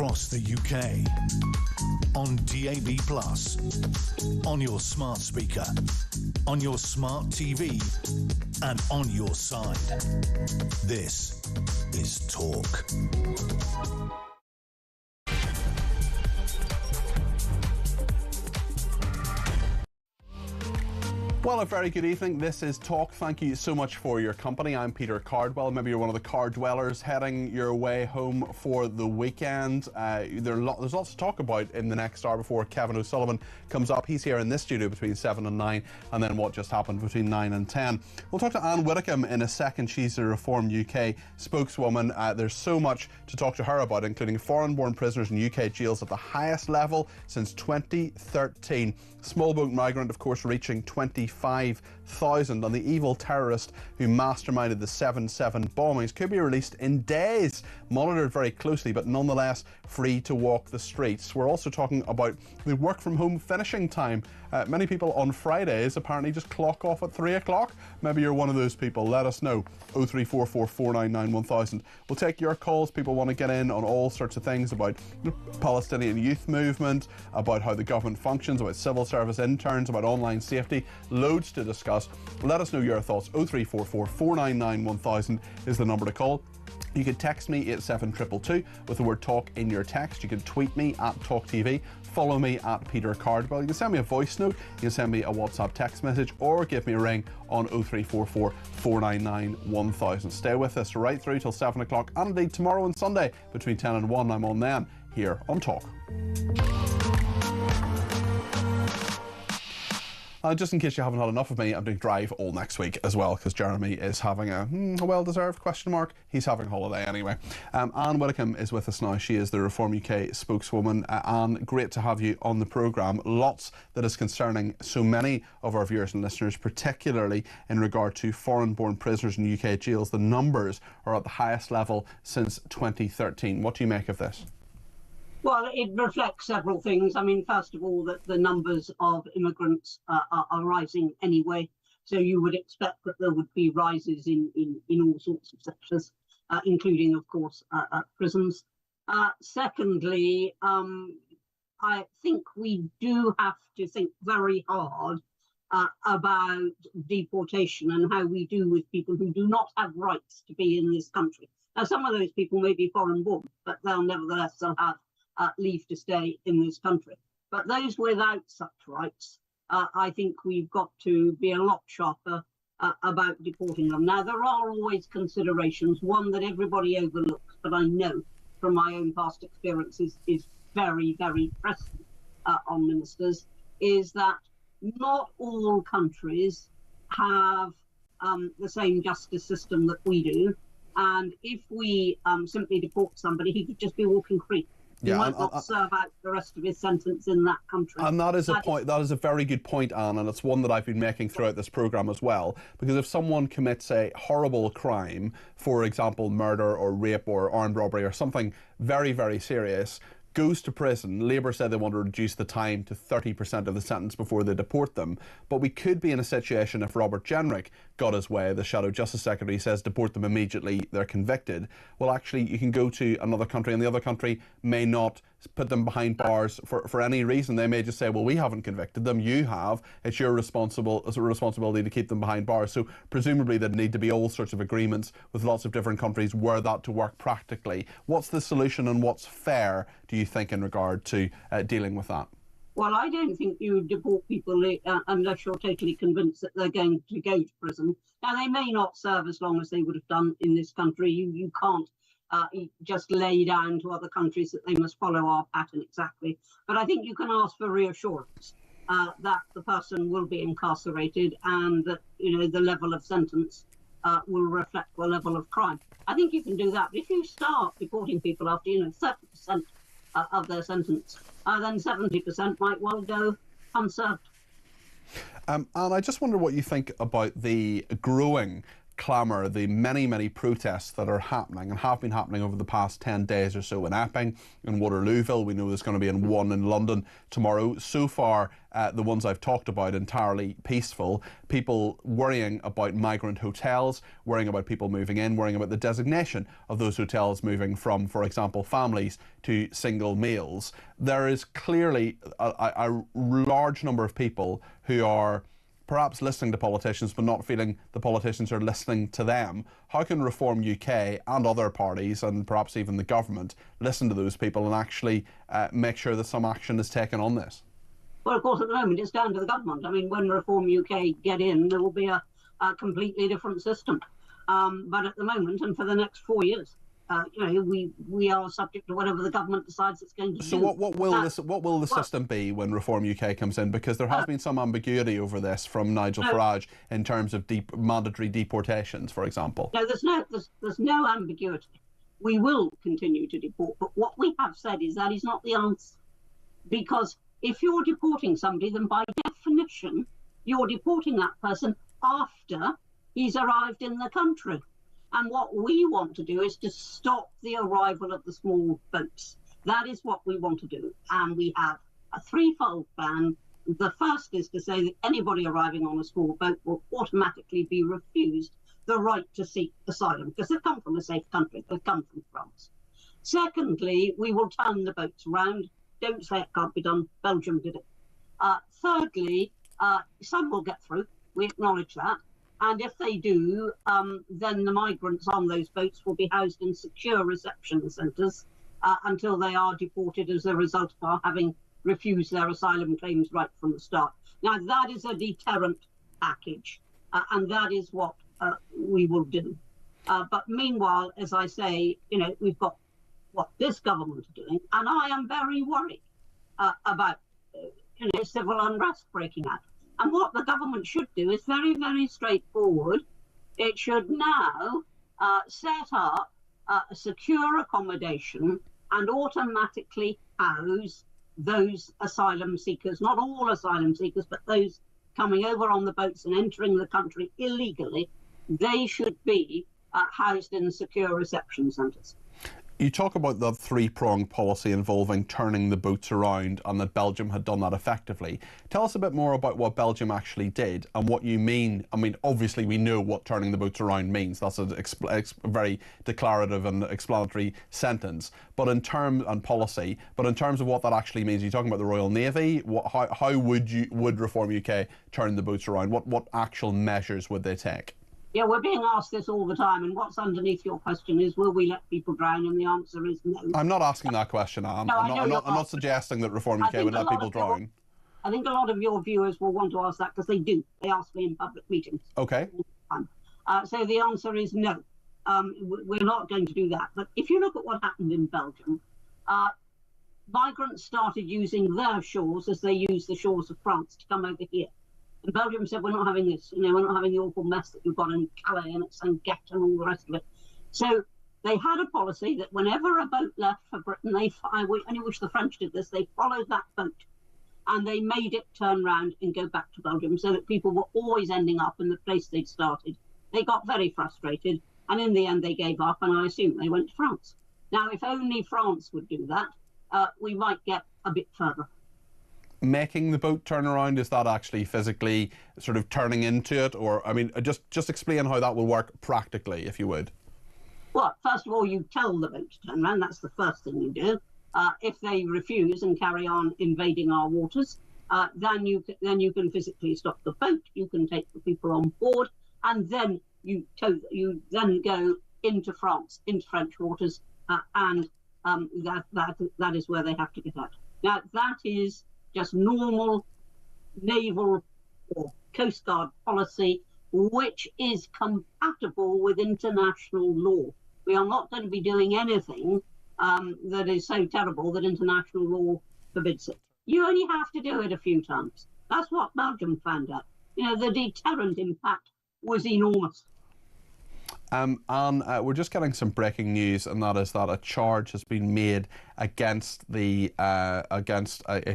across the UK. On DAB+, on your smart speaker, on your smart TV, and on your side. This is Talk. Well, a very good evening. This is Talk. Thank you so much for your company. I'm Peter Cardwell. Maybe you're one of the car dwellers heading your way home for the weekend. There's lots to talk about in the next hour before Kevin O'Sullivan comes up. He's here in this studio between 7 and 9, and then what just happened between 9 and 10. We'll talk to Anne Widdecombe in a second. She's the Reform UK spokeswoman. There's so much to talk to her about, including foreign-born prisoners in UK jails at the highest level since 2013. Small boat migrant, of course, reaching 25,000, and the evil terrorist who masterminded the 7/7 bombings could be released in days, monitored very closely, but nonetheless free to walk the streets. We're also talking about the work from home finishing time. Many people on Fridays apparently just clock off at 3 o'clock. Maybe you're one of those people. Let us know. 0344 499 1000. We'll take your calls. People want to get in on all sorts of things about the Palestinian youth movement, about how the government functions, about civil service interns, about online safety. Loads to discuss. Let us know your thoughts. 0344 499 1000 is the number to call. You can text me 87222 with the word talk in your text. You can tweet me at talkTV. Follow me at Peter Cardwell. You can send me a voice note, you can send me a WhatsApp text message, or give me a ring on 0344 499 1000. Stay with us right through till 7 o'clock, and indeed tomorrow and Sunday between 10 and 1. I'm on then here on Talk. Just in case you haven't had enough of me, I'm doing Drive all next week as well, because Jeremy is having a well-deserved question mark. He's having a holiday anyway. Anne Widdecombe is with us now. She is the Reform UK spokeswoman. Anne, great to have you on the programme. Lots that is concerning so many of our viewers and listeners, particularly in regard to foreign-born prisoners in UK jails. The numbers are at the highest level since 2013. What do you make of this? Well, it reflects several things. I mean, first of all, that the numbers of immigrants are rising anyway. So you would expect that there would be rises in all sorts of sectors, including, of course, prisons. Secondly, I think we do have to think very hard about deportation and how we do with people who do not have rights to be in this country. Now, some of those people may be foreign born, but they'll nevertheless have leave to stay in this country. But those without such rights, I think we've got to be a lot sharper about deporting them. Now, there are always considerations. One that everybody overlooks, but I know from my own past experiences is very, very pressing on ministers, is that not all countries have the same justice system that we do. And if we simply deport somebody, he could just be walking free. He might not serve out the rest of his sentence in that country. And that is a point. That is a very good point, Anne, and it's one that I've been making throughout this programme as well. Because if someone commits a horrible crime, for example, murder or rape or armed robbery or something very, very serious, goes to prison, Labour said they want to reduce the time to 30% of the sentence before they deport them. But we could be in a situation, if Robert Jenrick got his way, the Shadow Justice Secretary says deport them immediately, they're convicted. Well, actually, you can go to another country and the other country may not put them behind bars for any reason. They may just say, well, we haven't convicted them, you have. It's your responsibility to keep them behind bars. So presumably there'd need to be all sorts of agreements with lots of different countries were that to work practically. What's the solution and what's fair, do you think, in regard to dealing with that? Well, I don't think you would deport people unless you're totally convinced that they're going to go to prison. Now, they may not serve as long as they would have done in this country. You can't just lay down to other countries that they must follow our pattern exactly. But I think you can ask for reassurance that the person will be incarcerated and that, you know, the level of sentence will reflect the level of crime. I think you can do that. But if you start deporting people after, 30% of their sentence, then 70% might well go unserved. And I just wonder what you think about the growing clamour, the many, many protests that are happening and have been happening over the past 10 days or so in Epping, in Waterlooville. We know there's going to be one in London tomorrow. So far, the ones I've talked about, entirely peaceful. People worrying about migrant hotels, worrying about people moving in, worrying about the designation of those hotels moving from, for example, families to single meals. There is clearly a large number of people who are perhaps listening to politicians but not feeling the politicians are listening to them. How can Reform UK and other parties, and perhaps even the government, listen to those people and actually make sure that some action is taken on this? Well, of course, at the moment it's down to the government. I mean, when Reform UK get in, there will be a completely different system. But at the moment, and for the next 4 years, we are subject to whatever the government decides it's going to do. So what will the system be when Reform UK comes in? Because there has been some ambiguity over this from Nigel Farage in terms of mandatory deportations, for example. No, there's no ambiguity. We will continue to deport, but what we have said is that is not the answer. Because if you're deporting somebody, then by definition, you're deporting that person after he's arrived in the country. And what we want to do is to stop the arrival of the small boats. That is what we want to do. And we have a threefold plan. The first is to say that anybody arriving on a small boat will automatically be refused the right to seek asylum because they've come from a safe country. They've come from France. Secondly, we will turn the boats around. Don't say it can't be done. Belgium did it. Thirdly, some will get through. We acknowledge that. And if they do, then the migrants on those boats will be housed in secure reception centres until they are deported as a result of our having refused their asylum claims right from the start. Now, that is a deterrent package, and that is what we will do. But meanwhile, as I say, we've got what this government are doing, and I am very worried about civil unrest breaking out. And what the government should do is very, very straightforward. It should now set up a secure accommodation and automatically house those asylum seekers, not all asylum seekers, but those coming over on the boats and entering the country illegally. They should be housed in secure reception centres. You talk about the three-pronged policy involving turning the boats around and that Belgium had done that effectively. Tell us a bit more about what Belgium actually did and what you mean. I mean, obviously we know what turning the boats around means. That's a very declarative and explanatory sentence. But in terms of what that actually means, you're talking about the Royal Navy. How would Reform UK turn the boats around? What actual measures would they take? Yeah, we're being asked this all the time, and what's underneath your question is, will we let people drown? And the answer is no. I'm not asking that question. I'm not suggesting that Reform UK would let people drown. I think a lot of your viewers will want to ask that because they do. They ask me in public meetings. Okay. So the answer is no. We're not going to do that. But if you look at what happened in Belgium, migrants started using their shores as they use the shores of France to come over here. And Belgium said, we're not having this, we're not having the awful mess that we've got in Calais and at Saint-Gat and all the rest of it. So they had a policy that whenever a boat left for Britain, I only wish the French did this, they followed that boat and they made it turn round and go back to Belgium so that people were always ending up in the place they'd started. They got very frustrated and in the end they gave up and I assume they went to France. Now, if only France would do that, we might get a bit further. Making the boat turn around, is that actually physically sort of turning into it? Or, I mean, just explain how that will work practically, if you would. Well, first of all, you tell the boat to turn around. That's the first thing you do. If they refuse and carry on invading our waters, then you can physically stop the boat. You can take the people on board, and then you then go into France, into French waters, and that is where they have to get out. Now, that is just normal naval or Coast Guard policy, which is compatible with international law. We are not going to be doing anything that is so terrible that international law forbids it. You only have to do it a few times. That's what Belgium found out. The deterrent impact was enormous. And we're just getting some breaking news, and that is that a charge has been made against a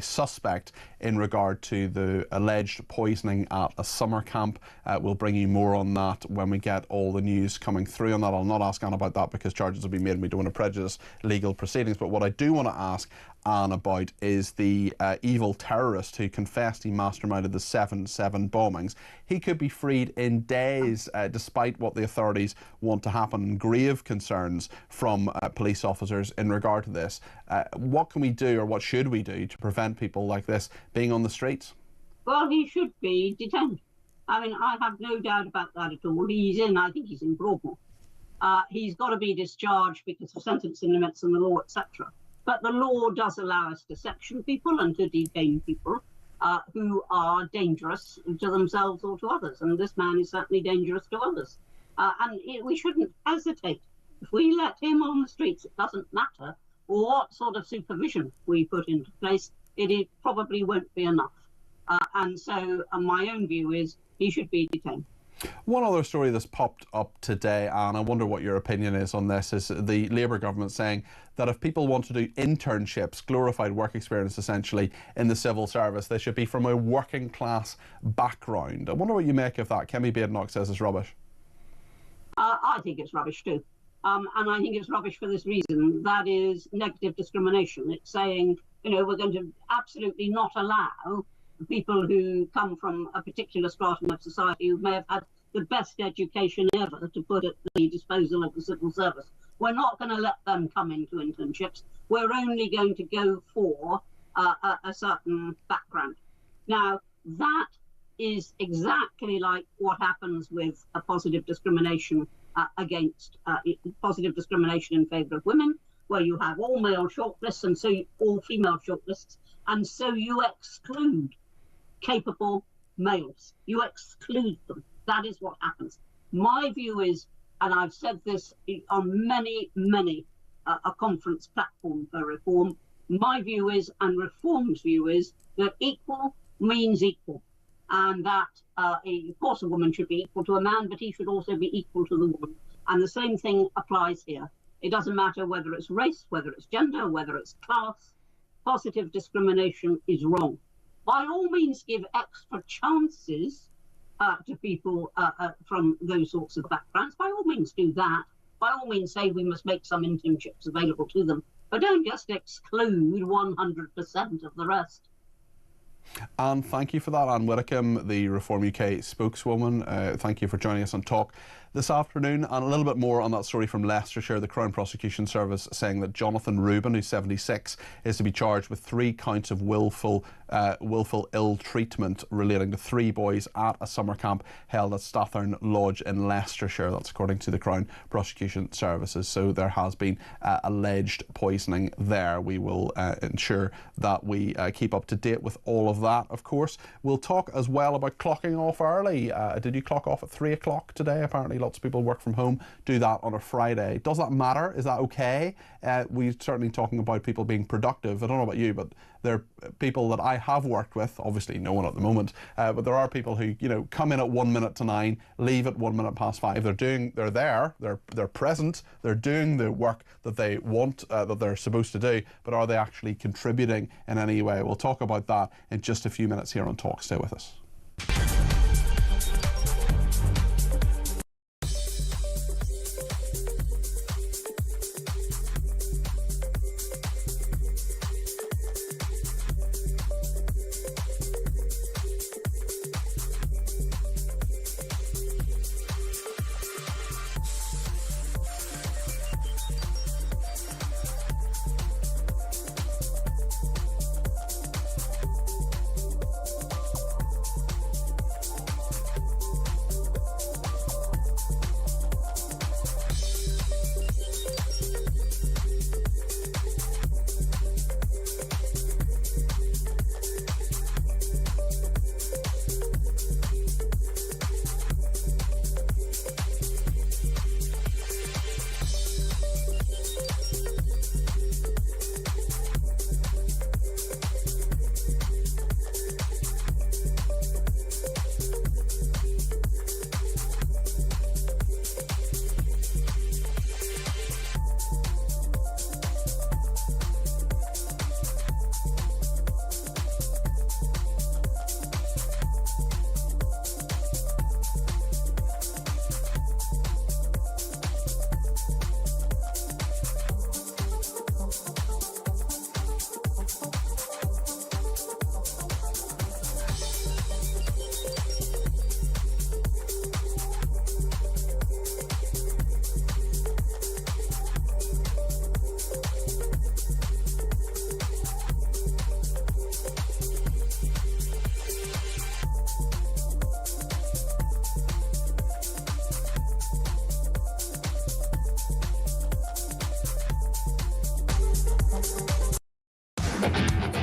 suspect in regard to the alleged poisoning at a summer camp. We'll bring you more on that when we get all the news coming through on that. I'll not ask Anne about that because charges will be made and we don't want to prejudice legal proceedings. But what I do want to ask Anne about is the evil terrorist who confessed he masterminded the 7/7 bombings. He could be freed in days, despite what the authorities want to happen. Grave concerns from police officers in regard to this. What can we do, or what should we do, to prevent people like this being on the streets? Well, he should be detained. I mean, I have no doubt about that at all. I think he's in Broadmoor. He's got to be discharged because of sentencing limits and the law, etc. But the law does allow us to section people and to detain people who are dangerous to themselves or to others. And this man is certainly dangerous to others. We shouldn't hesitate. If we let him on the streets, it doesn't matter what sort of supervision we put into place, it probably won't be enough. And so my own view is he should be detained. One other story that's popped up today, and I wonder what your opinion is on this, is the Labour government saying that if people want to do internships, glorified work experience essentially, in the civil service, they should be from a working class background. I wonder what you make of that. Kemi Badenoch says it's rubbish. I think it's rubbish too. And I think it's rubbish for this reason. That is negative discrimination. It's saying, we're going to absolutely not allow people who come from a particular stratum of society who may have had the best education ever to put at the disposal of the civil service. We're not going to let them come into internships. We're only going to go for a certain background. Now, that is exactly like what happens with a positive discrimination positive discrimination in favour of women, where you have all male shortlists and so all female shortlists, and so you exclude capable males. You exclude them. That is what happens. My view is, and I've said this on many a conference platform for reform, my view is, and reform's view is, that equal means equal. And that, of course, a woman should be equal to a man, but he should also be equal to the woman. And the same thing applies here. It doesn't matter whether it's race, whether it's gender, whether it's class. Positive discrimination is wrong. By all means, give extra chances to people from those sorts of backgrounds. By all means, do that. By all means, say we must make some internships available to them. But don't just exclude 100% of the rest. Anne, thank you for that. Anne Widdecombe, the Reform UK spokeswoman. Thank you for joining us on Talk this afternoon. And a little bit more on that story from Leicestershire. The Crown Prosecution Service saying that Jonathan Rubin, who's 76, is to be charged with 3 counts of willful ill treatment relating to 3 boys at a summer camp held at Stathern Lodge in Leicestershire. That's according to the Crown Prosecution Services. So there has been alleged poisoning there. We will ensure that we keep up to date with all of that, of course. We'll talk as well about clocking off early. Did you clock off at 3 o'clock today? Apparently lots of people work from home, do that on a Friday. Does that matter? Is that okay? We're certainly talking about people being productive. I don't know about you, but there are people that I have worked with, obviously no one at the moment, but there are people who, come in at 1 minute to 9, leave at 1 minute past 5. They're there, they're present, they're doing the work that they want, that they're supposed to do, but are they actually contributing in any way? We'll talk about that in just a few minutes here on Talk. Stay with us.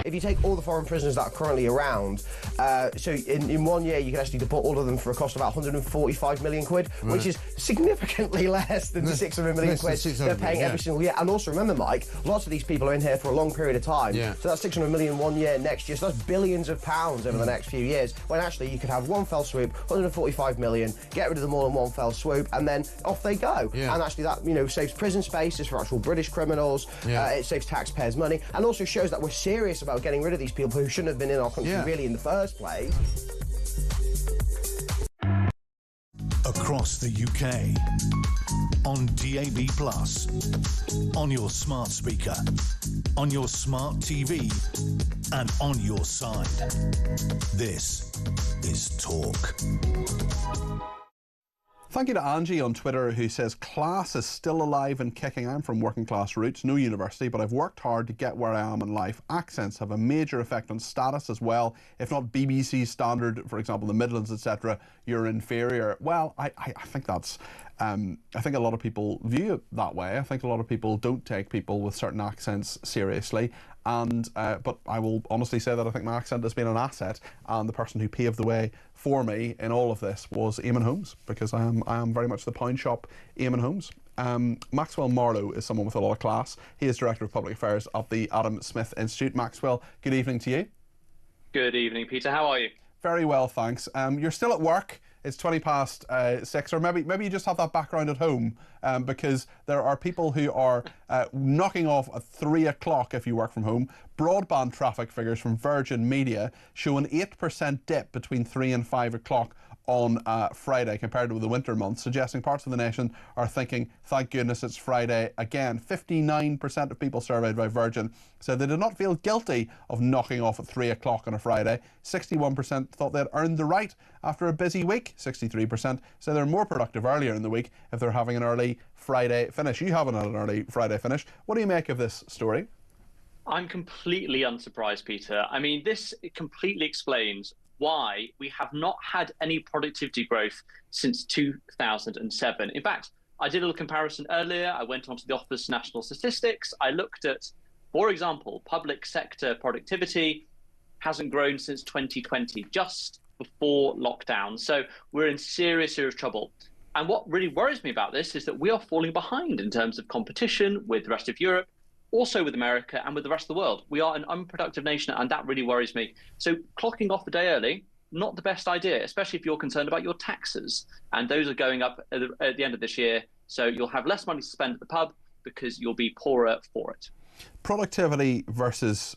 if you take all the foreign prisoners that are currently around, so in 1 year you can actually deport all of them for a cost of about 145 million quid, which is significantly less than the 600 million quid they're paying every single year. And also remember, Mike, lots of these people are in here for a long period of time. So that's 600 million 1 year next year. So that's billions of pounds over the next few years, when actually you could have one fell swoop, 145 million, get rid of them all in one fell swoop, and then off they go. And actually that, you know, saves prison spaces for actual British criminals. It saves taxpayers money, and also shows that we're serious about getting rid of these people who shouldn't have been in our country really in the first place. Across the UK, on DAB+, on your smart speaker, on your smart TV, and on your side. This is Talk. Thank you to Angie on Twitter, who says, class is still alive and kicking. I'm from working class roots, no university, but I've worked hard to get where I am in life. Accents have a major effect on status as well. If not BBC standard, for example, the Midlands, etc., you're inferior. Well, I think that's... I think a lot of people view it that way. I think a lot of people don't take people with certain accents seriously. And but I will honestly say that I think my accent has been an asset, and the person who paved the way for me in all of this was Eamon Holmes, because I am very much the pound shop Eamon Holmes. Maxwell Marlowe is someone with a lot of class. He is Director of Public Affairs at the Adam Smith Institute. Maxwell, good evening to you. Good evening, Peter. How are you? Very well, thanks. You're still at work. It's 6:20, or maybe you just have that background at home, because there are people who are knocking off at 3 o'clock if you work from home. Broadband traffic figures from Virgin Media show an 8% dip between 3 and 5 o'clock on Friday compared with the winter months, suggesting parts of the nation are thinking, thank goodness it's Friday again. 59% of people surveyed by Virgin said they did not feel guilty of knocking off at 3 o'clock on a Friday. 61% thought they'd earned the right after a busy week. 63% say they're more productive earlier in the week if they're having an early Friday finish. You haven't had an early Friday finish. What do you make of this story? I'm completely unsurprised, Peter. I mean, this completely explains why we have not had any productivity growth since 2007. In fact, I did a little comparison earlier. I went onto the Office of National Statistics. I looked at, for example, public sector productivity hasn't grown since 2020, just before lockdown. So we're in serious trouble. And what really worries me about this is that we are falling behind in terms of competition with the rest of Europe, also with America and with the rest of the world. We are an unproductive nation, and that really worries me. So clocking off a day early, not the best idea, especially if you're concerned about your taxes. And those are going up at the end of this year. So you'll have less money to spend at the pub because you'll be poorer for it. Productivity versus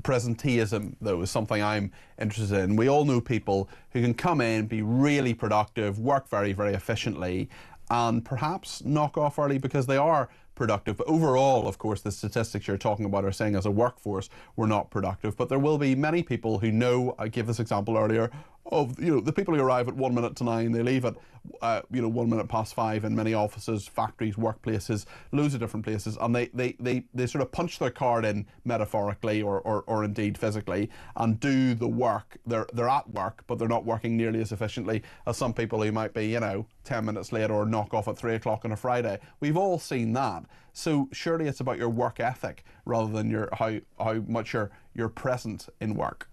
presenteeism, though, is something I'm interested in. We all know people who can come in, be really productive, work very, very efficiently, and perhaps knock off early because they are productive. But overall, of course, the statistics you're talking about are saying as a workforce we're not productive. But there will be many people who know, I gave this example earlier, of, you know, the people who arrive at 1 minute to 9, they leave at 1 minute past 5 in many offices, factories, workplaces, loads of different places, and they sort of punch their card in metaphorically or indeed physically and do the work. They're at work, but they're not working nearly as efficiently as some people who might be 10 minutes late or knock off at 3 o'clock on a Friday. We've all seen that. So surely it's about your work ethic rather than your how much you're present in work.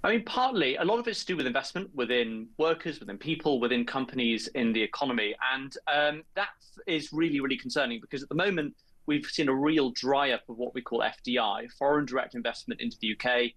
I mean, partly, a lot of it's to do with investment within workers, within people, within companies in the economy. And that is really, really concerning, because at the moment, we've seen a real dry up of what we call FDI, foreign direct investment into the UK.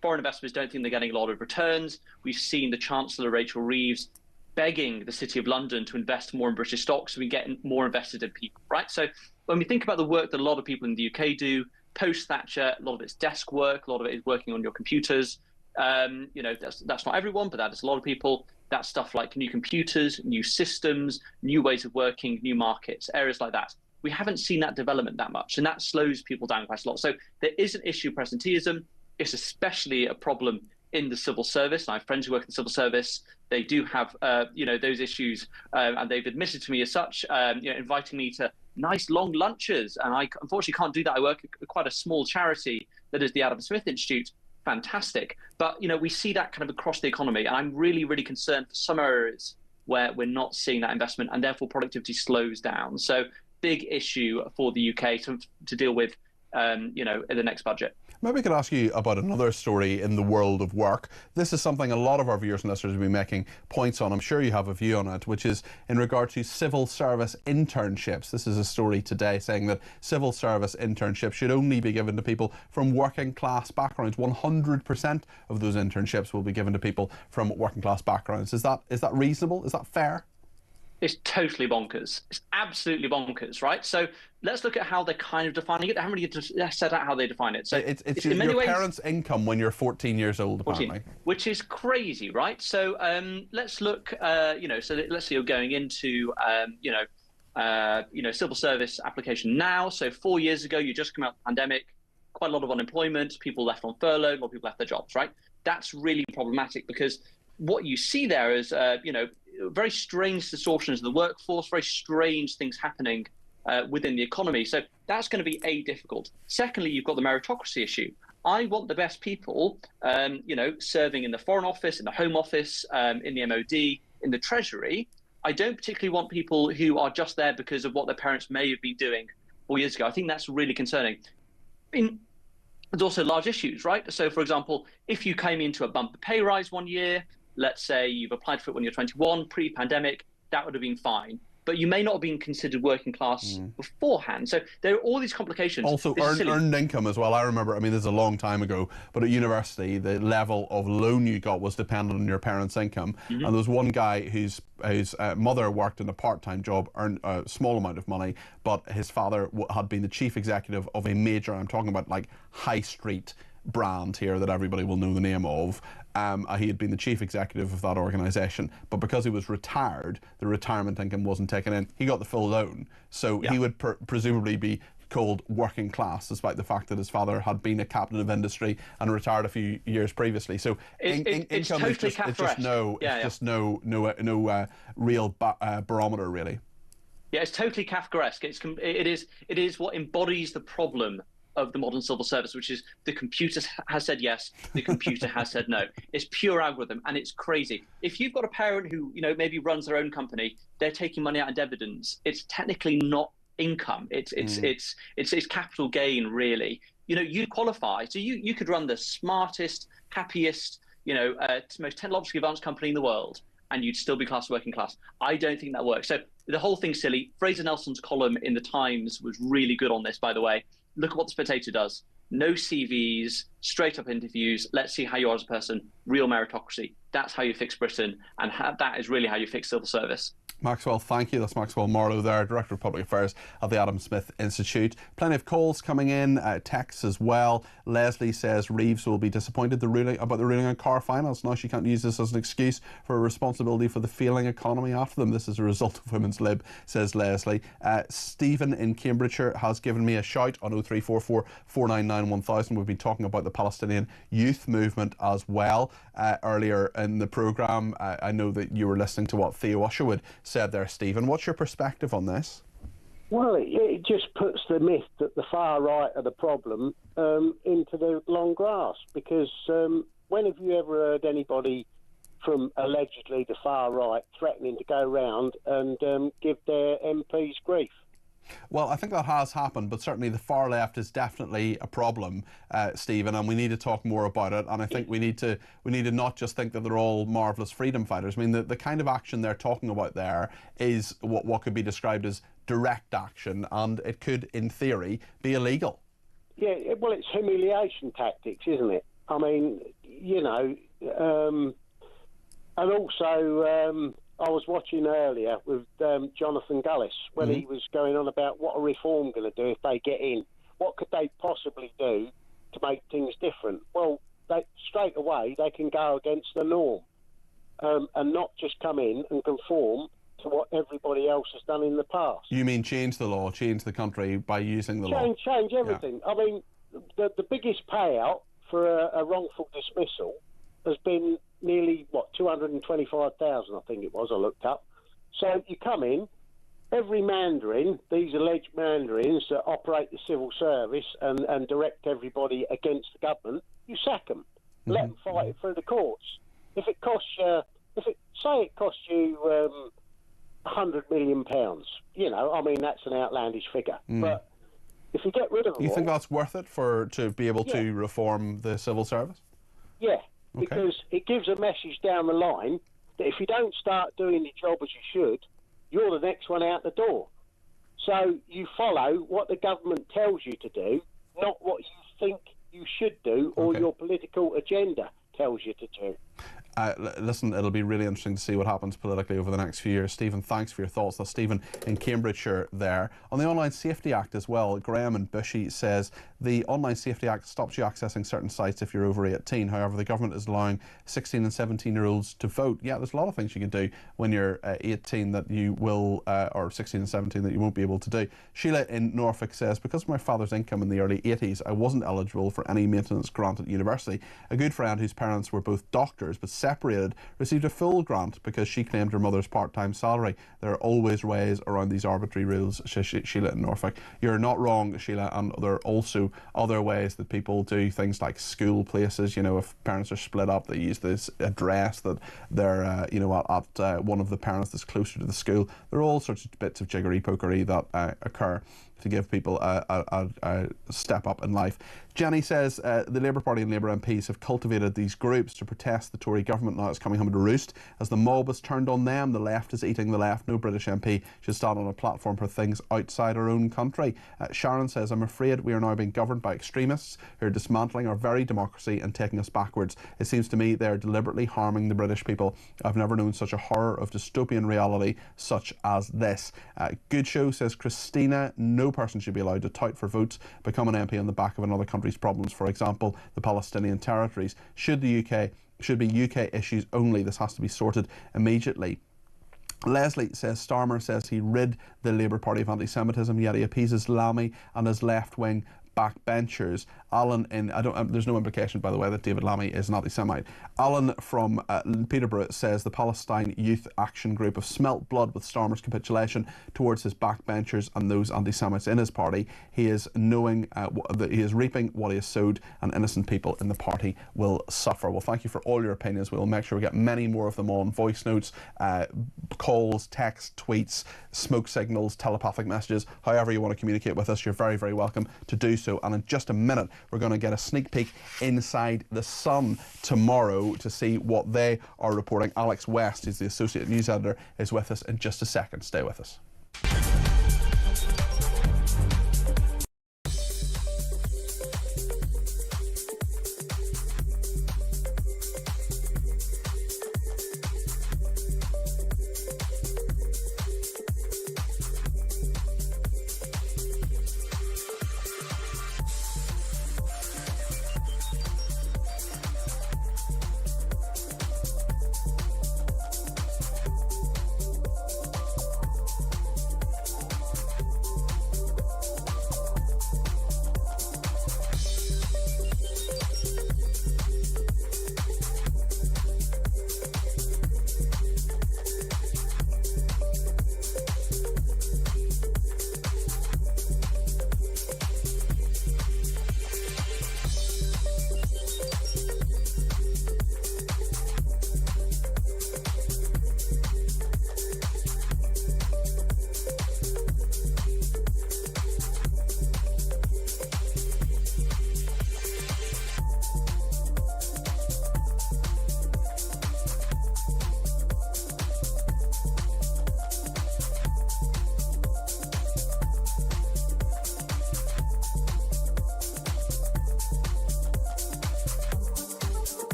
Foreign investors don't think they're getting a lot of returns. We've seen the Chancellor, Rachel Reeves, begging the City of London to invest more in British stocks so we get more invested in people, right? So when we think about the work that a lot of people in the UK do, post-Thatcher, a lot of it's desk work, a lot of it is working on your computers. That's not everyone, but that is a lot of people. That's stuff like new computers, new systems, new ways of working, new markets, areas like that. We haven't seen that development that much, and that slows people down quite a lot. So there is an issue of presenteeism. It's especially a problem in the civil service. I have friends who work in the civil service. They do have, those issues, and they've admitted to me as such, inviting me to nice long lunches. And I unfortunately can't do that. I work at quite a small charity that is the Adam Smith Institute. Fantastic. But, we see that kind of across the economy. And I'm really, really concerned for some areas where we're not seeing that investment, and therefore productivity slows down. So big issue for the UK to deal with, in the next budget. Maybe I could ask you about another story in the world of work. This is something a lot of our viewers and listeners have been making points on. I'm sure you have a view on it, which is in regard to civil service internships. This is a story today saying that civil service internships should only be given to people from working class backgrounds. 100% of those internships will be given to people from working class backgrounds. Is that reasonable? Is that fair? It's totally bonkers. It's absolutely bonkers, right? So let's look at how they're kind of defining it. I haven't really set out how they define it. So it's in many your ways, parents' income when you're 14 years old, apparently. 14, which is crazy, right? So let's look, so let's say you're going into, civil service application now. So 4 years ago, you just come out of the pandemic, quite a lot of unemployment, people left on furlough, a lot of people left their jobs, right? That's really problematic because what you see there is, very strange distortions of the workforce, very strange things happening within the economy. So that's going to be difficult. Secondly, you've got the meritocracy issue. I want the best people, serving in the Foreign Office, in the Home Office, in the MOD, in the Treasury. I don't particularly want people who are just there because of what their parents may have been doing 4 years ago. I think that's really concerning. There's also large issues, right? So, for example, if you came into a bumper pay rise 1 year, let's say you've applied for it when you're 21, pre-pandemic, that would have been fine. But you may not have been considered working class beforehand. So there are all these complications. Also, earned income as well. I remember, this is a long time ago, but at university, the level of loan you got was dependent on your parents' income. And there was one guy whose mother worked in a part-time job, earned a small amount of money, but his father had been the chief executive of a major, I'm talking about like high street brand here that everybody will know the name of. He had been the chief executive of that organisation, but because he was retired, the retirement income wasn't taken in. He got the full loan, so he would presumably be called working class, despite the fact that his father had been a captain of industry and retired a few years previously. So income is just no real barometer, really. Yeah, it's totally Kafkaesque. It is what embodies the problem of the modern civil service, which is the computer has said yes, the computer has said no. It's pure algorithm, and it's crazy. If you've got a parent who maybe runs their own company, they're taking money out in dividends. It's technically not income. It's capital gain, really. You qualify, so you could run the smartest, happiest, most technologically advanced company in the world, and you'd still be classed working class. I don't think that works. So the whole thing's silly. Fraser Nelson's column in the Times was really good on this, by the way. Look at what this potato does. No CVs, straight up interviews. Let's see how you are as a person. Real meritocracy. That's how you fix Britain, and that is really how you fix civil service. Maxwell, thank you. That's Maxwell Marlowe there, Director of Public Affairs at the Adam Smith Institute. Plenty of calls coming in, texts as well. Leslie says Reeves will be disappointed about the ruling on car finance. Now she can't use this as an excuse for a responsibility for the failing economy after them. This is a result of Women's Lib, says Leslie. Stephen in Cambridgeshire has given me a shout on 0344 499 1000. We've been talking about the Palestinian youth movement as well earlier in the programme. I know that you were listening to what Theo Usherwood said there, Stephen. What's your perspective on this? Well, it just puts the myth that the far right are the problem into the long grass, because when have you ever heard anybody from allegedly the far right threatening to go round and give their MPs grief? Well, I think that has happened, but certainly the far left is definitely a problem, Stephen, and we need to talk more about it. And I think we need to not just think that they're all marvellous freedom fighters. The kind of action they're talking about there is what could be described as direct action, and it could, in theory, be illegal. Yeah, well, it's humiliation tactics, isn't it? And also, I was watching earlier with Jonathan Gullis when he was going on about what are Reform going to do if they get in. What could they possibly do to make things different? Well, straight away they can go against the norm and not just come in and conform to what everybody else has done in the past. You mean change the law, change the country by using the law? Change everything. Yeah. The biggest payout for a wrongful dismissal has been nearly, 225,000, I think it was, I looked up. So you come in, every mandarin, these alleged mandarins that operate the civil service and direct everybody against the government, you sack them. Let them fight it through the courts. If it costs you, say it costs you £100 million, that's an outlandish figure. But If you get rid of them, you think that's worth it to be able to reform the civil service? Yeah, because it gives a message down the line that if you don't start doing your job as you should, you're the next one out the door. So you follow what the government tells you to do, not what you think you should do or your political agenda tells you to do. Listen, it'll be really interesting to see what happens politically over the next few years. Stephen, thanks for your thoughts. That's Stephen in Cambridgeshire there. On the Online Safety Act as well, Graham in Bushy says the Online Safety Act stops you accessing certain sites if you're over 18. However, the government is allowing 16 and 17-year-olds to vote. Yeah, there's a lot of things you can do when you're 18 that you will, or 16 and 17 that you won't be able to do. Sheila in Norfolk says, because of my father's income in the early 80s, I wasn't eligible for any maintenance grant at university. A good friend whose parents were both doctors but separated received a full grant because she claimed her mother's part-time salary. There are always ways around these arbitrary rules, Sheila in Norfolk. You're not wrong, Sheila, and there are also other ways that people do things like school places. You know, if parents are split up, they use this address that they're at one of the parents that's closer to the school. There are all sorts of bits of jiggery-pokery that occur to give people a step up in life. Jenny says the Labour Party and Labour MPs have cultivated these groups to protest the Tory government. Now it's coming home to roost. As the mob has turned on them, the left is eating the left. No British MP should stand on a platform for things outside our own country. Sharon says, I'm afraid we are now being governed by extremists who are dismantling our very democracy and taking us backwards. It seems to me they are deliberately harming the British people. I've never known such a horror of dystopian reality such as this. Good show, says Christina. No person should be allowed to tout for votes, become an MP on the back of another country's problems. For example, the Palestinian territories. Should be UK issues only. This has to be sorted immediately. Leslie says Starmer says he rid the Labour Party of anti-Semitism, yet he appeases Lammy and his left-wing backbenchers. Alan in there's no implication, by the way, that David Lammy is an anti-Semite. Alan from Peterborough says the Palestine Youth Action Group have smelt blood with Starmer's capitulation towards his backbenchers and those anti-Semites in his party. He is knowing that he is reaping what he has sowed, and innocent people in the party will suffer. Well, thank you for all your opinions. We will make sure we get many more of them on voice notes, calls, text, tweets, smoke signals, telepathic messages. However you want to communicate with us, you're very, very welcome to do so. And in just a minute, we're going to get a sneak peek inside the Sun tomorrow to see what they are reporting. Alex West, who's the Associate News Editor, is with us in just a second. Stay with us.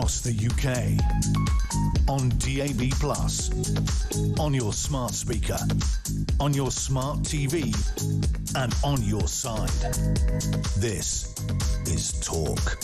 across the UK. On DAB+, on your smart speaker, on your smart TV, and on your side. This is Talk.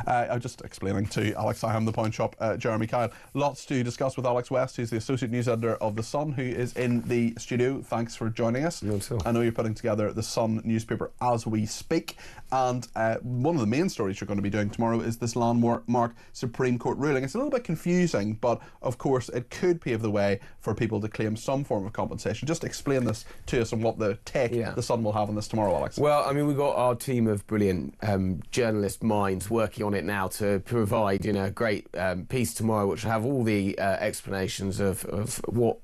I'm just explaining to Alex I am the Pawn Shop, Jeremy Kyle. Lots to discuss with Alex West, who's the Associate News Editor of The Sun, who is in the studio. Thanks for joining us. I know you're putting together the Sun newspaper as we speak, and one of the main stories you're going to be doing tomorrow is this landmark Supreme Court ruling. It's a little bit confusing, but of course it could pave the way for people to claim some form of compensation. Just explain this to us and what the take the Sun will have on this tomorrow, Alex. Well, I mean, we've got our team of brilliant journalist minds working on it now to provide, you know, a great piece tomorrow, which will have all the explanations of what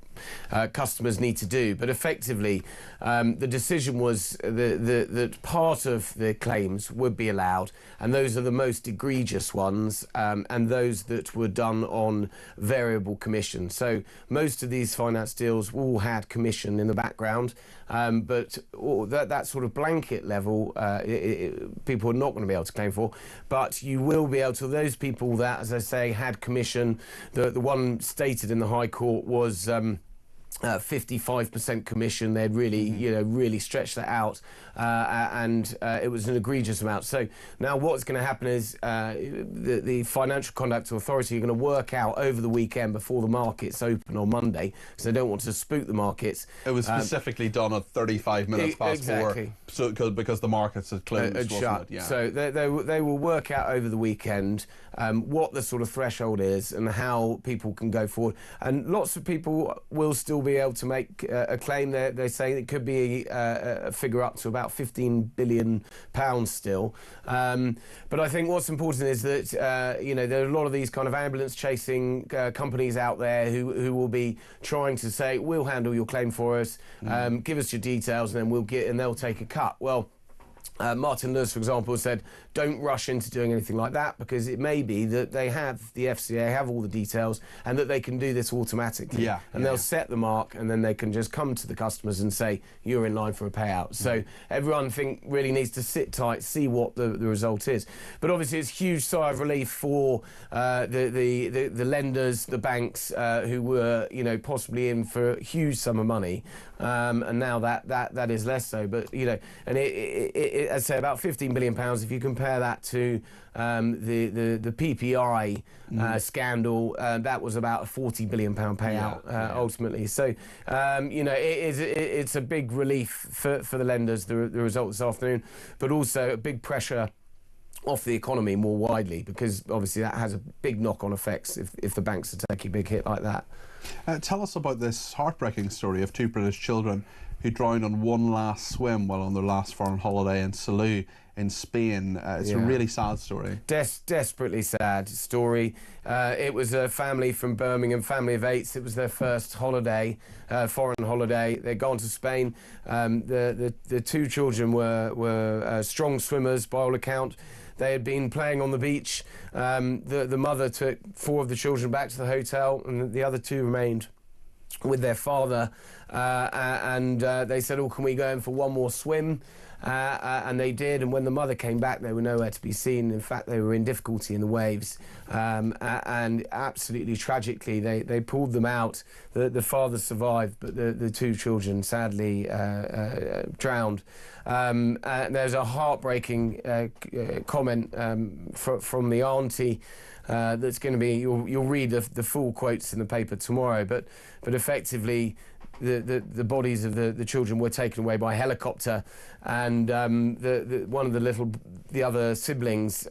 customers need to do. But effectively, the decision was that part of the claims would be allowed, and those are the most egregious ones, and those that were done on variable commission. So most of these finance deals all had commission in the background, but that sort of blanket level, people are not going to be able to claim for. But you will be able to, those people that, as I say, had commission, the one stated in the High Court was 55% commission. They'd really, really stretched that out, and it was an egregious amount. So now what's going to happen is the Financial Conduct Authority are going to work out over the weekend before the markets open on Monday, because they don't want to spook the markets. It was specifically done at 35 minutes past 4, so because the markets had closed, wasn't shut. it? Yeah. So they will work out over the weekend what the sort of threshold is and how people can go forward. And lots of people will still be able to make a claim. They're saying it could be a figure up to about £15 billion still. But I think what's important is that there are a lot of these kind of ambulance chasing companies out there who will be trying to say, we'll handle your claim for us, give us your details, and then they'll take a cut. Well, Martin Lewis, for example, said, don't rush into doing anything like that, because it may be that the FCA have all the details and that they can do this automatically. They'll set the mark, and then they can just come to the customers and say, you're in line for a payout. So everyone really needs to sit tight, see what the result is. But obviously it's a huge sigh of relief for the lenders, the banks, who were possibly in for a huge sum of money, and now that is less so. But and it I'd say about £15 billion. If you compare that to the PPI scandal, that was about a £40 billion payout ultimately. So it's a big relief for the lenders, the result this afternoon, but also a big pressure off the economy more widely, because obviously that has a big knock-on effects if the banks are taking a big hit like that. Tell us about this heartbreaking story of 2 British children who drowned on one last swim while on their last foreign holiday in Salou in Spain. It's a really sad story. Desperately sad story. It was a family from Birmingham, family of 8. It was their first holiday, foreign holiday. They'd gone to Spain. The 2 children were strong swimmers by all account. They had been playing on the beach. The mother took 4 of the children back to the hotel, and the other 2 remained with their father, and they said, can we go in for one more swim? And they did, and when the mother came back, they were nowhere to be seen. In fact, they were in difficulty in the waves, and absolutely tragically, they pulled them out. The father survived, but the 2 children sadly drowned. And there's a heartbreaking comment from the auntie that's going to be, you'll read the full quotes in the paper tomorrow, but effectively the bodies of the children were taken away by helicopter, and one of the other siblings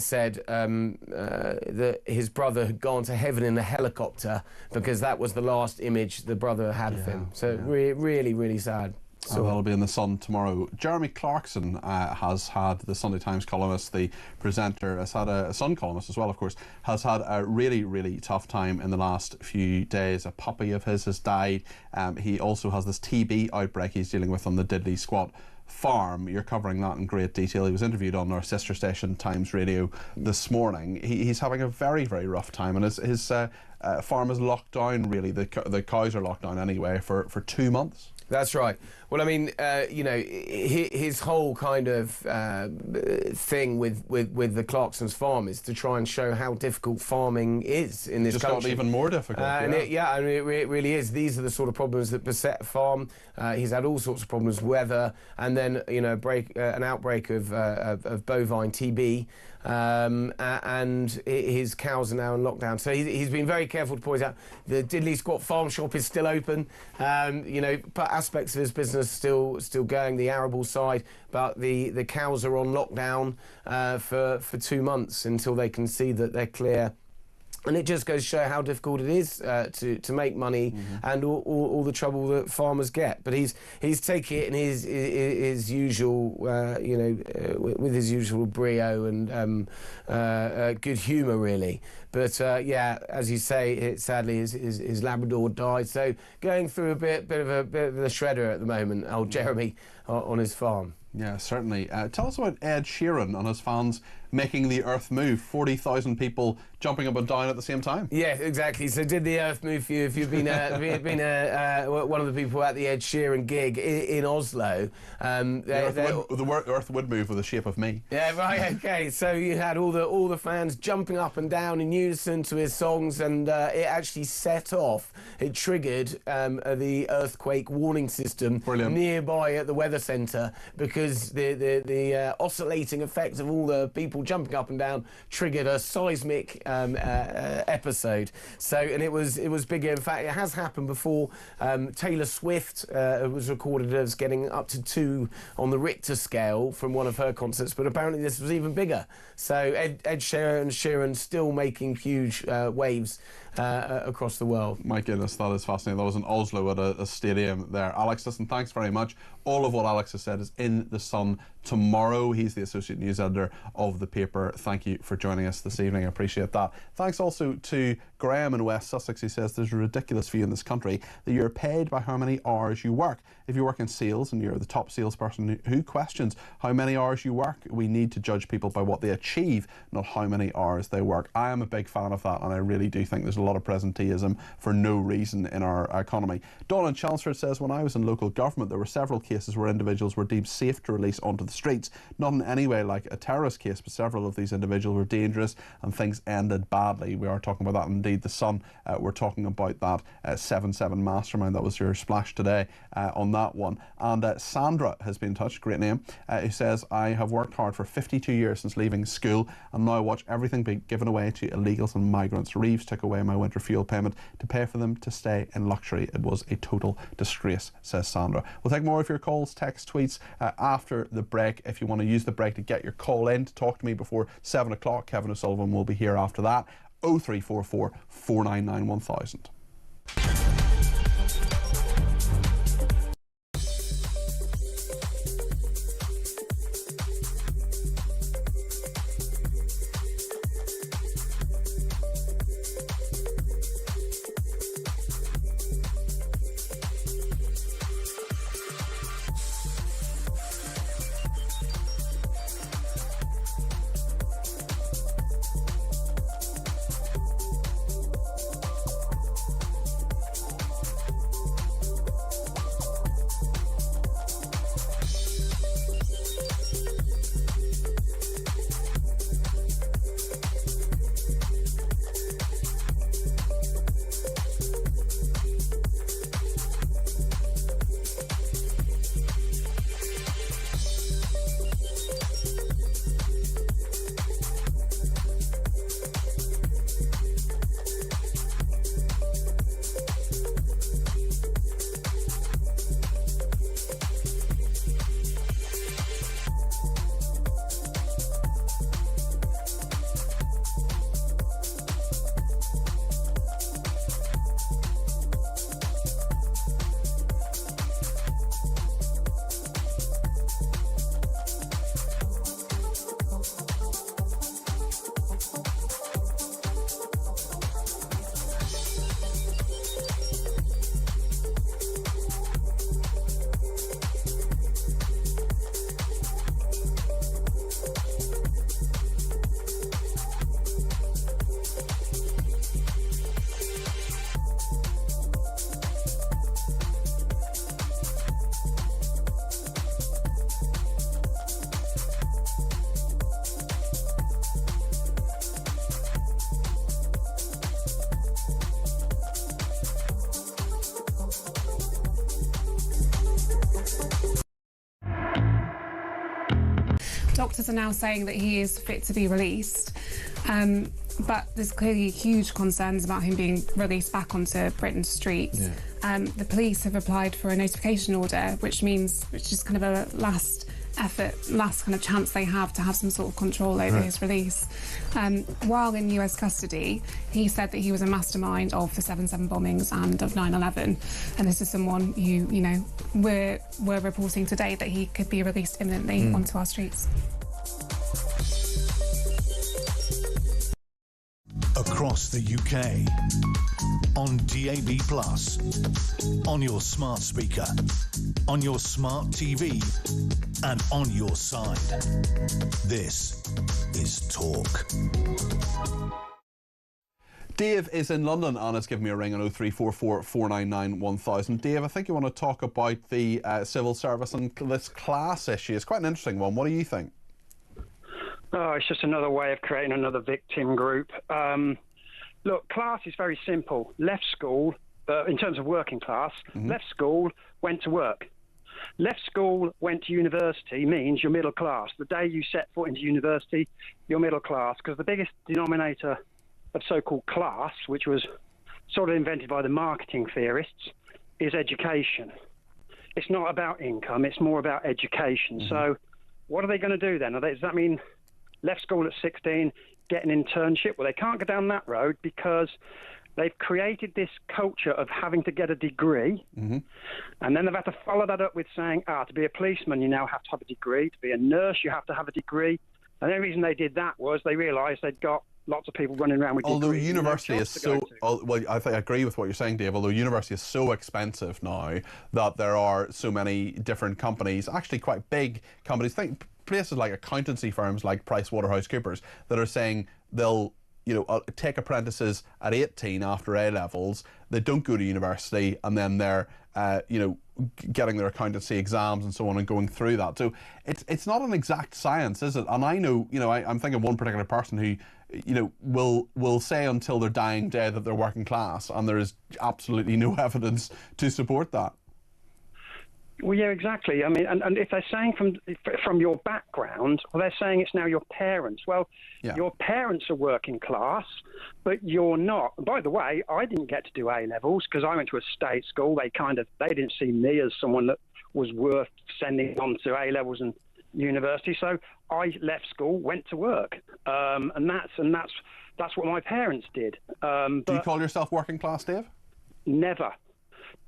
said that his brother had gone to heaven in a helicopter, because that was the last image the brother had of him. So really, really sad. So that'll be in the Sun tomorrow. Jeremy Clarkson has had, the Sunday Times columnist, the presenter, has had a Sun columnist as well, of course, has had a really, really tough time in the last few days. A puppy of his has died. He also has this TB outbreak he's dealing with on the Diddley Squat farm. You're covering that in great detail. He was interviewed on our sister station Times Radio this morning. He's having a very, very rough time, and his farm is locked down, really. The cows are locked down anyway for 2 months. That's right. Well, I mean, his whole kind of thing with the Clarkson's farm is to try and show how difficult farming is in this country. Just got even more difficult. It really is. These are the sort of problems that beset a farm. He's had all sorts of problems, weather, and then an outbreak of bovine TB. And his cows are now in lockdown. So he's been very careful to point out the Diddley Squat Farm Shop is still open. But aspects of his business still going, the arable side, but the cows are on lockdown for 2 months until they can see that they're clear. And it just goes to show how difficult it is to make money and all the trouble that farmers get. But he's taking it in his usual, with his usual brio and good humour, really. But as you say, sadly his Labrador died. So going through a bit of a shredder at the moment, old Jeremy on his farm. Yeah, certainly. Tell us about Ed Sheeran and his fans making the earth move. 40,000 people jumping up and down at the same time. Yeah, exactly. So did the earth move for you if you've been one of the people at the Ed Sheeran gig in Oslo? The earth would move with the shape of me. Yeah, right. Okay. So you had all the fans jumping up and down in unison to his songs, and it actually set off. It triggered the earthquake warning system nearby at the weather centre, because the oscillating effect of all the people jumping up and down triggered a seismic episode. So, and it was bigger. In fact, it has happened before. Taylor Swift was recorded as getting up to 2 on the Richter scale from one of her concerts, but apparently this was even bigger. So Ed Sheeran still making huge waves across the world. My goodness, that is fascinating. That was in Oslo at a stadium there. Alex, listen, thanks very much. All of what Alex has said is in The Sun tomorrow. He's the Associate News Editor of the paper. Thank you for joining us this evening. I appreciate that. Thanks also to Graham in West Sussex. He says there's a ridiculous view in this country that you're paid by how many hours you work. If you work in sales and you're the top salesperson, who questions how many hours you work? We need to judge people by what they achieve, not how many hours they work. I am a big fan of that, and I really do think there's a lot of presenteeism for no reason in our economy. Dawn in Chelmsford says, when I was in local government, there were several cases where individuals were deemed safe to release onto the streets. Not in any way like a terrorist case, but several of these individuals were dangerous and things ended badly. We are talking about that. Indeed, The Sun, we're talking about that 7-7 mastermind. That was your splash today on that one. And Sandra has been in touch, great name, who says, I have worked hard for 52 years since leaving school and now watch everything be given away to illegals and migrants. Reeves took away my winter fuel payment to pay for them to stay in luxury. It was a total disgrace, says Sandra. We'll take more of your calls, text, tweets after the break. If you want to use the break to get your call in to talk to me before 7 o'clock, Kevin O'Sullivan will be here after that. 0344 499 1000. doctors are now saying that he is fit to be released. But there's clearly huge concerns about him being released back onto Britain's streets. Yeah. The police have applied for a notification order, which is kind of a last kind of chance they have to have some sort of control over his release. While in US custody, he said that he was a mastermind of the 7/7 bombings and of 9/11. And this is someone who, you know, we're reporting today that he could be released imminently onto our streets. Across the UK, on DAB+, on your smart speaker, on your smart TV, and on your side. This is Talk. Dave is in London and has given me a ring on 0344 499 1000. Dave, I think you want to talk about the civil service and this class issue. It's quite an interesting one. What do you think? Oh, it's just another way of creating another victim group. Look, class is very simple. Left school, in terms of working class, left school, went to work. Left school, went to university means you're middle class. The day you set foot into university, you're middle class, because the biggest denominator of so-called class, which was sort of invented by the marketing theorists, is education. It's not about income, it's more about education. So what are they going to do then? Does that mean left school at 16, get an internship? Well, they can't go down that road because they've created this culture of having to get a degree, and then they've had to follow that up with saying, to be a policeman, you now have to have a degree. To be a nurse, you have to have a degree. And the only reason they did that was they realised they'd got lots of people running around with degrees. Although university is so, well, I agree with what you're saying, Dave, although university is so expensive now that there are so many different companies, actually quite big companies, think places like accountancy firms like PricewaterhouseCoopers, that are saying they'll, you know, take apprentices at 18 after A-levels, they don't go to university, and then they're, you know, getting their accountancy exams and so on and going through that. So it's not an exact science, is it? And I know, you know, I'm thinking of one particular person who, you know, will say until their dying day that they're working class, and there is absolutely no evidence to support that. Well, yeah, exactly. I mean, and if they're saying from your background, well, they're saying it's now your parents. Well, your parents are working class, but you're not. By the way, I didn't get to do A-levels because I went to a state school. They didn't see me as someone that was worth sending on to A-levels and university. So I left school, went to work, and that's what my parents did. Do you call yourself working class, Dave? Never.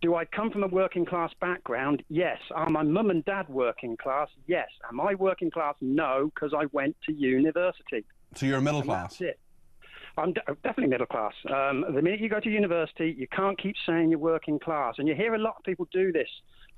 Do I come from a working class background? Yes. Are my mum and dad working class? Yes. Am I working class? No, because I went to university. So you're middle class? That's it. I'm definitely middle class. The minute you go to university, you can't keep saying you're working class. And you hear a lot of people do this.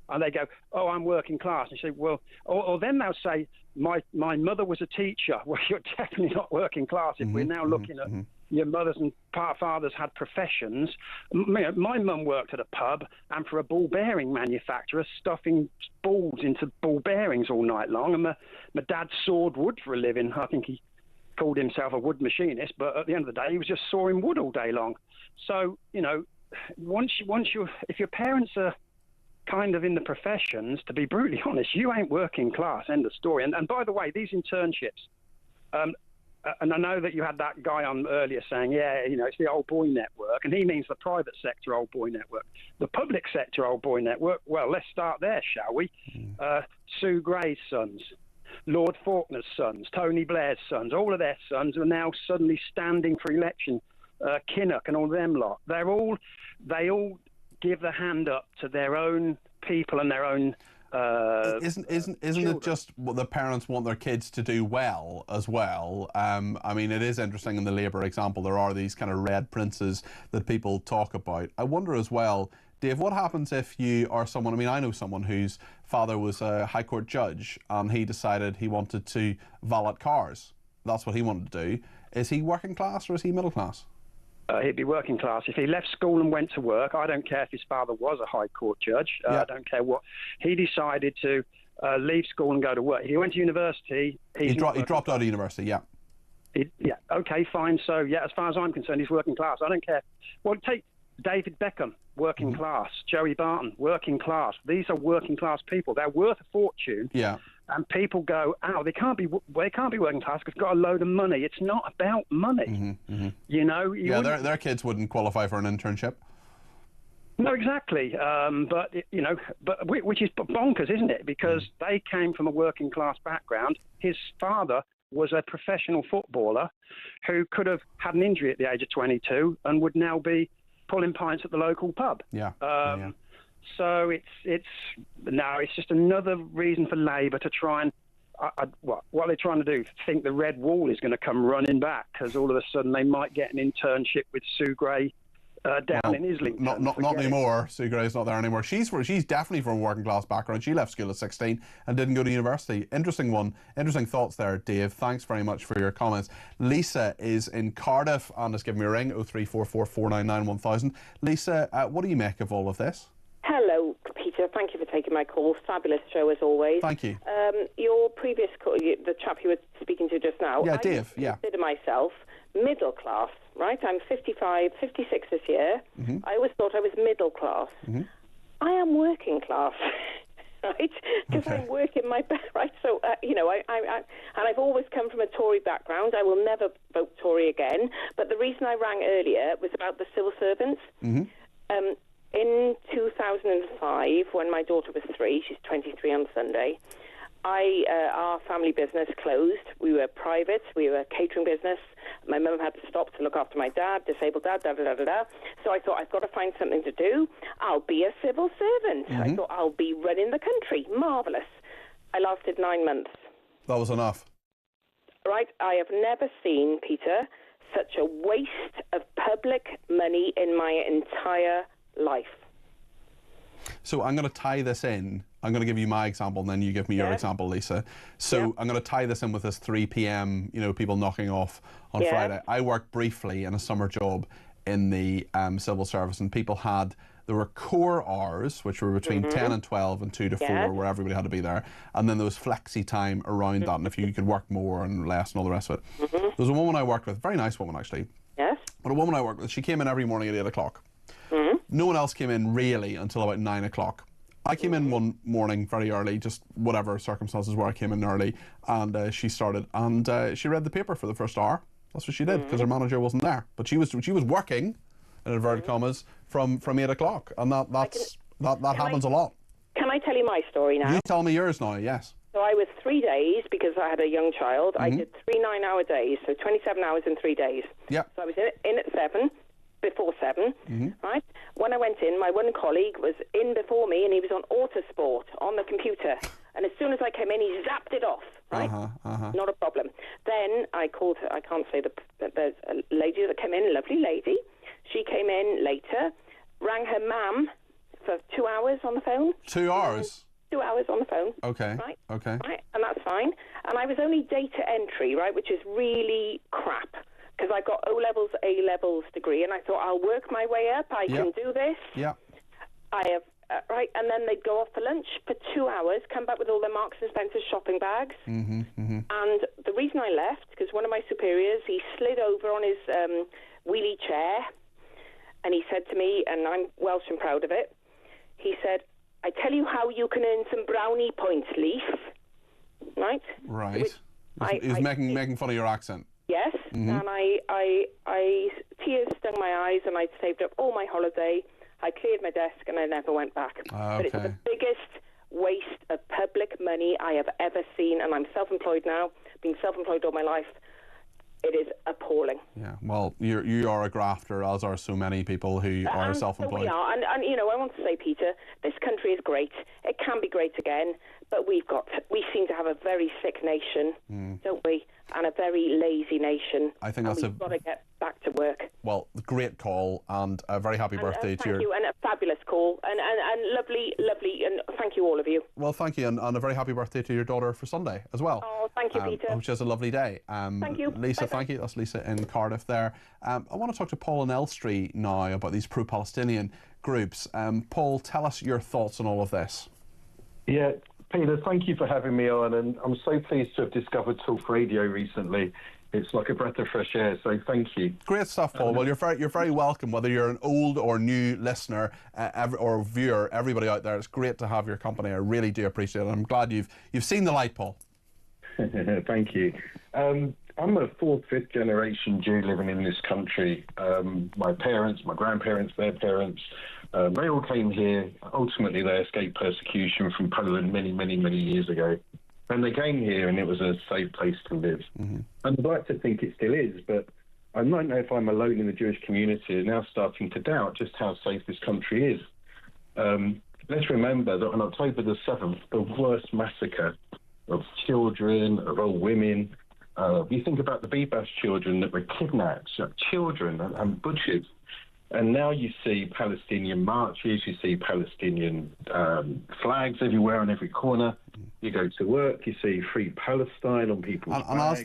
And they go, oh, I'm working class. And you say, well, or then they'll say, my mother was a teacher. Well, you're definitely not working class if we're now looking at your mothers and fathers had professions. My mum worked at a pub and for a ball bearing manufacturer, stuffing balls into ball bearings all night long. And my dad sawed wood for a living. I think he called himself a wood machinist, but at the end of the day, he was just sawing wood all day long. So, you know, if your parents are kind of in the professions, to be brutally honest, you ain't working class, end of story. And by the way, these internships, and I know that you had that guy on earlier saying, yeah, you know, it's the old boy network, and he means the private sector old boy network. The public sector old boy network, well, let's start there, shall we? Sue Gray's sons, Lord Faulkner's sons, Tony Blair's sons, all of their sons are now suddenly standing for election. Kinnock and all them lot. They all give the hand up to their own people and their own Isn't it just what the parents want their kids to do well as well? I mean, it is interesting in the Labour example, there are these kind of red princes that people talk about. I wonder as well, Dave, what happens if you are someone, I mean, I know someone whose father was a High Court judge and he decided he wanted to valet cars. That's what he wanted to do. Is he working class or is he middle class? He'd be working class. If he left school and went to work, I don't care if his father was a High Court judge. I don't care what. He decided to leave school and go to work. If he went to university... He dropped out of university, yeah. Yeah, okay, fine. So, yeah, as far as I'm concerned, he's working class. I don't care. Well, take David Beckham, working class. Joey Barton, working class. These are working class people. They're worth a fortune. Yeah. And people go, oh, they can't be working class because they've got a load of money. It's not about money. You know. Their kids wouldn't qualify for an internship. No, exactly. Which is bonkers, isn't it? Because they came from a working class background. His father was a professional footballer who could have had an injury at the age of 22 and would now be pulling pints at the local pub. So it's just another reason for Labour to try and what are they trying to do? Think the Red Wall is going to come running back because all of a sudden they might get an internship with Sue Gray down in Islington. Not anymore. Sue Gray's not there anymore. She's definitely from a working class background. She left school at 16 and didn't go to university. Interesting thoughts there, Dave. Thanks very much for your comments. Lisa is in Cardiff and has given me a ring, 03444 499 1000. Lisa, what do you make of all of this? Hello, Peter. Thank you for taking my call. Fabulous show as always. Thank you. Your previous call, the chap you were speaking to just now. Yeah, Dave. I consider myself middle class, right? I'm 55, 56 this year. I always thought I was middle class. I am working class, right? Because I'm working my best, right? So, and I've always come from a Tory background. I will never vote Tory again. But the reason I rang earlier was about the civil servants. In 2005, when my daughter was 3, she's 23 on Sunday, our family business closed. We were private. We were a catering business. My mum had to stop to look after my dad, disabled dad, da-da-da-da-da. So I thought, I've got to find something to do. I'll be a civil servant. I thought, I'll be running the country. Marvellous. I lasted 9 months. That was enough. Right? I have never seen, Peter, such a waste of public money in my entire life. So I'm going to tie this in. I'm going to give you my example and then you give me your example, Lisa. So I'm going to tie this in with this 3 p.m, people knocking off on Friday. I worked briefly in a summer job in the civil service, and people there were core hours, which were between 10 and 12 and 2 to 4, where everybody had to be there. And then there was flexi time around that, and if you could work more and less and all the rest of it. There was a woman I worked with, very nice woman actually. But a woman I worked with, she came in every morning at 8 o'clock. No one else came in really until about 9 o'clock. I came in one morning very early, just whatever circumstances where I came in early, and she started, and she read the paper for the first hour. That's what she did, because her manager wasn't there. But she was working, in inverted commas, from 8 o'clock, and that happens a lot. Can I tell you my story now? You tell me yours now, yes. So I was 3 days, because I had a young child. I did 3 9-hour days, so 27 hours in 3 days. Yeah. So I was in at 7. Before 7, right? When I went in, my one colleague was in before me, and he was on Autosport on the computer. And as soon as I came in, he zapped it off, right? Not a problem. Then I called her. I can't say there's a lady that came in, a lovely lady. She came in later, rang her mum for 2 hours on the phone. 2 hours? 2 hours on the phone. Okay. Right? Okay. Right? And that's fine. And I was only data entry, right, which is really crap. Because I got O-levels, A-levels degree, and I thought, I'll work my way up. I can do this. Yeah. I have, right, and then they'd go off for lunch for 2 hours, come back with all their Marks and Spencer shopping bags. And the reason I left, because one of my superiors, he slid over on his wheelie chair, and he said to me, and I'm Welsh and proud of it, he said, I tell you how you can earn some brownie points, Leaf. Right? Right. He was making fun of your accent. Yes, and I tears stung my eyes, and I'd saved up all my holiday. I cleared my desk, and I never went back. But it's the biggest waste of public money I have ever seen, and I'm self-employed now, been self-employed all my life. It is appalling. Yeah, well, you are a grafter, as are so many people who are self-employed. So we are, and I want to say, Peter, this country is great. It can be great again, but we seem to have a very sick nation, don't we? And a very lazy nation. I think we've got to get back to work. Well, great call, and a very happy birthday to you. Thank you, and a fabulous call, and lovely, and thank you, all of you. Well, thank you, and a very happy birthday to your daughter for Sunday as well. Oh, thank you, Peter. Which is a lovely day. Thank you. Lisa, thank you. That's Lisa in Cardiff there. I want to talk to Paul in Elstree now about these pro-Palestinian groups. Paul, tell us your thoughts on all of this. Yeah, Peter, thank you for having me on, and I'm so pleased to have discovered Talk Radio recently. it's like a breath of fresh air. So thank you. Great stuff, Paul. Well, you're very welcome. Whether you're an old or new listener or viewer, everybody out there, it's great to have your company. I really do appreciate it. I'm glad you've seen the light, Paul. Thank you. I'm a fourth, fifth generation Jew living in this country. My parents, my grandparents, their parents, they all came here. Ultimately, they escaped persecution from Poland many, many, many years ago. And they came here and it was a safe place to live. And I'd like to think it still is, but I don't know if I'm alone in the Jewish community now starting to doubt just how safe this country is. Let's remember that on October the 7th, the worst massacre of children, of old women, you think about the Bebas children that were kidnapped, children and butchered. And now you see Palestinian marches, you see Palestinian flags everywhere on every corner. You go to work, you see Free Palestine on people's And as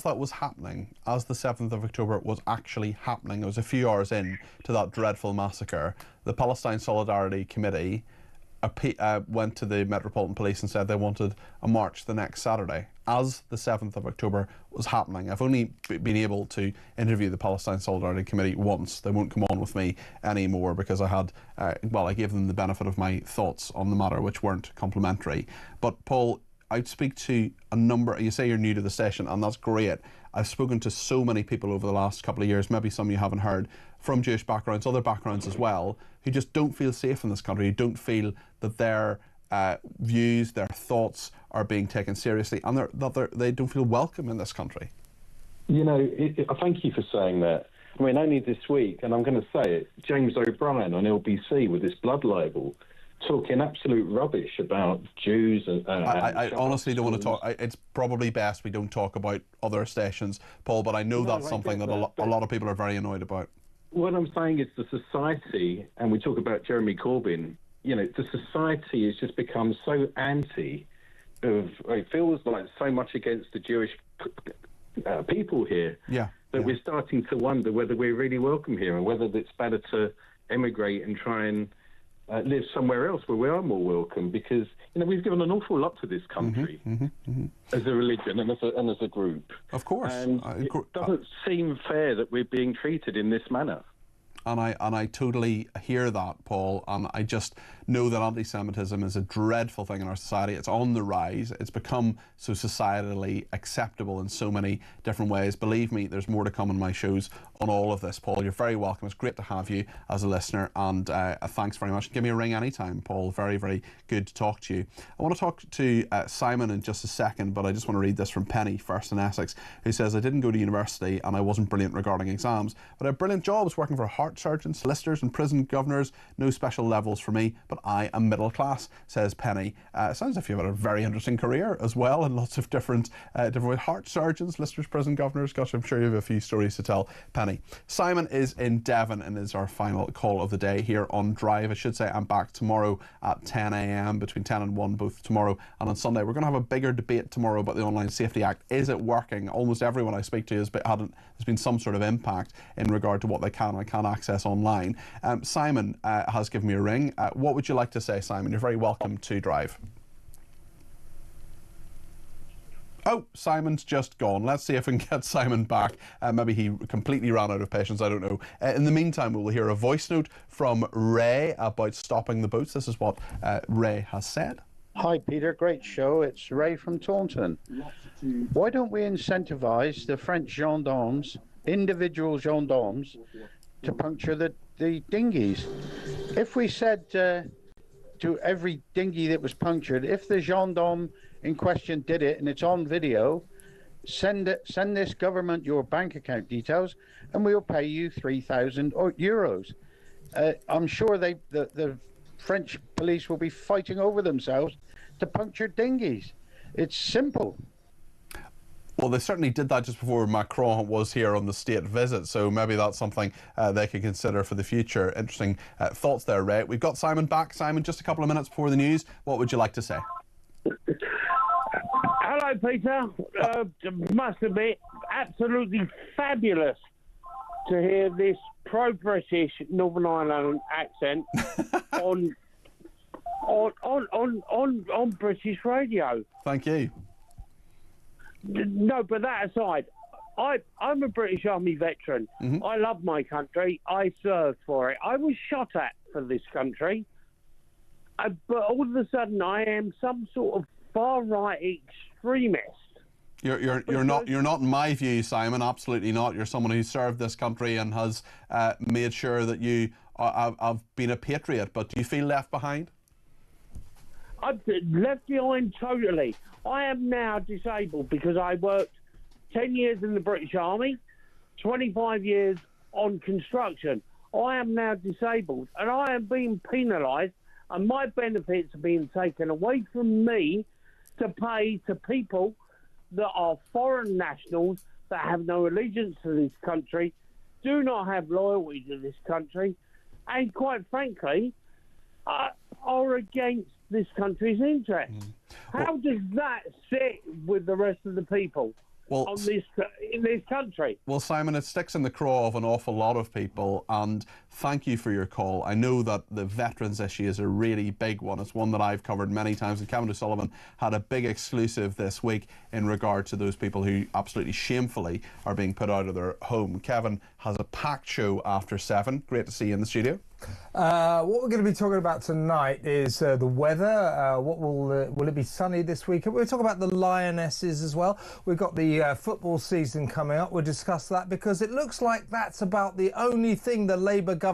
that was happening, as the 7th of October was actually happening, it was a few hours in to that dreadful massacre, the Palestine Solidarity Committee went to the Metropolitan Police and said they wanted a march the next Saturday. As the 7th of October was happening, I've only been able to interview the Palestine Solidarity Committee once. They won't come on with me anymore because I had, I gave them the benefit of my thoughts on the matter, which weren't complimentary. But Paul, I'd speak to a number, you say you're new to the station, and that's great. I've spoken to so many people over the last couple of years, maybe some you haven't heard, from Jewish backgrounds, other backgrounds as well, who just don't feel safe in this country, who don't feel that their views, their thoughts are being taken seriously, and they don't feel welcome in this country. You know, thank you for saying that. I mean, only this week, and I'm going to say it, James O'Brien on LBC with this blood libel, talking absolute rubbish about Jews. I honestly don't want to talk. It's probably best we don't talk about other stations, Paul, but I know that's something that a lot of people are very annoyed about. What I'm saying is the society, and we talk about Jeremy Corbyn, you know, the society has just become so it feels like so much against the Jewish people here that we're starting to wonder whether we're really welcome here and whether it's better to emigrate and try and live somewhere else where we are more welcome, because you know we've given an awful lot to this country as a religion and as a group. Of course, and it doesn't seem fair that we're being treated in this manner. And I totally hear that, Paul, and I just know that anti-Semitism is a dreadful thing in our society. It's on the rise. It's become so societally acceptable in so many different ways. Believe me, there's more to come in my shows on all of this, Paul. You're very welcome. It's great to have you as a listener, and thanks very much. Give me a ring anytime, Paul. Very, very good to talk to you. I want to talk to Simon in just a second, but I just want to read this from Penny, first in Essex, who says, I didn't go to university and I wasn't brilliant regarding exams, but I have brilliant jobs working for heart surgeons, solicitors and prison governors. No special levels for me, but I am middle class, says Penny. Sounds as if you've had a very interesting career as well, and lots of different heart surgeons, solicitors, prison governors. Gosh, I'm sure you have a few stories to tell, Penny. Simon is in Devon and is our final call of the day here on Drive. I should say I'm back tomorrow at 10 a.m, between 10 and 1, both tomorrow and on Sunday. We're going to have a bigger debate tomorrow about the Online Safety Act. Is it working? Almost everyone I speak to there's been some sort of impact in regard to what they can and can't access online. Simon has given me a ring. What would you like to say, Simon? You're very welcome to Drive. Oh, Simon's just gone. Let's see if we can get Simon back. Maybe he completely ran out of patience, I don't know. In the meantime, we'll hear a voice note from Ray about stopping the boats. This is what Ray has said. Hi, Peter. Great show. It's Ray from Taunton. Why don't we incentivise the French gendarmes, individual gendarmes, to puncture the dinghies? If we said to every dinghy that was punctured, if the gendarme in question did it and it's on video, send this government your bank account details and we'll pay you 3,000 euros. I'm sure the French police will be fighting over themselves to puncture dinghies. It's simple. Well, they certainly did that just before Macron was here on the state visit, so maybe that's something they could consider for the future. Interesting thoughts there, Ray. We've got Simon back. Simon, just a couple of minutes before the news, what would you like to say? Hello, Peter. Must admit, absolutely fabulous to hear this pro-British Northern Ireland accent on British radio. Thank you. No, but that aside, I'm a British Army veteran. I love my country. I served for it. I was shot at for this country. But all of a sudden, I am some sort of far-right extremist. You're not in my view, Simon. Absolutely not. You're someone who served this country and has made sure that you have been a patriot. But do you feel left behind? I've left behind totally. I am now disabled because I worked 10 years in the British Army, 25 years on construction. I am now disabled and I am being penalised, and my benefits are being taken away from me to pay to people that are foreign nationals that have no allegiance to this country, do not have loyalty to this country, and quite frankly, are against this country's interests. How does that sit with the rest of the people in this country? Well, Simon, it sticks in the craw of an awful lot of people, and thank you for your call. I know that the veterans issue is a really big one. It's one that I've covered many times, and Kevin O'Sullivan had a big exclusive this week in regard to those people who absolutely shamefully are being put out of their home. Kevin has a packed show after 7. Great to see you in the studio. What we're going to be talking about tonight is the weather. What will it be sunny this week? We'll talk about the Lionesses as well. We've got the football season coming up. We'll discuss that because it looks like that's about the only thing the Labour government